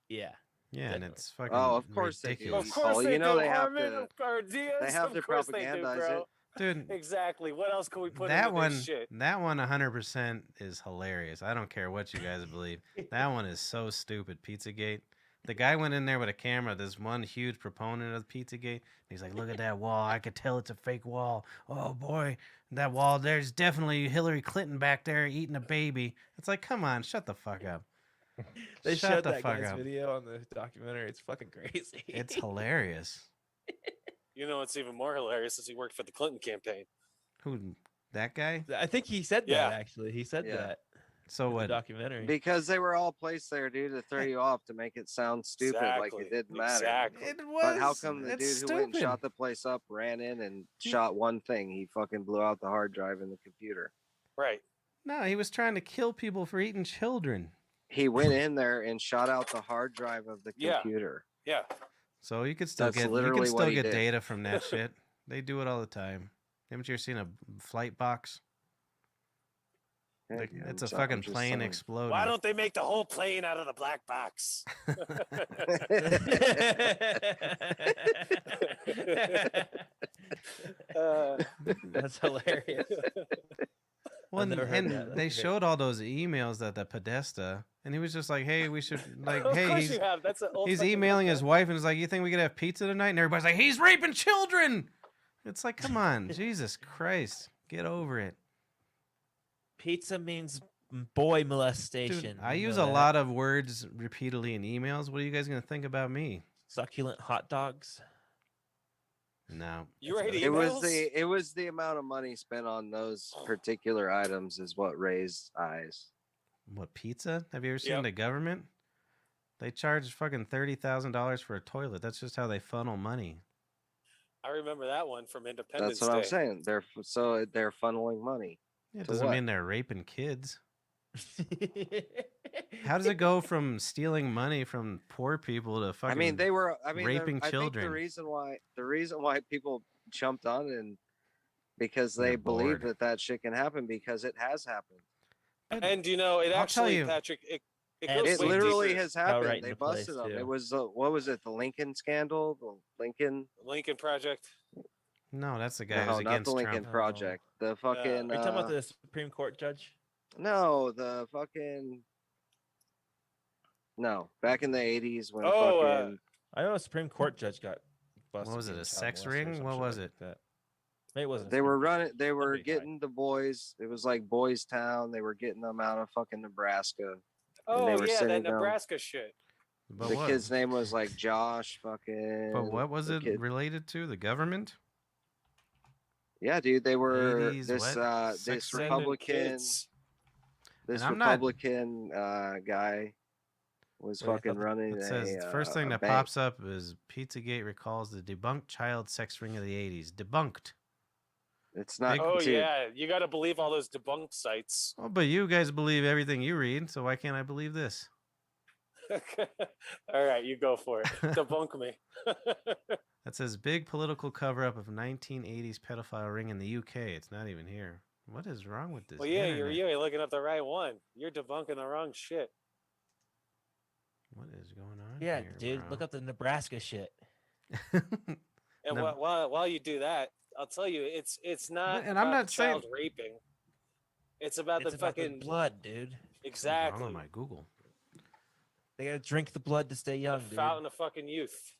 Yeah. yeah, and Definitely. it's fucking. Oh, of course they do. ridiculous. Of course Oh, they you know do, they have Harmon, to- or Diaz, they have of to course they do, propagandize bro. it. Dude. Exactly. What else can we put That into one, this shit? that one, 100% is hilarious. I don't care what you guys believe. That one is so stupid. Pizzagate. The guy went in there with a camera. This one huge proponent of Pizzagate. He's like, "Look at that wall. I could tell it's a fake wall. Oh boy, that wall. There's definitely Hillary Clinton back there eating a baby." It's like, come on, shut the fuck up. They Shut showed the that fuck guy's up. video on the documentary. It's fucking crazy. It's hilarious. You know what's even more hilarious is he worked for the Clinton campaign. Who? That guy? I think he said Yeah. that actually. He said Yeah. that So in the what? documentary. because they were all placed there, dude, to throw you off to make it sound stupid, like Exactly. it didn't matter. Exactly. It was. But how come the it's dude who stupid. went and shot the place up ran in and shot one thing? He fucking blew out the hard drive in the computer. Right. No, he was trying to kill people for eating children. He went in there and shot out the hard drive of the Yeah. computer. Yeah. So you could still That's get literally what he did. data from that shit. They do it all the time. Haven't you ever seen a flight box? Yeah, Like, dude, it's I'm a so- fucking I'm just plane saying. exploding. Why don't they make the whole plane out of the black box? That's hilarious. Well, I've never heard and that. That's they great. showed all those emails that the Podesta, and he was just like, "Hey, we should like, Of hey, course he's you have. That's an old he's fucking emailing book, his man. wife, and he's like, you think we could have pizza tonight?" And everybody's like, "He's raping children." It's like, come on, Jesus Christ, get over it. Pizza means boy Dude, molestation. I you use know a that? lot of words repeatedly in emails. What are you guys gonna think about me? Succulent hot dogs. No. You that's ready? not- It was the amount of money spent on those particular items is what raised eyes. What, pizza? Have you ever seen Yep. the government? They charge fucking $30,000 for a toilet. That's just how they funnel money. I remember that one from Independence That's what Day. I'm saying. They're funneling money. It To doesn't what? mean they're raping kids. How does it go from stealing money from poor people to fucking? I mean, they were. I mean, raping I think children. the reason why people jumped on it and because They're they believe bored. that shit can happen because it has happened. And you know, it I'll tell actually, you- Patrick, it And goes It way literally deeper. has happened. right in They the place, busted them. too. It was what was it? The Lincoln scandal. The Lincoln. Lincoln Project. No, that's the guy No, who's not against the Lincoln Trump. Project. The fucking. Are you talking about the Supreme Court judge? No, the fucking. No, back in the 80s when Oh, fucking. I know a Supreme Court judge got busted. What was it, being a child sex molester or ring? some What shit was like it? That. Maybe it wasn't. a They Supreme were Court running. judge. They were Somebody died. getting the boys. It was like Boys Town. They were getting them out of fucking Nebraska. oh they were yeah, sending that them- Nebraska shit. But The what? kid's name was like Josh. Fucking. But what was the it kid- related to? The government? Yeah, dude. They were 80s, this what? this Sex ring? Sending Republican. kids. This And I'm not- Republican guy was Wait, I fucking thought the- running It says the first thing a that bank. pops up is Pizzagate recalls the debunked child sex ring of the 80s. Debunked. It's not. Oh dude, yeah, you got to believe all those debunked sites. Oh, but you guys believe everything you read, so why can't I believe this? All right, you go for it. Debunk me. That says big political cover up of 1980s pedophile ring in the UK. It's not even here. What is wrong with this? Well, yeah, internet? you're looking up the right one. You're debunking the wrong shit. What is going on? Yeah, here, dude. bro? Look up the Nebraska shit. And No. while you do that, I'll tell you, it's not. And I'm about not the saying- child raping. It's about It's the about the fucking blood, dude. What's wrong exactly with my Google. They gotta drink the blood to stay the young, dude. fountain of fucking youth.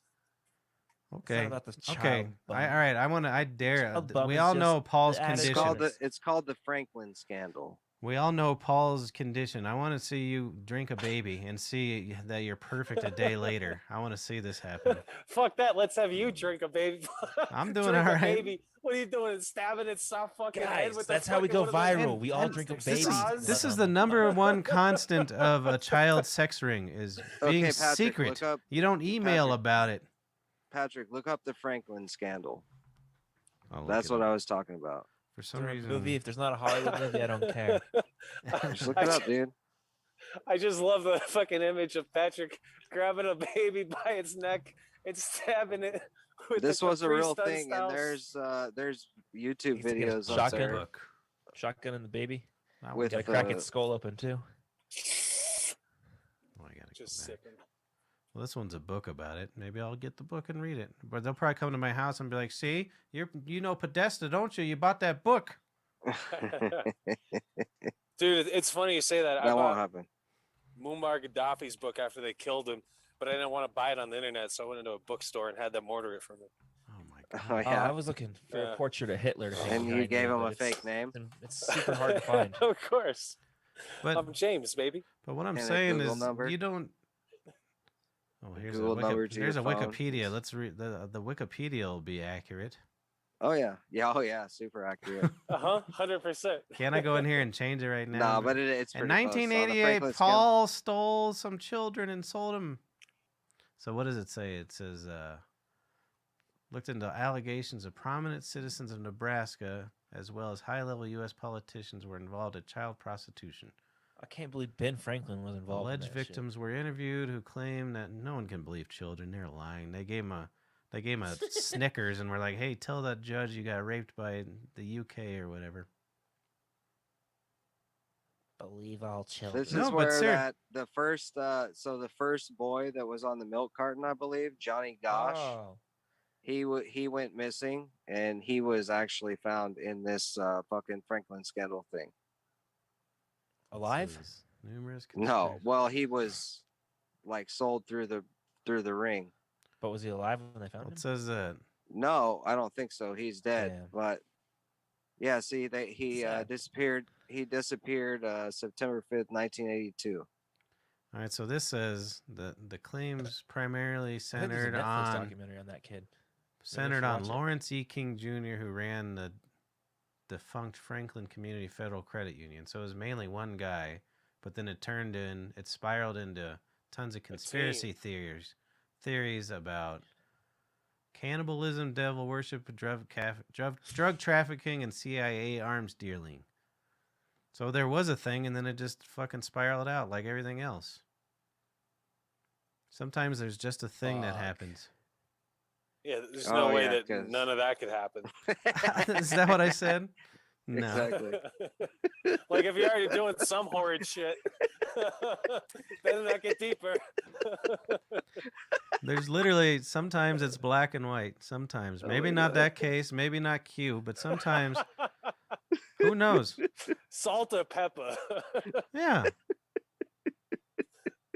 Okay. about the Okay. child bum. All right. I dare. Child bum We is all just know Paul's the attitude. condition. It's called the Franklin scandal. We all know Paul's condition. I want to see you drink a baby and see that you're perfect a day later. I want to see this happen. Fuck that. Let's have you drink a baby. I'm doing Drink all a right. Baby. What are you doing? Stabbing its soft fucking head Guys, with that's the how we fucking, go what are those viral. We all drink a nightsticks? baby. This is Let the 'em. number one constant of a child sex ring is being Okay, Patrick, secret. look up You don't email Patrick. about it. Patrick. Look up the Franklin scandal. I'll look That's it what up. I was talking about. For Is some there a reason. movie. If there's not a Hollywood movie, I don't care. Just look it up, dude. I just love the fucking image of Patrick grabbing a baby by its neck and stabbing it. With This the was a Capri real Sun thing, style. and there's YouTube Needs to get a videos up shotgun there book. Shotgun and the baby. I with Gotta crack the- its skull open too. Oh, I gotta Just go back. sipping. Well, this one's a book about it. Maybe I'll get the book and read it. But they'll probably come to my house and be like, "See, you know Podesta, don't you? You bought that book." Dude, it's funny you say that. I That won't bought happen. Muammar Gaddafi's book after they killed him, but I didn't want to buy it on the internet, so I went into a bookstore and had them order it for me. Oh my god. Oh Oh, yeah. I was looking for Yeah. a portrait of Hitler to hang And you behind gave me, him but a it's- fake name. It's super hard to find. Of course. But I'm James, baby. but what I'm And a saying Google is number. you don't. Oh, here's Google number to there's a your phone. Wikipedia. Let's read the Wikipedia will be accurate. Oh yeah. Oh yeah. Super accurate. 100%. Can I go in here and change it right now? No, but it's In pretty close. On the 1988, Franklin scandal- Paul stole some children and sold them. So what does it say? It says, looked into allegations of prominent citizens of Nebraska, as well as high-level U.S. politicians were involved in child prostitution. I can't believe Ben Franklin was involved. in Alleged that shit. victims were interviewed who claimed that no one can believe children. They're lying. They gave him a Snickers and were like, "Hey, tell that judge you got raped by the UK or whatever." Believe all children. This No, is but where ser- the first the first boy that was on the milk carton, I believe, Johnny Gosh, Oh, he went missing, and he was actually found in this fucking Franklin scandal thing. alive? Says numerous No, conspiracies. well, he was like sold through the ring. But was he alive when they found Well, him? it says that No, I don't think so. He's dead. Damn. But yeah, see, he Sad. disappeared. He disappeared September 5th, 1982. All right, so this says the claims primarily I think there's a centered Netflix on documentary on that kid. centered should on watch it. Lawrence E. King Jr., who ran the defunct Franklin Community Federal Credit Union. So it was mainly one guy, but then it spiraled into tons of conspiracy theories about cannibalism, devil worship, drug trafficking, and CIA arms dealing. So there was a thing, and then it just fucking spiraled out like everything else. Sometimes there's just a thing that Fuck. happens. Yeah, there's Oh, no way yeah, that 'cause- none of that could happen. Is that what I said? No. Exactly. Like if you're already doing some horrid shit, then that get deeper. There's literally sometimes it's black and white. Sometimes Oh maybe my not God. that case, maybe not Q, but sometimes who knows? Salt or pepper? Yeah.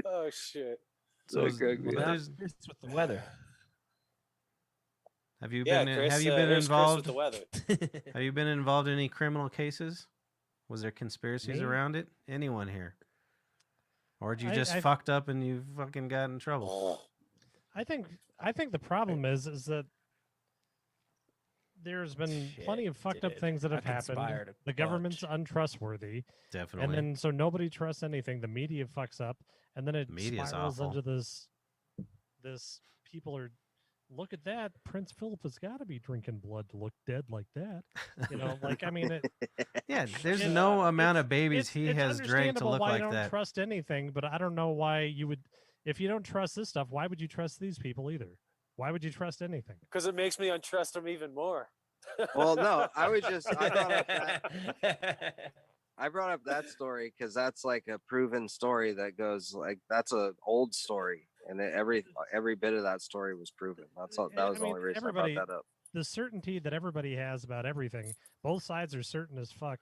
Oh shit. So That cracked me Well, up. now there's. Chris with the weather. Have you Yeah, been Chris. have you been here's Chris with involved? the weather. Have you been involved in any criminal cases? Was there conspiracies Me? around it? Anyone here? Or did you I- just I- fucked up and you fucking got in trouble? I think the problem is that there's been plenty Shit, of fucked up dude. things that I have happened. conspired a The government's bunch. untrustworthy, Definitely. and then so nobody trusts anything. The media fucks up, and then it Media's spirals awful. into this people are. Look at that! Prince Philip has got to be drinking blood to look dead like that. You know, like I mean, Yeah, there's it's- no amount of it's- babies he it's has drank to understandable look why like you don't that. trust anything, but I don't know why you would. If you don't trust this stuff, why would you trust these people either? Why would you trust anything? Because it makes me untrust him even more. Well, no, I brought up that story because that's like a proven story that goes like that's a old story, and every bit of that story was proven. That's all. That I was the mean, only reason everybody- I brought that up. The certainty that everybody has about everything, both sides are certain as fuck,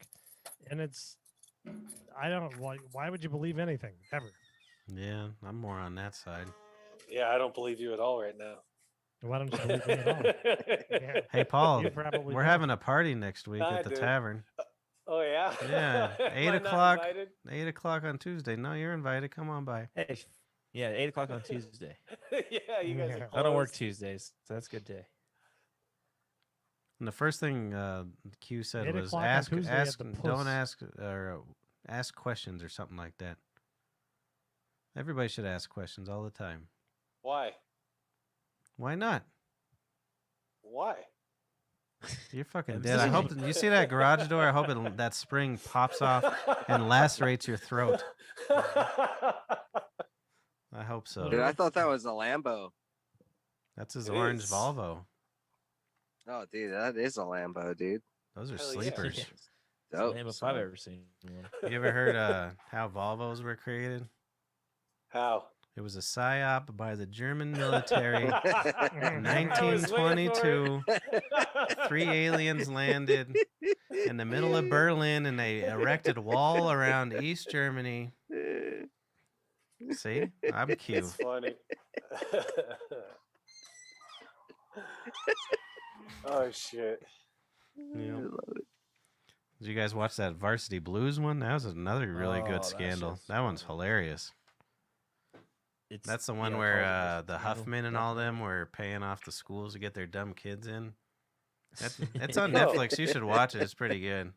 and it's. I don't. Why would you believe anything ever? Yeah, I'm more on that side. Yeah, I don't believe you at all right now. Why don't you believe me at all? Yeah. Hey, Paul, You probably we're don't. having a party next week I at the do. tavern. Oh yeah. Yeah, Am 8 I not o'clock. invited? 8 o'clock on Tuesday. No, you're invited. Come on by. Hey, yeah, 8 o'clock on Tuesday. Yeah, you guys. Yeah. Are I don't work closed. Tuesdays, so that's a good day. And the first thing Q said 8 was o'clock on ask, Tuesday at ask, the don't Puss. ask, or ask questions or something like that. Everybody should ask questions all the time. Why? Why not? Why? You're fucking I'm dead. I hope saying. you see that garage door. I hope that spring pops off and lacerates your throat. I hope so. Dude, I thought that was a Lambo. That's his It orange is. Volvo. Oh, dude, that is a Lambo, dude. Those are Hell yeah. sleepers. Dope. Same if son. I've ever seen one. You ever heard how Volvos were created? How? It was a psyop by the German military. In I was waiting for 1922, 3 aliens landed in the middle of Berlin and they erected a wall around East Germany. See? I'm cute. It's funny. Oh shit. Yeah. Did you guys watch that Varsity Blues one? That was another really Oh, good that scandal. shit's That one's funny. hilarious. It's, That's the one yeah, where Carl's the scandal. Huffman and all them were paying off the schools to get their dumb kids in. It's on Yo. Netflix. You should watch it. It's pretty good.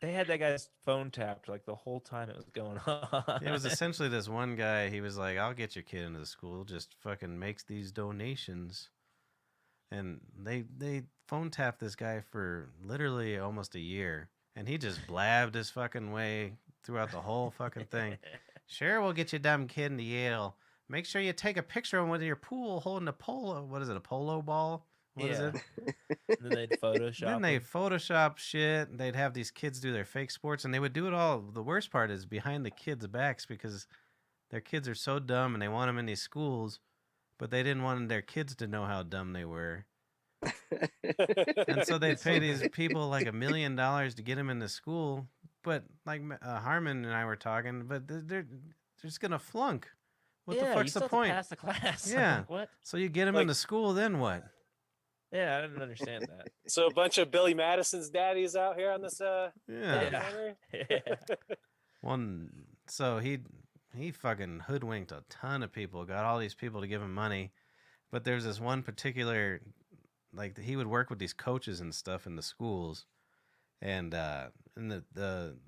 They had that guy's phone tapped like the whole time it was going on. It was essentially this one guy. He was like, "I'll get your kid into the school. Just fucking makes these donations." And they phone tapped this guy for literally almost a year, and he just blabbed his fucking way throughout the whole fucking thing. Sure, we'll get your dumb kid into Yale. Make sure you take a picture of him with your pool holding a polo. What is it? A polo ball? What is Yeah. it? And then they'd Photoshop. Then they him. Photoshop shit. They'd have these kids do their fake sports, and they would do it all. The worst part is behind the kids' backs because their kids are so dumb and they want them in these schools, but they didn't want their kids to know how dumb they were. And so they'd pay these people like $1 million to get them into school. But like Harmon and I were talking, but they're just going to flunk. What yeah, the you fuck's still the have to point? Pass the class. Yeah. Like, what? So you get them Like- into school, then what? Yeah, I didn't understand that. So a bunch of Billy Madison's daddies out here on this Yeah. documentary? Yeah. So he fucking hoodwinked a ton of people, got all these people to give him money. But there's this one particular, like he would work with these coaches and stuff in the schools, and the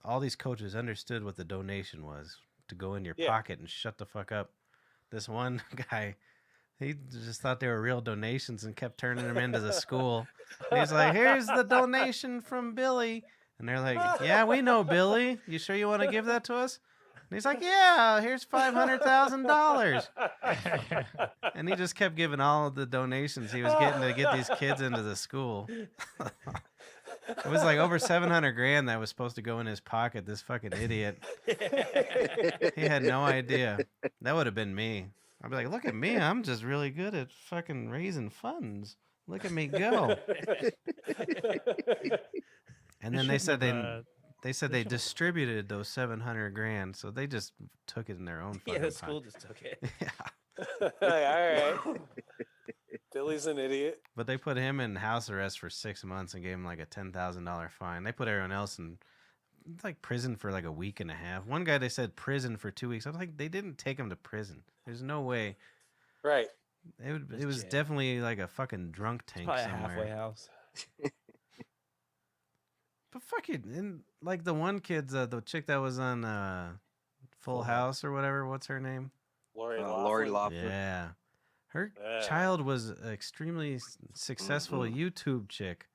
all these coaches understood what the donation was to go in your Yeah. pocket and shut the fuck up. This one guy, he just thought they were real donations and kept turning them into the school. And he's like, "Here's the donation from Billy," and they're like, "Yeah, we know Billy. You sure you want to give that to us?" And he's like, "Yeah, here's $500,000." And he just kept giving all of the donations he was getting to get these kids into the school. It was like over 700 grand that was supposed to go in his pocket. This fucking idiot. He had no idea. That would have been me. I'd be like, look at me. I'm just really good at fucking raising funds. Look at me go. And then they said they they should've- distributed those 700 grand, so they just took it in their own Yeah, fucking the pocket. school just took it. Yeah. All right. Billy's an idiot. But they put him in house arrest for 6 months and gave him like a $10,000 fine. They put everyone else in like prison for like a week and a half. One guy, they said prison for 2 weeks. I was like, they didn't take him to prison. There's no way. Right. It was jail. definitely like a fucking drunk tank Probably a somewhere. halfway house. But fuck it, and like the one kid's the chick that was on Full House or whatever. What's her name? Lori Lori Loughlin. Loughlin. Yeah, her Yeah. child was an extremely successful YouTube chick.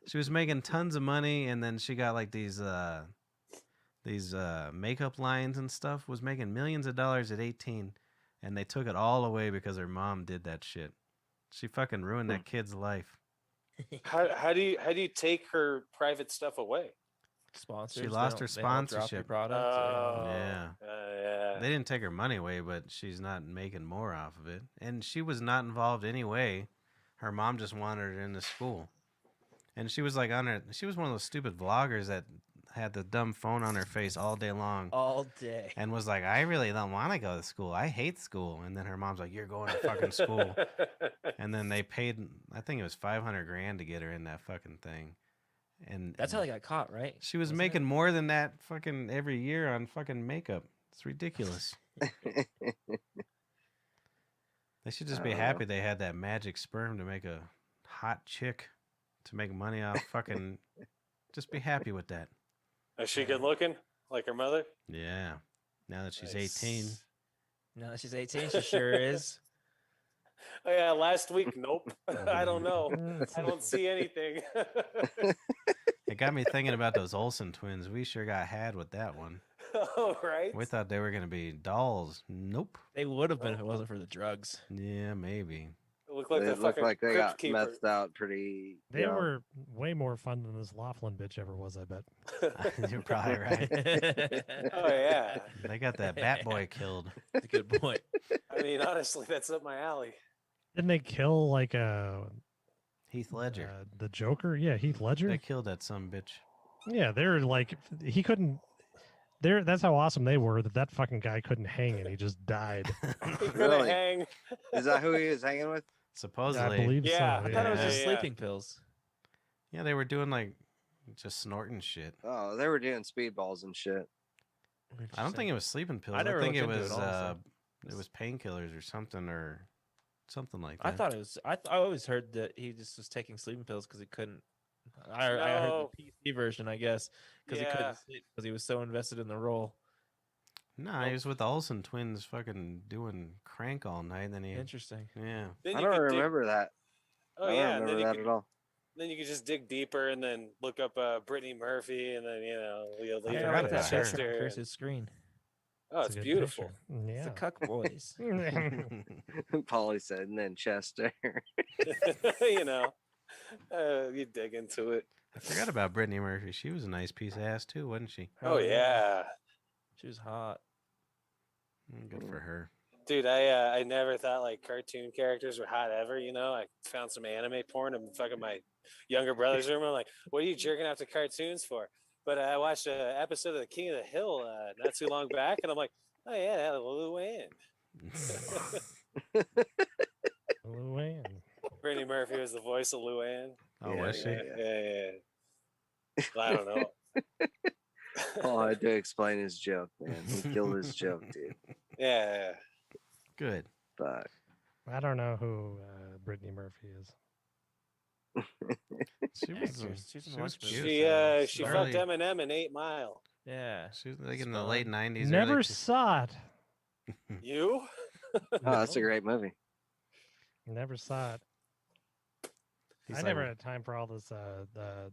She was making tons of money, and then she got like these makeup lines and stuff. Was making millions of dollars at 18, and they took it all away because her mom did that shit. She fucking ruined that kid's life. How do you take her private stuff away? Sponsors. She they lost don't- her they don't drop your sponsorship. products. Yeah. Yeah. They didn't take her money away, but she's not making more off of it. And she was not involved anyway. Her mom just wanted her in the school. And she was like she was one of those stupid vloggers that had the dumb phone on her face all day long All day. and was like, I really don't want to go to school. I hate school. And then her mom's like, you're going to fucking school. And then they paid, I think it was 500 grand to get her in that fucking thing. And That's how they got caught, right? she was Wasn't making it? more than that fucking every year on fucking makeup. It's ridiculous. They should just be happy they had that magic sperm to make a hot chick to make money off fucking. Just be happy with that. Is she good looking like her mother? Yeah. Now that she's Nice. 18. No, she's 18. She sure is. Oh yeah, last week. Nope. I don't know. I don't see anything. It got me thinking about those Olsen twins. We sure got had with that one. Oh right. We thought they were going to be dolls. Nope. They would have been if it wasn't for the drugs. Yeah, maybe. It looked like They the look fucking like they crypt got keeper. methed out pretty. They you know. were way more fun than this Laughlin bitch ever was, I bet. You're probably right. Oh yeah. They got that Bat Boy killed. That's a good point. I mean, honestly, that's up my alley. Didn't they kill like Heath Ledger. the Joker? Yeah, Heath Ledger. They killed that some bitch. Yeah, they're like he couldn't. That's how awesome they were that fucking guy couldn't hang and he just died. He couldn't Really? hang. Is that who he was hanging with? Supposedly. I believe Yeah, so. I thought it was Yeah. just Yeah. sleeping pills. Yeah, they were doing like just snorting shit. Oh, they were doing speedballs and shit. I don't think it was sleeping pills. I never I think looked it into was it, honestly. it was painkillers or something like that. I thought it was. I always heard that he just was taking sleeping pills because he couldn't. I heard No. the PC version, I guess, because he Yeah. couldn't sleep because he was so invested in the role. No, he was with the Olsen twins fucking doing crank all night. And then he Interesting. yeah. Then I you don't could dig- remember that. Oh I don't yeah, and remember then you that could at all. then you could just dig deeper and then look up Brittany Murphy and then you'll leave I her forgot with about that her. Chester. and- Chris's screen. Oh, it's a good beautiful. picture. It's Yeah. the Cuck Boys. Paulie said, and then Chester. you know, you dig into it. I forgot about Brittany Murphy. She was a nice piece of ass too, wasn't she? Oh yeah, She was hot. Good for her. dude. I never thought like cartoon characters were hot ever. You know, I found some anime porn in fucking my younger brother's room. I'm like, what are you jerking off to cartoons for? But I watched an episode of The King of the Hill not too long back, and I'm like, oh yeah, that was Luann. Luann. Brittany Murphy was the voice of Luann. Oh, Yeah, was she? Yeah. Well, I don't know. Paul had to explain his joke, man. He killed his joke, dude. Yeah. Good. Fuck. I don't know who Brittany Murphy is. She was, Actress. She's in she was lots of cute. movies. She Early- fucked Eminem in 8 Mile. Yeah. She was like in the Spawn. late 90s. Never early saw it. You? Oh, that's a great movie. Never saw it. He's I like, never had time for all this the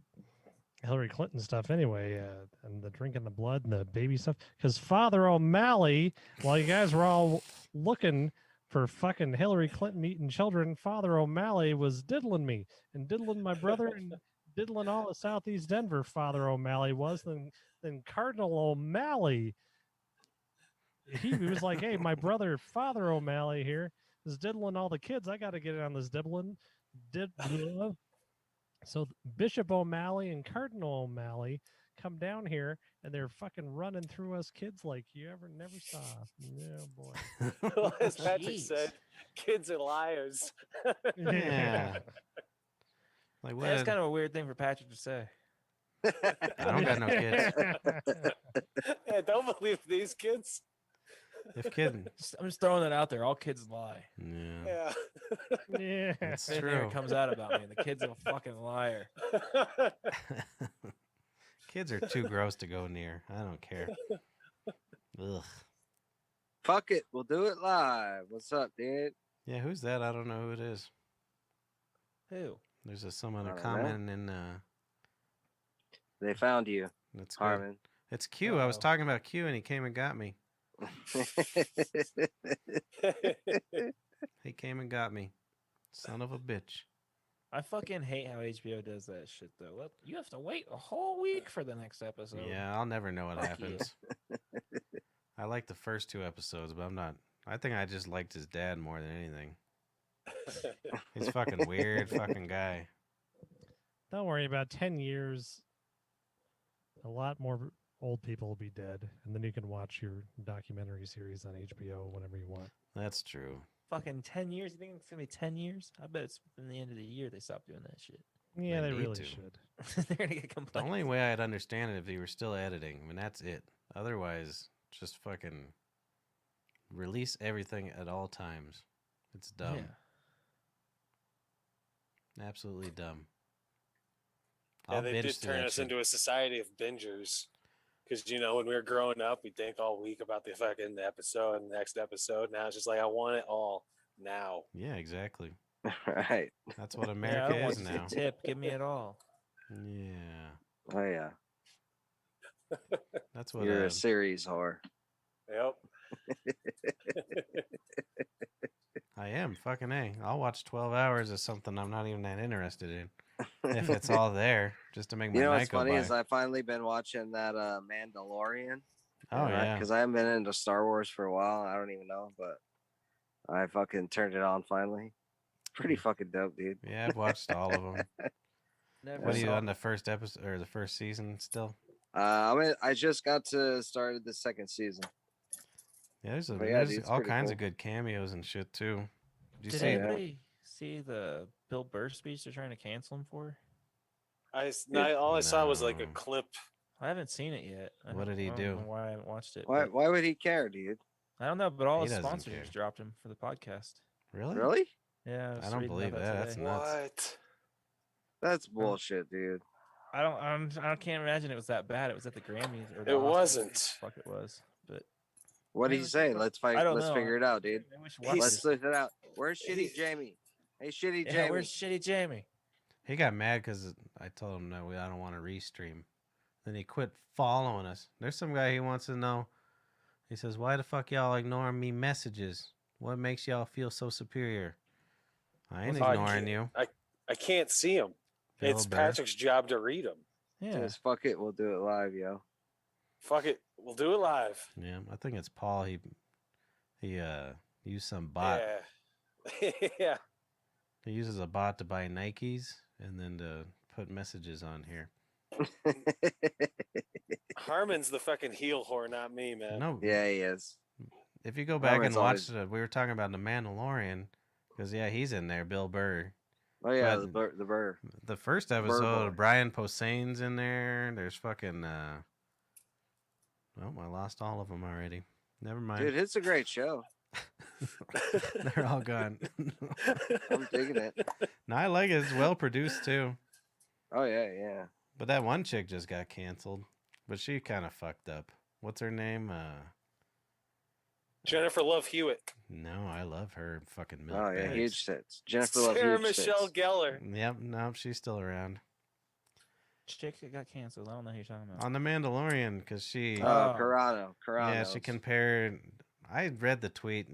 Hillary Clinton stuff anyway, and the drinking the blood and the baby stuff. Because Father O'Malley, while you guys were all looking for fucking Hillary Clinton eating children, Father O'Malley was diddling me and diddling my brother and diddling all of Southeast Denver. Father O'Malley was then Cardinal O'Malley. he was like, "Hey, my brother, Father O'Malley here, is diddling all the kids. I got to get in on this diddling." So Bishop O'Malley and Cardinal O'Malley come down here, and they're fucking running through us kids like you ever never saw. Oh boy. Well, as Patrick Jeez. said, kids are liars. Yeah. Like what? That's kind of a weird thing for Patrick to say. I don't got no kids. Yeah, don't believe these kids. If kidding. I'm just throwing that out there. All kids lie. Yeah. Yeah. Yeah. That's Anything true. that comes out about me, the kid's a fucking liar. Kids are too gross to go near. I don't care. Ugh. Fuck it, we'll do it live. What's up, dude? Yeah, who's that? I don't know who it is. Who? There's someone I don't know. commenting in They found you, that's good. Harmon. It's Q. I was Uh-oh. talking about Q and he came and got me. He came and got me. Son of a bitch. I fucking hate how HBO does that shit though. Look, you have to wait a whole week for the next episode. Yeah, I'll never know what Fuck you. happens. I like the first 2 episodes, but I'm not. I think I just liked his dad more than anything. He's fucking weird fucking guy. Don't worry, about 10 years, a lot more old people will be dead, and then you can watch your documentary series on HBO whenever you want. That's true. Fucking 10 years? You think it's gonna be 10 years? I bet it's within the end of the year they stop doing that shit. Yeah, They they need really to. should. They're gonna get The complaints. only way I'd understand it if he were still editing. I mean, that's it. Otherwise, just fucking release everything at all times. It's dumb. Absolutely dumb. Yeah, I'll they binge did through turn that us shit. into a society of bingers. Because, when we were growing up, we'd think all week about the fucking episode and the next episode. Now it's just like, I want it all now. Yeah, exactly. Right. That's what Yeah, I America don't want is the now. tip. Give me it all. Yeah. Oh yeah. That's what You're a series whore. Yep. I am. Fucking A. I'll watch 12 hours of something I'm not even that interested in. If it's all there, just to make my You know night what's go funny by. is I finally been watching that Mandalorian. Oh, yeah. Because I haven't been into Star Wars for a while. I don't even know, but I fucking turned it on finally. Pretty fucking dope, dude. Yeah, I've watched all of them. Never What are you saw on the first episode or the first season still? I just got to started the second season. Yeah, there's, But yeah, there's dude, it's all pretty kinds cool. of good cameos and shit too. Did you Did see it? anybody see the Bill Burr speech they're trying to cancel him for? All I saw was like a No. clip. I haven't seen it yet. What did he I don't do? know why I haven't watched it. Why but- would he care, dude? I don't know, but all He his doesn't sponsors care. just dropped him for the podcast. Really? Really? Yeah, was I don't reading believe about that. That's today. nuts. What? That's bullshit, dude. I can't imagine it was that bad. It was at the Grammys. Or the It Oscars, wasn't. whatever the fuck it was. But What did Maybe he it's say? just- Let's I don't Let's know. figure it out, dude. I wish He's- Let's look it out. Where's Shitty Jamie? Hey, Shitty yeah, Jamie. where's Shitty Jamie? He got mad because I told him no, I don't want to restream. Then he quit following us. There's some guy he wants to know. He says, "Why the fuck y'all ignoring me messages? What makes y'all feel so superior?" I ain't I ignoring can't- you. I can't see him. Bill It's Burr. Patrick's job to read them. Yeah, Just fuck it. We'll do it live, yo. Fuck it. We'll do it live. Yeah, I think it's Paul. He used some bot. Yeah. Yeah. He uses a bot to buy Nikes and then to put messages on here. Harmon's the fucking heel whore, not me, man. No, Yeah, he is. if you go back and Harmon's watch always- we were talking about the Mandalorian, because yeah, he's in there, Bill Burr. Oh yeah, But- the Burr. The first episode, boy. Brian Posehn's in there. There's fucking. Oh, I lost all of them already. Never mind. Dude, it's a great show. They're all gone. I'm digging it. No, I like it. It's well produced too. Oh yeah, yeah. But that one chick just got canceled. But she kind of fucked up. What's her name? Jennifer Love Hewitt. No, I love her fucking milk. Oh yeah, bags. huge tits. Jennifer Love Sarah huge Michelle tits. Gellar. Yep, no, she's still around. chick that got canceled. I don't know who you're talking about. On The Mandalorian, because she. Oh. Carano. Yeah, she compared. I read the tweet,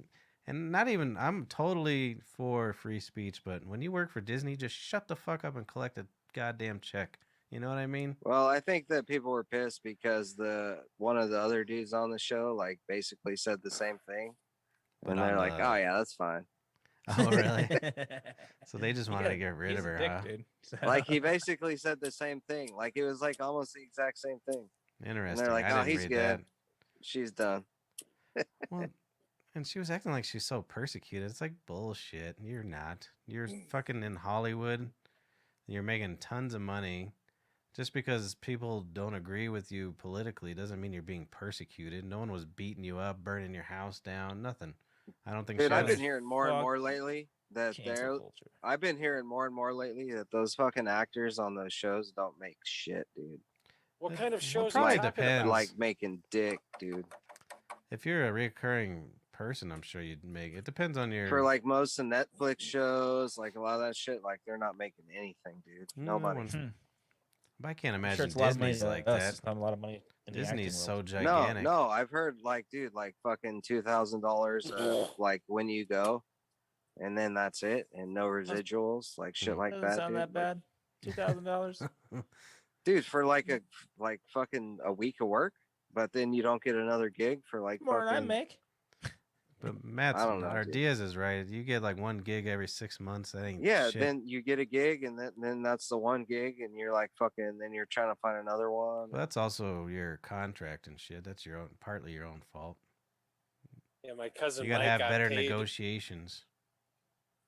and not even. I'm totally for free speech, but when you work for Disney, just shut the fuck up and collect a goddamn check. You know what I mean? Well, I think that people were pissed because one of the other dudes on the show like basically said the same thing, But and on they're like, the- "Oh yeah, that's fine." Oh, really? So they just You wanted gotta- to get rid he's of a her, dick, huh? dude. So- Like he basically said the same thing. Like it was like almost the exact same thing. Interesting. like, I "Oh, didn't he's read good." that. She's done. Well, and she was acting like she's so persecuted. It's like bullshit. You're not. You're fucking in Hollywood. You're making tons of money. Just because people don't agree with you politically doesn't mean you're being persecuted. No one was beating you up, burning your house down, nothing. I don't think Dude, she I've was. been hearing more and Fuck more lately that cancel culture. I've been hearing more and more lately that those fucking actors on those shows don't make shit, dude. What kind of Well, shows probably are you talking depends. about? Like making dick, dude. If you're a recurring person, I'm sure you'd make it. Depends on your. For like most of Netflix shows, like a lot of that shit, like they're not making anything, dude. No Nobody. one- But I can't I'm imagine sure it's a lot of money Disney's to like us. that. It's not a lot of money. In the Disney's acting so world. gigantic. No, I've heard like, dude, like fucking $2,000, like when you go, and then that's it, and no residuals, like shit like Doesn't that. sound Dude. that bad. $2,000. Dude, for like fucking a week of work, but then you don't get another gig for like More than I fucking. make. But Matt's I don't know, or dude. Diaz is right. You get like one gig every 6 months. That ain't Yeah, shit. then you get a gig, and then that's the one gig, and you're like fucking. Then you're trying to find another one. But that's also your contract and shit. That's your own, partly your own fault. Yeah, my cousin You gotta Mike have got better paid negotiations.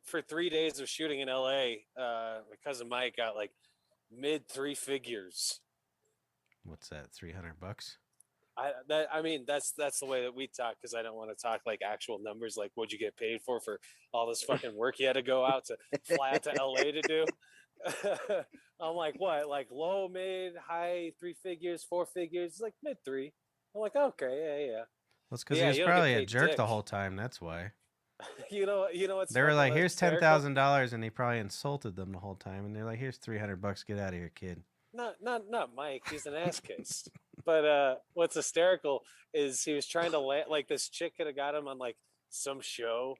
for 3 days of shooting in LA. My cousin Mike got like mid 3 figures. What's that? $300? I mean that's the way that we talk, because I don't want to talk like actual numbers, like what'd you get paid for all this fucking work you had to go out to fly out to LA to do. I'm like, what, like low, mid, high 3 figures, 4 figures, like mid 3. I'm like, okay, yeah. Well, it's because Yeah, he was you don't get probably a paid jerk dick. the whole time. That's why. You know what's They were fucking like, "Here's hysterical? $10,000," and he probably insulted them the whole time. And they're like, "Here's $300. Get out of here, kid." Not Mike. He's an ass case. But what's hysterical is he was trying to land, like this chick could have got him on like some show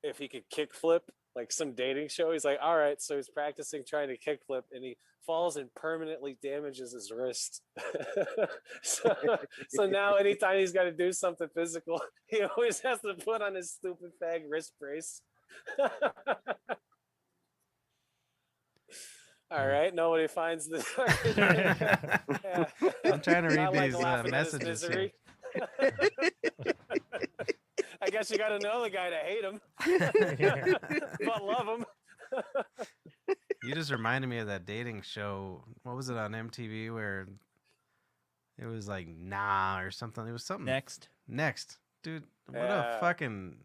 if he could kickflip, like some dating show. He's like, all right, so he's practicing trying to kickflip, and he falls and permanently damages his wrist. so now anytime he's got to do something physical, he always has to put on his stupid fag wrist brace. All right, nobody finds the. Yeah. I'm trying to read Not like these laughing at his messages here. misery. I guess you got to know the guy to hate him, but love him. You just reminded me of that dating show. What was it on MTV where it was like Nah or something? It was something. Next. Dude, what a Yeah. fucking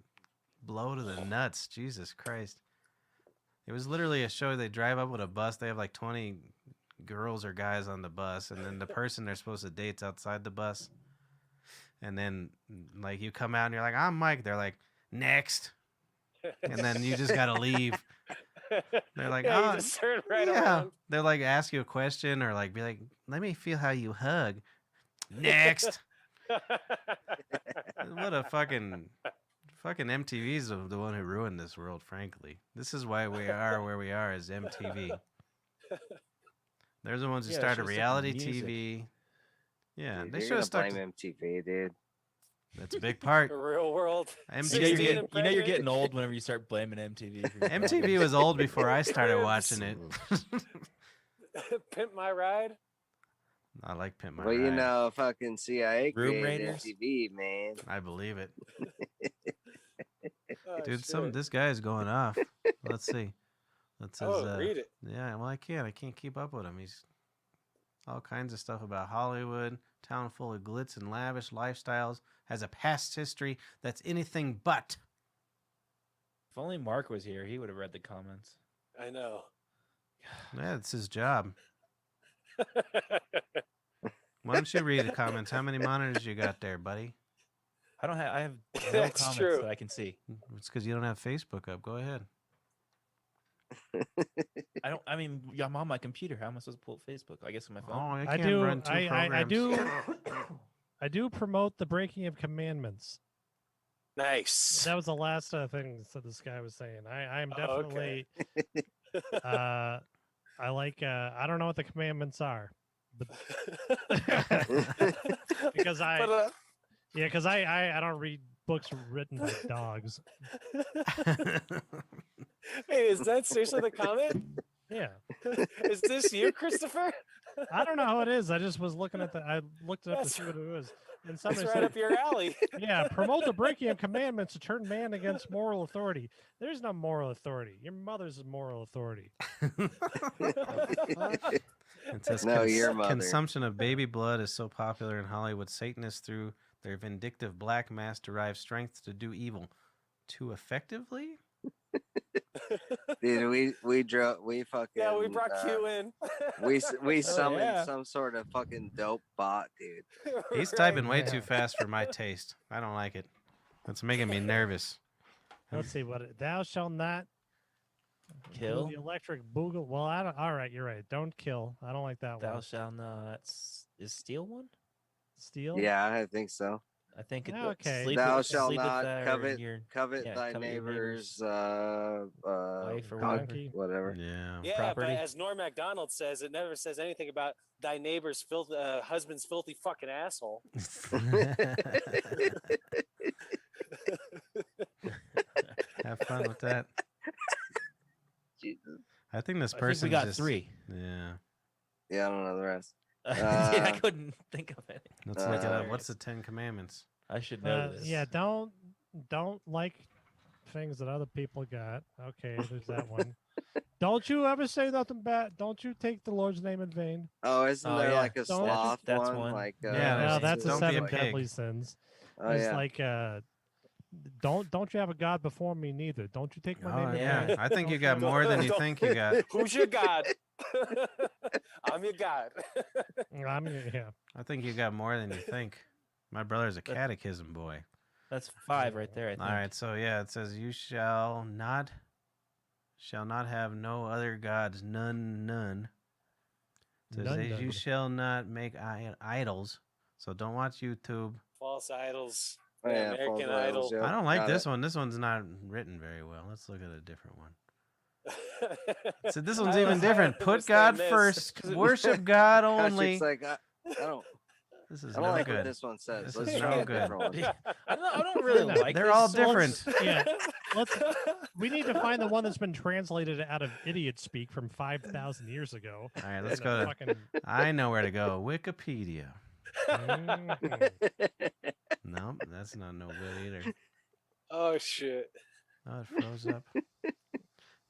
blow to the nuts. Jesus Christ. It was literally a show. They drive up with a bus. They have like 20 girls or guys on the bus. And then the person they're supposed to date's outside the bus. And then like you come out and you're like, "I'm Mike." They're like, "Next." And then you just got to leave. They're like, Yeah, "Oh, you just turn right yeah." around. They're like, ask you a question or like be like, "Let me feel how you hug." Next. What a fucking MTV's the one who ruined this world, frankly. This is why we are where we are as MTV. They're the ones who Yeah, they started should've stuck with reality music. TV. Yeah, Dude, they you're should gonna have stuck. blame MTV, dude. That's a big part. The real world. You know, MTV, you're 16 getting, and you know you're pregnant. getting old whenever you start blaming MTV. For your MTV problems. was old before I started watching it. Pimp My Ride. I like Pimp My Well, you Ride. know, fucking CIA Room created Raiders? MTV, man. I believe it. Oh, Dude, shit. this guy is going off. Let's see. That's his, Read it. yeah, well, I can't keep up with him. He's all kinds of stuff about Hollywood, town full of glitz and lavish lifestyles, has a past history that's anything but. If only Mark was here, he would have read the comments. I know. Yeah, it's his job. Why don't you read the comments? How many monitors you got there, buddy? I have no That's comments true. that I can see. It's because you don't have Facebook up. Go ahead. I mean, I'm on my computer. How am I supposed to pull up Facebook? I guess on my Oh, phone. I I can't do. run two I programs. do. I do promote the breaking of commandments. Nice. That was the last thing that this guy was saying. I'm Oh, okay. definitely I like. I don't know what the commandments are, but because I But, yeah, because I don't read books written by dogs. wait, is that seriously the comment? Yeah, Is this you, Christopher? I don't know how it is. I just was looking at the. I looked it up to That's- see what it was, and That's somebody right said, up your alley. "Yeah, promote the breaking of commandments to turn man against moral authority." There's no moral authority. Your mother's a moral authority. It says No, your mother. consumption of baby blood is so popular in Hollywood. Satanists, through their vindictive black mass, derive strength to do evil. Too effectively? Dude, we fucking Yeah, we brought Q in. we summoned yeah. some sort of fucking dope bot, dude. He's Right. typing way Yeah. too fast for my taste. I don't like it. It's making me nervous. Let's see what thou shalt not do Kill. the electric boogle. Well, I don't. All right, you're right. Don't kill. I don't like that Thou one. shalt not is steal one. Steal. Yeah, I think so. I think it. Okay. Sleep Thou with, shalt sleep with not thy- covet your- Covet yeah, thy covet your neighbor's wife or whatever. whatever. Yeah. Yeah, property. but as Norm Macdonald says, it never says anything about thy neighbor's husband's filthy fucking asshole. Have fun with that. Jesus. I think this I person think we got just, 3. Yeah. Yeah, I don't know the rest. I couldn't think of it. Let's look it up. Uh, What's the 10 Commandments? I should know this. Yeah, don't like things that other people got. Okay, there's that one. Don't you ever say nothing bad. Don't you take the Lord's name in vain. Oh, isn't Oh, there yeah. like a Don't- sloth that's one? one. Like Yeah, No, there's- that's the don't be a 7 pig. deadly sins. oh It's yeah. like don't you have a god before me neither. Don't you take my Oh, name in yeah. vain. I think you Don't got more than you Don't- think you got. Who's your god? I'm your god. Yeah. I think you got more than you think. My brother's a catechism boy. That's 5 right there. I think. All right, so yeah, it says you shall not have no other gods, none. It says None. you shall not make idols. So don't watch YouTube. False idols. Oh, yeah, American false Idol. yep, I don't like got this it. one. This one's not written very well. Let's look at a different one. So this one's I even don't different. Put God understand this. first. Worship God Gosh, only. it's like I don't. This is I don't no like what good. this one says. This Let's is try no a good. different one. I don't really No, like. They're this all song. different. Yeah. We need to find the one that's been translated out of idiot speak from 5,000 years ago. All right, let's In a go to. fucking- I know where to go. Wikipedia. Mhm. Nope, that's not no good either. Oh shit. Oh, it froze up. Yeah,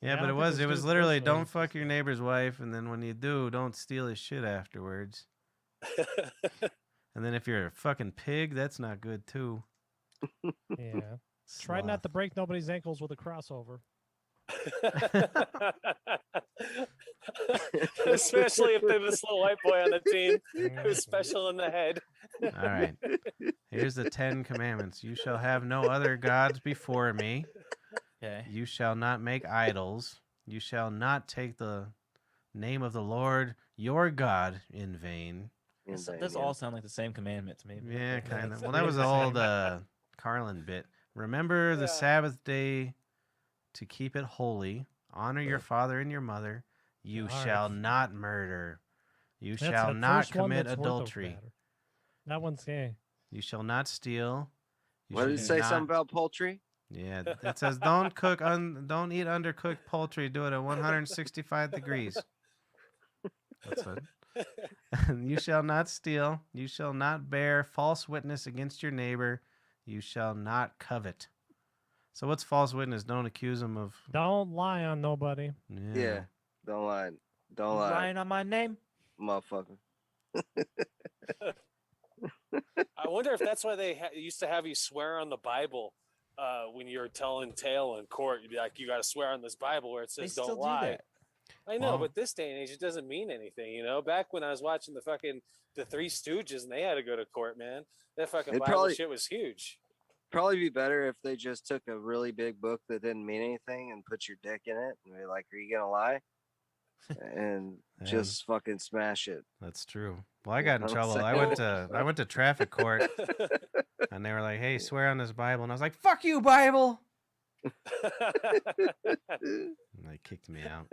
Yeah, I but don't it think was this dude's literally supposed to- don't fuck your neighbor's wife, and then when you do, don't steal his shit afterwards. And then if you're a fucking pig, that's not good too. Yeah. Try not to break nobody's ankles with a crossover. Especially if they're this little white boy on the team Mhm. who's special in the head. All right. Here's the 10 Commandments. You shall have no other gods before me. Okay. You shall not make idols. You shall not take the name of the Lord your God in vain. This Insane, does yeah. all sound like the same commandments, maybe. Yeah, Okay. kind of. it's Well, that was the the old same. Carlin bit. Remember the Yeah. Sabbath day to keep it holy. Honor your father and your mother. You All right. shall not murder. You That's shall the not first one commit that's worth a adultery. matter. That one's gay. You shall not steal. You What did it should say? not- Something about poultry? Yeah, it says don't don't eat undercooked poultry. Do it at 165 degrees. That's what. You shall not steal. You shall not bear false witness against your neighbor. You shall not covet. So what's false witness? Don't accuse him of. Don't lie on nobody. Yeah. Don't lie. Don't lie, Lying on my name. motherfucker. I wonder if that's why they used to have you swear on the Bible when you're telling tale in court. You'd be like, you got to swear on this Bible where it They says still don't do lie. that. I know, Well- but this day and age, it doesn't mean anything. You know, back when I was watching the Three Stooges and they had to go to court, man, that fucking It Bible probably- shit was huge. Probably be better if they just took a really big book that didn't mean anything and put your dick in it and be like, "Are you gonna lie?" And Yeah. just fucking smash it. That's true. Well, I got in I'm trouble. saying- I went to traffic court, and they were like, "Hey, swear on this Bible," and I was like, "Fuck you, Bible." And they kicked me out.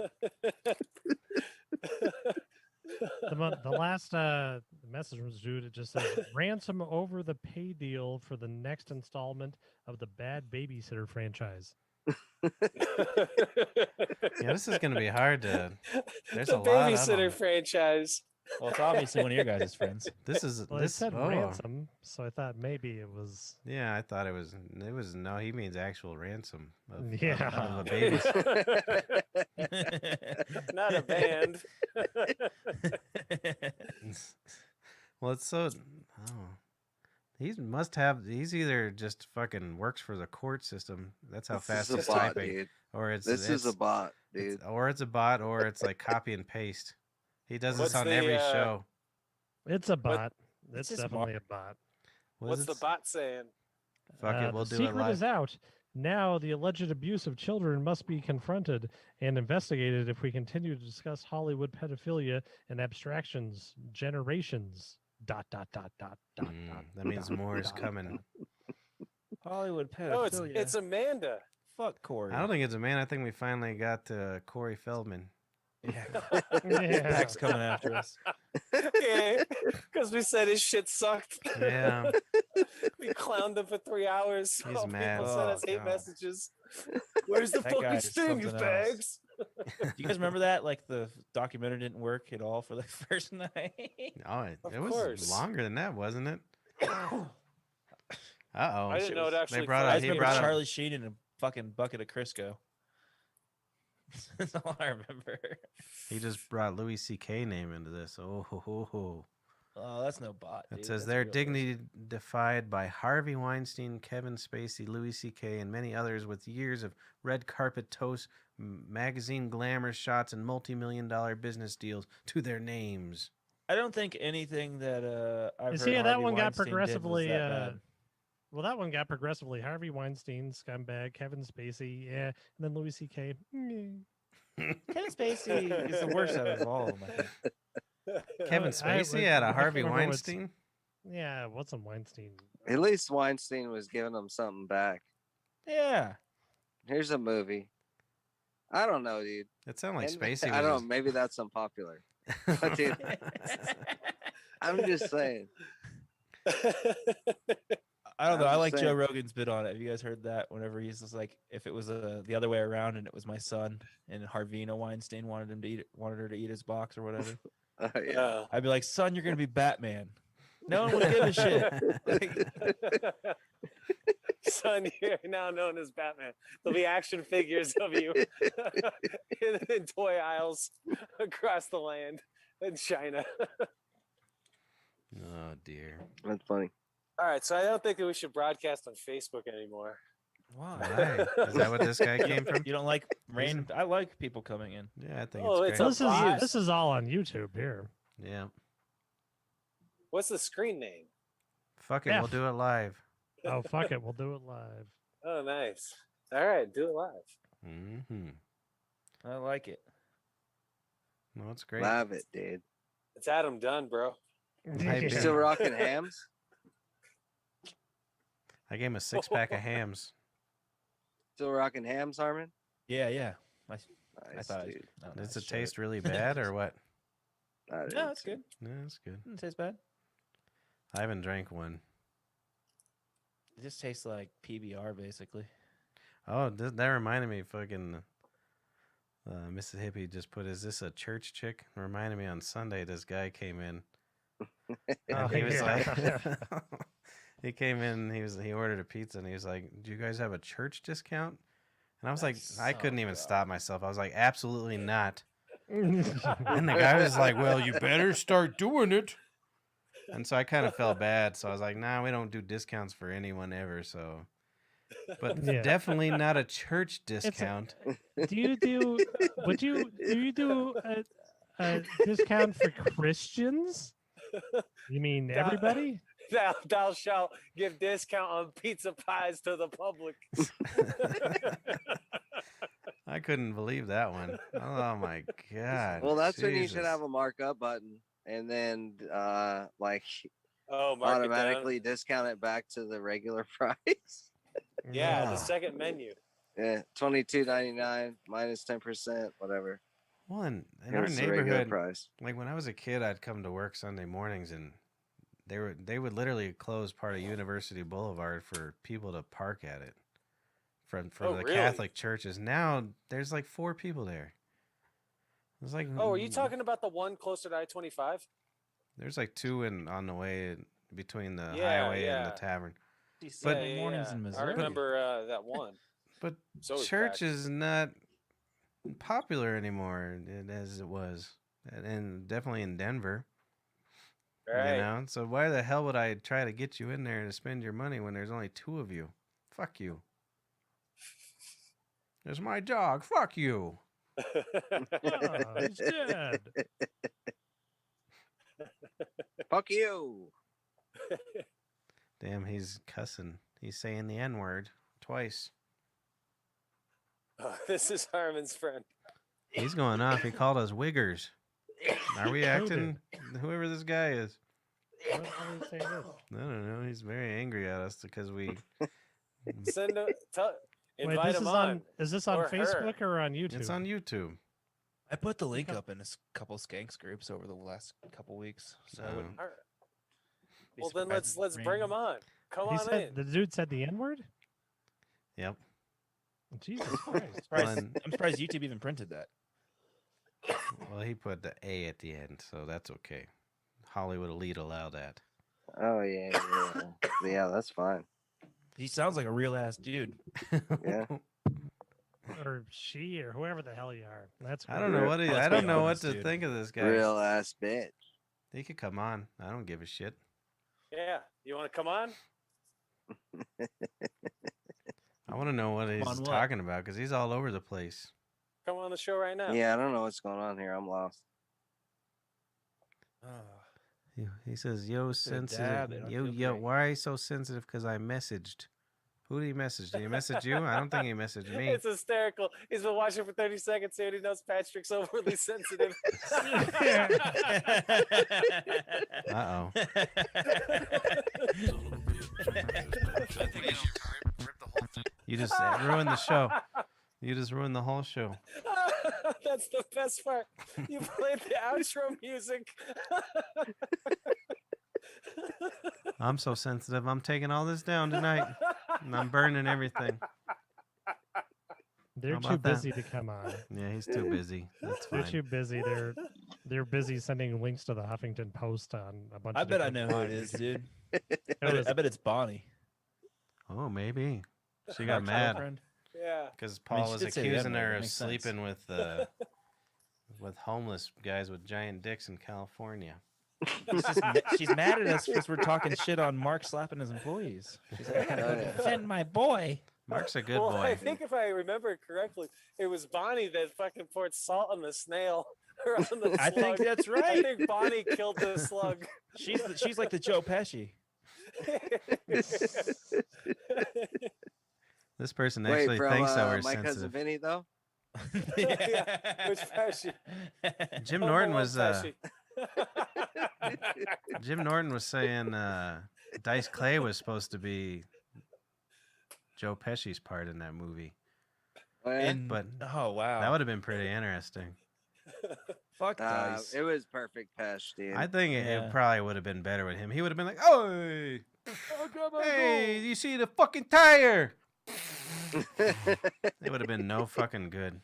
The last message from this dude, it just says ransom over the pay deal for the next installment of the Bad Babysitter franchise. Yeah, this is gonna be hard to. There's the a lot of babysitter them. franchise. Well, it's obviously one of your guys' friends. This is Well, this. it said Oh, ransom, so I thought maybe it was. yeah, I thought it was. It was no. He means actual ransom. Of, Yeah. of a baby. Not a band. Well, it's so. Oh, he must have. He's either just fucking works for the court system. That's how fast This he's is a bot, typing. dude. Or it's This is a it's- bot, it's- dude. or it's a bot, or it's like copy and paste. He does What's this on the, every show. It's a bot. It's his definitely a bot. What's the bot saying? Fuck it, we'll the do it secret live. is out. Now the alleged abuse of children must be confronted and investigated if we continue to discuss Hollywood pedophilia and abstractions generations. Dot dot dot dot dot. dot That means dot, more is dot, coming. Hollywood Oh, pedophilia. it's Amanda. Fuck Corey. I don't think it's a man. I think we finally got Corey Feldman. Yeah. Yeah. Pack's coming after us. Yeah, because we said his shit sucked. Yeah. We clowned him for 3 hours. He's All mad. People sent Oh, us hate God. messages. Where's the That guy fucking is sting, you something else. bags? Do you guys remember that? Like the documentary didn't work at all for the first night. Oh, it Of was course. longer than that, wasn't it? Uh oh. I didn't know it actually. They brought I out. just He remember brought out. Charlie Sheen in a fucking bucket of Crisco. That's all I remember. He just brought Louis C.K. name into this. Oh, ho, ho, ho. Oh, that's no bot. It dude. says That's a their real dignity defied by Harvey Weinstein, Kevin Spacey, Louis C.K., and many others with years of red carpet toast, magazine glamour shots, and multi-million-dollar business deals to their names. I don't think anything that I've You heard see, that Harvey one got Weinstein did was progressively, that bad. Well, that one got progressively Harvey Weinstein, scumbag, Kevin Spacey, yeah, and then Louis C.K. Kevin Spacey is the worst out of all of them. I think. Kevin I Spacey had a can't Harvey remember what's- Weinstein? Yeah, what's a Weinstein? At least Weinstein was giving them something back. Yeah. Here's a movie. I don't know, dude. It sounded like And Spacey I don't know. was Maybe that's unpopular. But dude, I'm just saying. I don't know. I'm I just like Joe saying. Rogan's bit on it. Have you guys heard that? Whenever he's just like, if it was the other way around and it was my son and Harveyna Weinstein wanted her to eat his box or whatever, Yeah. Yeah. I'd be like, son, you're gonna be Batman. No one would give a shit. Like, Son, you're now known as Batman. There'll be action figures of you in toy aisles across the land in China. Oh, dear. That's funny. All right, so I don't think that we should broadcast on Facebook anymore. why? Why? Is that what this guy came from? You don't like random? I like people coming in. Yeah, I think Oh, it's it's great. a This bot. is this is all on YouTube here. Yeah. What's the screen name? Fuck it, we'll F. do it live. Oh fuck it, we'll do it live. Oh, nice. All right, do it live. Mm-hmm. I like it. No, it's great. Love it, dude. It's Adam Dunn, bro. Hey, You Yeah. still rocking hams? I gave him a 6-pack of hams. Still rocking hams, Harmon? Yeah, yeah. I Nice, thought. dude. Oh, Does nice, it shut taste really bad or what? I No, do it's too. good. No, it's good. Doesn't taste bad. I haven't drank one. It just tastes like PBR basically. Oh, that reminded me. Fucking Mississippi just put, "Is this a church chick?" Reminded me on Sunday. This guy came in. Oh, He was yeah. like, he came in. He ordered a pizza and he was like, "Do you guys have a church discount?" And I was like, I couldn't even stop myself. I was like, "Absolutely not." And the guy was like, "Well, you better start doing it." And so I kind of felt bad. So I was like, "Nah, we don't do discounts for anyone ever." So, but Yeah. definitely not a church discount. do you do a discount for Christians? You mean That- everybody? Thou shalt give discount on pizza pies to the public. I couldn't believe that one. Oh my god. Well, that's when you should Jesus. have a markup button and then like Oh, mark it down. automatically discount it back to the regular price. Yeah, Ah. the second menu. Yeah, $22.99 minus 10%, whatever. Well, in our Here's the regular neighborhood, price. like when I was a kid, I'd come to work Sunday mornings, and they would literally close part of University Boulevard for people to park at it for Oh, the really? Catholic churches. Now there's like 4 people there. There's like Oh, are you talking about the one closer to I-25? There's like 2 on the way between the Yeah, highway and the yeah. tavern. But Yeah, mornings in I Missouri. remember that one. But So was church packed. is not popular anymore as it was, and definitely in Denver. Right. You know, so why the hell would I try to get you in there to spend your money when there's only 2 of you? Fuck you. It's my dog. Fuck you. Oh, he's dead. Fuck you. Damn, he's cussing. He's saying the N-word twice. Oh, this is Harmon's friend. He's going off. He called us wiggers. Are we acting? Whoever this guy is. What did he say this? I don't know. He's very angry at us because we. Send him, Wait, invite this him is on. Is this on Or her. Facebook or on YouTube? It's on YouTube. I put the link up in a couple skanks groups over the last couple weeks. So I Oh. wouldn't All right. be Well, then surprised let's if it bring him rained. on. Come He on said in. the dude said the N word. Yep. Jesus Christ! Surprised- Well, I'm surprised YouTube even printed that. Well, he put the A at the end, so that's okay. Hollywood elite allow that. Oh, yeah. Yeah, that's fine. He sounds like a real ass dude. Yeah. Or she or whoever the hell you are. That's I don't weird. know what Let's I be don't know what honest, to dude. think of this guy. Real ass bitch. He could come on. I don't give a shit. Yeah. You want to come on? I want to know what he's on what? talking about because he's all over the place. Come on the show right now. Yeah, I don't know what's going on here. I'm lost. He says, "Yo, dab sensitive. it, I Yo, feel yo, great. why are you so sensitive? Because I messaged. Who did he message? Did he message you? I don't think he messaged me. It's hysterical. He's been watching for 30 seconds and he knows Patrick's overly sensitive. Uh oh. You just ruined the show. You just ruined the whole show. That's the best part. You played the outro music. I'm so sensitive. I'm taking all this down tonight, and I'm burning everything. They're How too about that? busy to come on. Yeah, he's too busy. That's They're fine. too busy. They're busy sending links to the Huffington Post on a bunch. I of bet I different know who it blogs. is, dude. Who is I bet it's Bonnie. Oh, maybe she Mark's got mad girlfriend. Yeah. because I mean, Paul she was did say the accusing N-word, her that of makes sense. sleeping with homeless guys with giant dicks in California. She's mad at us because we're talking shit on Mark slapping his employees. She's like, I gotta go Oh, yeah. defend my boy. Mark's a good well, I boy. think if I remember correctly, it was Bonnie that fucking poured salt on the snail or on the I think slug. that's I right. think Bonnie killed the slug. She's like the Joe Pesci. This person Wait, actually from thinks that we're my cousin sensitive. Vinny, though? Yeah, which Pesci? Jim Home Norton Alone was Pesci. Jim Norton was saying Dice Clay was supposed to be Joe Pesci's part in that movie. Oh, yeah? And, But oh wow, that would have been pretty interesting. fuck Dice. It was perfect Pesh, dude. I think Yeah. it probably would have been better with him. He would have been like, "Oh, hey, you see the fucking tire?" It would have been no fucking good.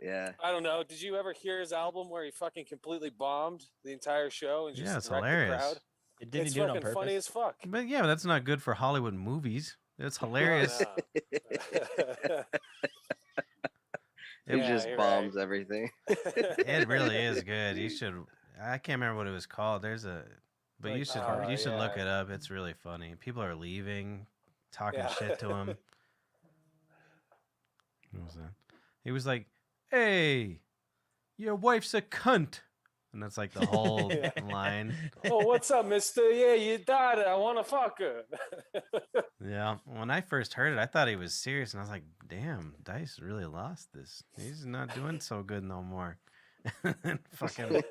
Yeah. I don't know. Did you ever hear his album where he fucking completely bombed the entire show and just Yeah, it's wrecked hilarious. the crowd? Did It's he do it on fucking purpose? funny as fuck. But yeah, that's not good for Hollywood movies. It's hilarious. No. He Yeah, just you're bombs everything. It really is good. You should. I can't remember what it was called. There's a, but you Like, should oh, you should look yeah. it up. It's really funny. People are leaving, talking Yeah. shit to him. What was that? He was like, "Hey, your wife's a cunt," and that's like the whole Yeah. line. Oh, what's up, mister? Yeah, you died. I want to fuck her. Yeah. When I first heard it, I thought he was serious, and I was like, "Damn, Dice really lost this. He's not doing so good no more." Fucking.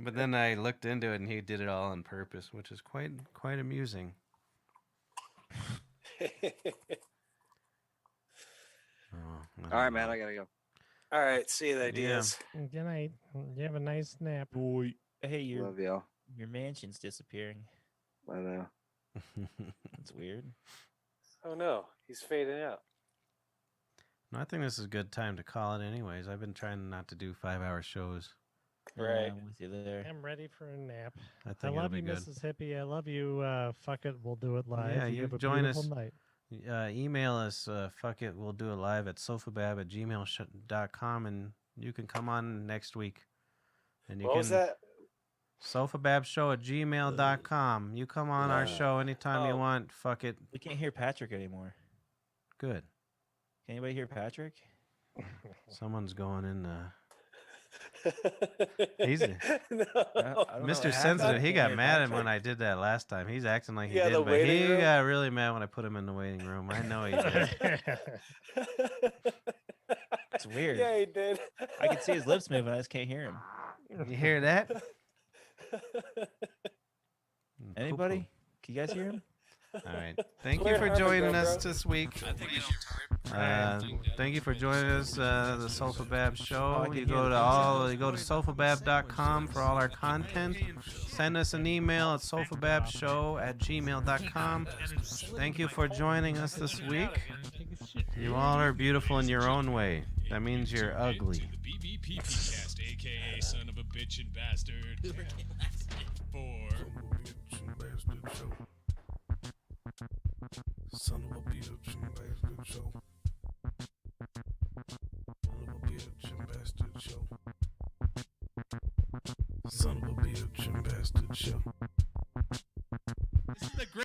But then I looked into it, and he did it all on purpose, which is quite amusing. All right, man. I gotta go. All right, see you there, Diaz. Good night. You have a nice nap. Boy. Hey, Love y'all. your mansion's disappearing. I know. That's weird. Oh no, he's fading out. No, I think this is a good time to call it anyways. I've been trying not to do 5-hour shows. Right. I'm with you there. I'm ready for a nap. I I think love it'll you, be good. Mrs. Hippie. I love you. Fuck it, we'll do it live. Yeah, you you have a join beautiful us. night. Email us, fuck it, we'll do it live at sofabab@gmail.com, and you can come on next week. And you What can was that? sofababshow@gmail.com. You come on our show anytime you Oh. want. Fuck it. We can't hear Patrick anymore. Good. Can anybody hear Patrick? Someone's going in. He's no. I don't know what Mr. happened. Sensitive. I He can't got hear mad Patrick. when I did that last time. He's acting like he Yeah, the didn't, but waiting he room? got really mad when I put him in the waiting room. I know he did. It's weird. Yeah, he did. I can see his lips moving. I just can't hear him. You hear that? Anybody? Can you guys hear him? All right. Thank you Where'd for Harvard joining go, us bro? this week. Thank you for joining us, the SOFABAB show. I can You hear go the to sofabab.com for all our content. Send us an email at sofababshow@gmail.com. Thank you for joining us this week. You all are beautiful in your own way. That means you're ugly. The BBPP cast, aka son of a bitch and bastard. For Son of a bitch and bastard show. Son of a bitch and bastard show. Son of a bitch and bastard show.